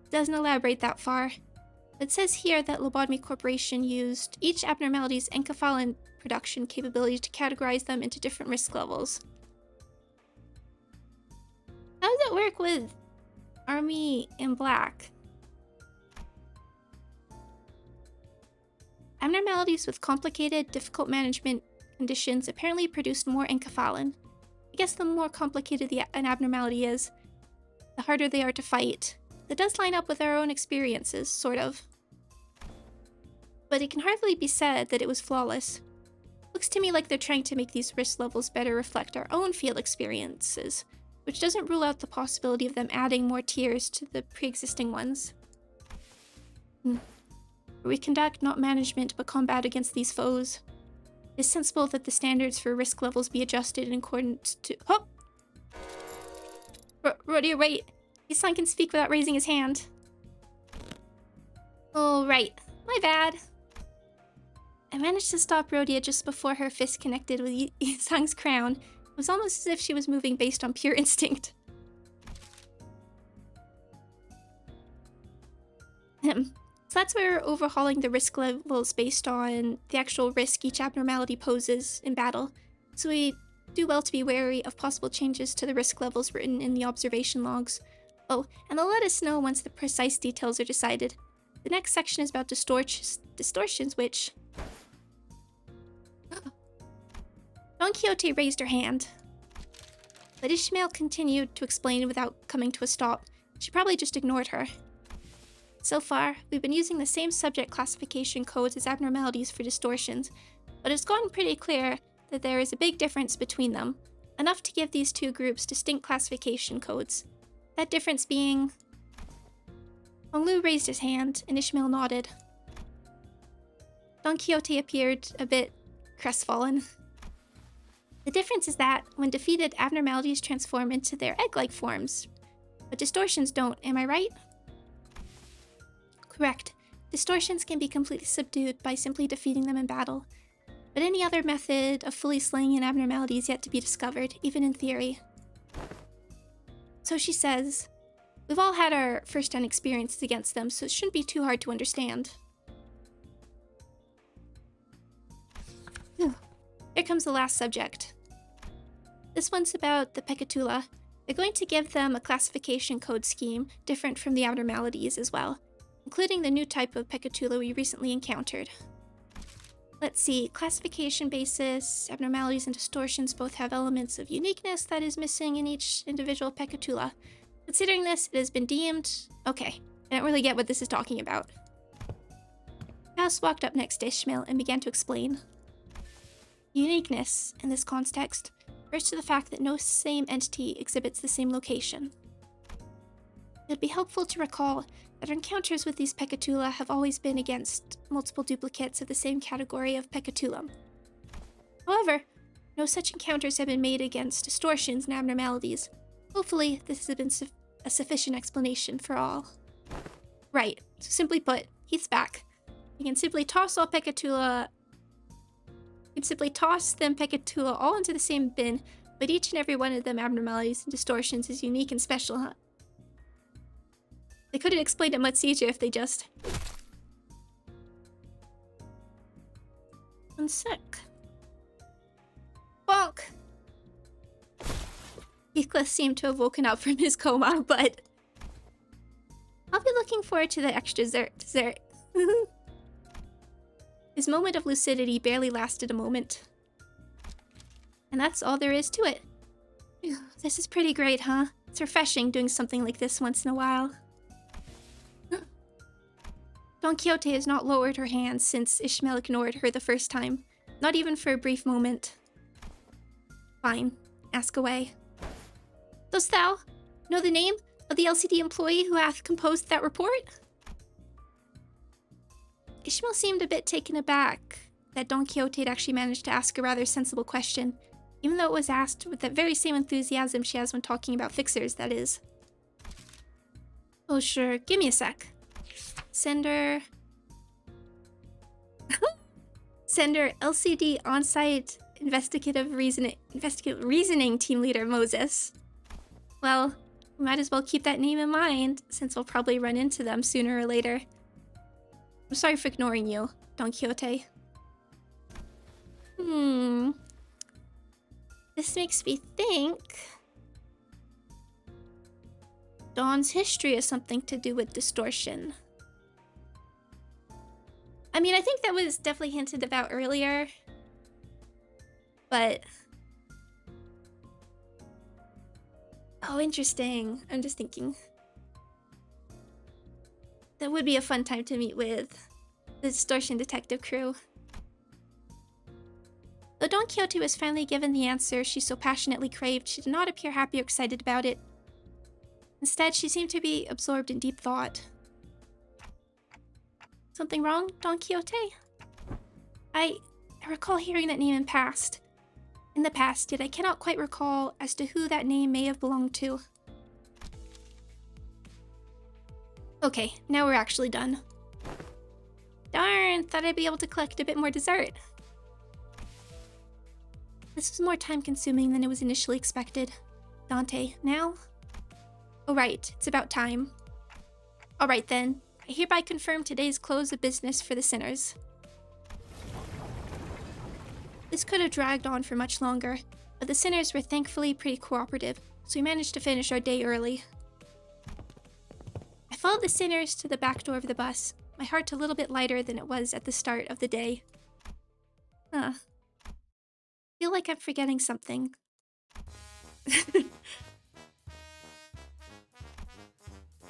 doesn't elaborate that far. It says here that Lobotomy Corporation used each abnormality's enkephalin production capability to categorize them into different risk levels. How does it work with Army in Black? Abnormalities with complicated, difficult management conditions apparently produce more enkephalin. I guess the more complicated an abnormality is, the harder they are to fight. That does line up with our own experiences, sort of. But it can hardly be said that it was flawless. Looks to me like they're trying to make these risk levels better reflect our own field experiences, which doesn't rule out the possibility of them adding more tiers to the pre-existing ones. We conduct not management but combat against these foes. It is sensible that the standards for risk levels be adjusted in accordance to— Oh! Rhodia, wait! Isan can speak without raising his hand. Oh, right. My bad. I managed to stop Rhodia just before her fist connected with Isang's crown. It was almost as if she was moving based on pure instinct. So that's why we're overhauling the risk levels based on the actual risk each abnormality poses in battle. So we Do well to be wary of possible changes to the risk levels written in the observation logs. Oh, and they'll let us know once the precise details are decided. The next section is about distortions, which... Don Quixote raised her hand. But Ishmael continued to explain without coming to a stop. She probably just ignored her. So far, we've been using the same subject classification codes as abnormalities for distortions, but it's gotten pretty clear that there is a big difference between them, enough to give these two groups distinct classification codes. That difference being... Honglu raised his hand, and Ishmael nodded. Don Quixote appeared a bit crestfallen. The difference is that, when defeated, abnormalities transform into their egg-like forms, but distortions don't, am I right? Correct. Distortions can be completely subdued by simply defeating them in battle, but any other method of fully slaying an abnormality is yet to be discovered, even in theory. So she says, we've all had our first-hand experiences against them, so it shouldn't be too hard to understand. Here comes the last subject. This one's about the Pecatula. They're going to give them a classification code scheme different from the abnormalities as well, including the new type of Pecatula we recently encountered. Let's see, classification basis, abnormalities and distortions both have elements of uniqueness that is missing in each individual Pecatula. Considering this, it has been deemed... Okay, I don't really get what this is talking about. House walked up next to Ishmael and began to explain. Uniqueness, in this context, refers to the fact that no same entity exhibits the same location. It'd be helpful to recall that our encounters with these Pecatula have always been against multiple duplicates of the same category of Pecatulum. However, no such encounters have been made against distortions and abnormalities. Hopefully, this has been a sufficient explanation for all. Right, so simply put, Heath's back. You can simply toss all Pecatula... You can simply toss them Pecatula all into the same bin, but each and every one of them abnormalities and distortions is unique and special, huh? They could have explained it much easier if they just... One sec. Bonk! Heathcliff seemed to have woken up from his coma, but... I'll be looking forward to the extra dessert. His moment of lucidity barely lasted a moment. And that's all there is to it. Phew, this is pretty great, huh? It's refreshing doing something like this once in a while. Don Quixote has not lowered her hands since Ishmael ignored her the first time. Not even for a brief moment. Fine. Ask away. Dost thou know the name of the LCD employee who hath composed that report? Ishmael seemed a bit taken aback that Don Quixote had actually managed to ask a rather sensible question, even though it was asked with that very same enthusiasm she has when talking about fixers, that is. Oh sure, give me a sec. Sender LCD on-site investigative reasoning team leader Moses. Well, we might as well keep that name in mind, since we'll probably run into them sooner or later. I'm sorry for ignoring you, Don Quixote. This makes me think... Don's history has something to do with distortion. I mean, I think that was definitely hinted about earlier. But... Oh, interesting. I'm just thinking. That would be a fun time to meet with the Distortion Detective crew. Though Don Quixote was finally given the answer she so passionately craved, she did not appear happy or excited about it. Instead, she seemed to be absorbed in deep thought. Something wrong, Don Quixote? I recall hearing that name in the past, yet I cannot quite recall as to who that name may have belonged to. Okay, now we're actually done. Darn, thought I'd be able to collect a bit more dessert. This was more time-consuming than it was initially expected. Dante, now? Oh right, it's about time. Alright then, I hereby confirm today's close of business for the sinners. This could have dragged on for much longer, but the sinners were thankfully pretty cooperative, so we managed to finish our day early. I followed the sinners to the back door of the bus, my heart a little bit lighter than it was at the start of the day. I feel like I'm forgetting something.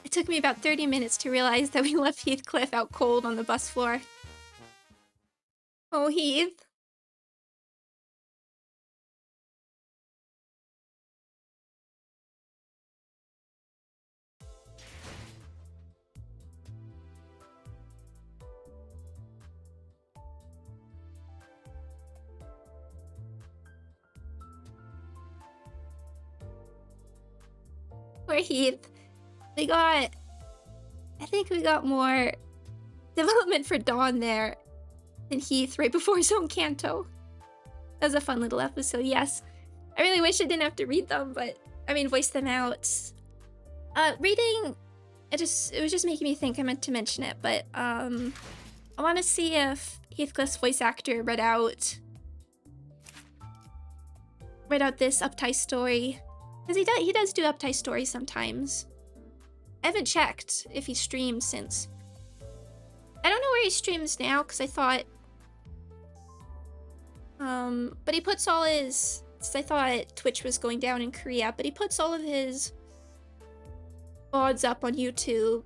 It took me about 30 minutes to realize that we left Heathcliff out cold on the bus floor. Oh, Heath. Poor Heath. I think we got more development for Dawn there than Heath right before his own canto. That was a fun little episode, yes. I really wish I didn't have to read them, but I mean, voice them out. Reading, it was just making me think I meant to mention it, but I want to see if Heathcliff's voice actor read out this Uptie story, because he does do Uptie stories sometimes. I haven't checked if he streams since. I don't know where he streams now, because I thought... but he puts all his... Since I thought Twitch was going down in Korea, but he puts all of his VODs up on YouTube.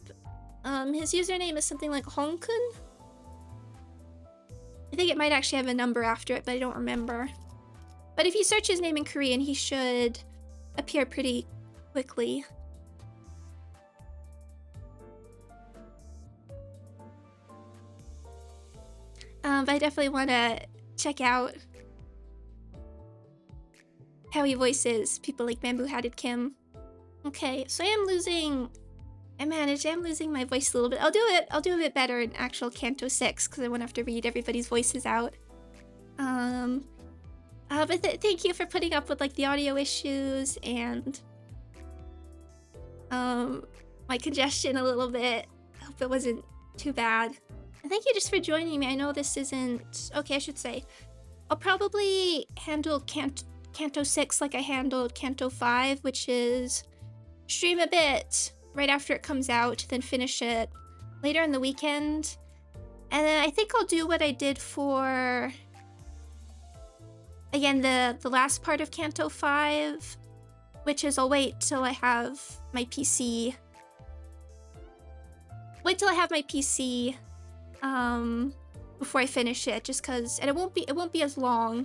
His username is something like Hongkun? I think it might actually have a number after it, but I don't remember. But if you search his name in Korean, he should appear pretty quickly. But I definitely want to check out how he voices people like Bamboo Hatted Kim. Okay, so I am losing my voice a little bit. I'll do a bit better in actual Canto 6 because I won't have to read everybody's voices out. But thank you for putting up with like the audio issues and my congestion a little bit. I hope it wasn't too bad. And thank you just for joining me. I know this isn't... Okay, I should say. I'll probably handle Canto 6 like I handled Canto 5, which is stream a bit right after it comes out, then finish it later in the weekend. And then I think I'll do what I did for... Again, the last part of Canto 5, which is I'll wait till I have my PC... Wait till I have my PC... before I finish it, just because, and it won't be as long.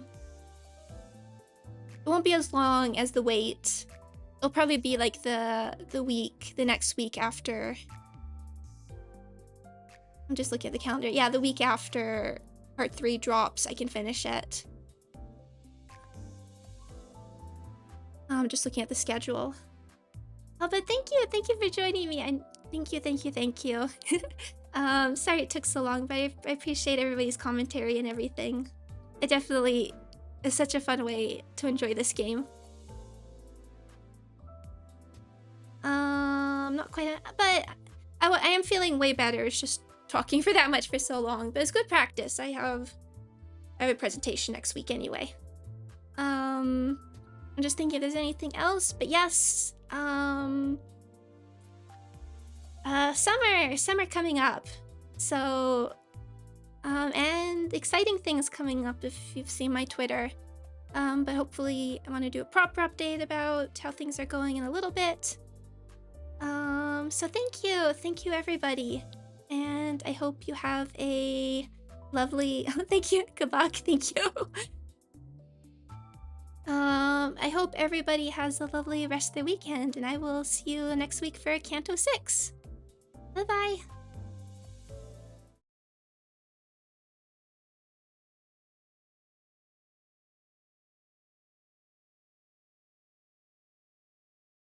It won't be as long as the wait. It'll probably be like the next week after. I'm just looking at the calendar. Yeah, the week after part 3 drops, I can finish it. I'm just looking at the schedule. Oh, but thank you for joining me, and thank you. Sorry it took so long, but I appreciate everybody's commentary and everything. It definitely is such a fun way to enjoy this game. Not quite, but I am feeling way better. It's just talking for that much for so long, but it's good practice. I have a presentation next week anyway. I'm just thinking if there's anything else, but yes, summer coming up, so and exciting things coming up if you've seen my Twitter, but hopefully I want to do a proper update about how things are going in a little bit. So thank you everybody, and I hope you have a lovely thank you, good luck, thank you. I hope everybody has a lovely rest of the weekend, and I will see you next week for Canto 6. Bye-bye.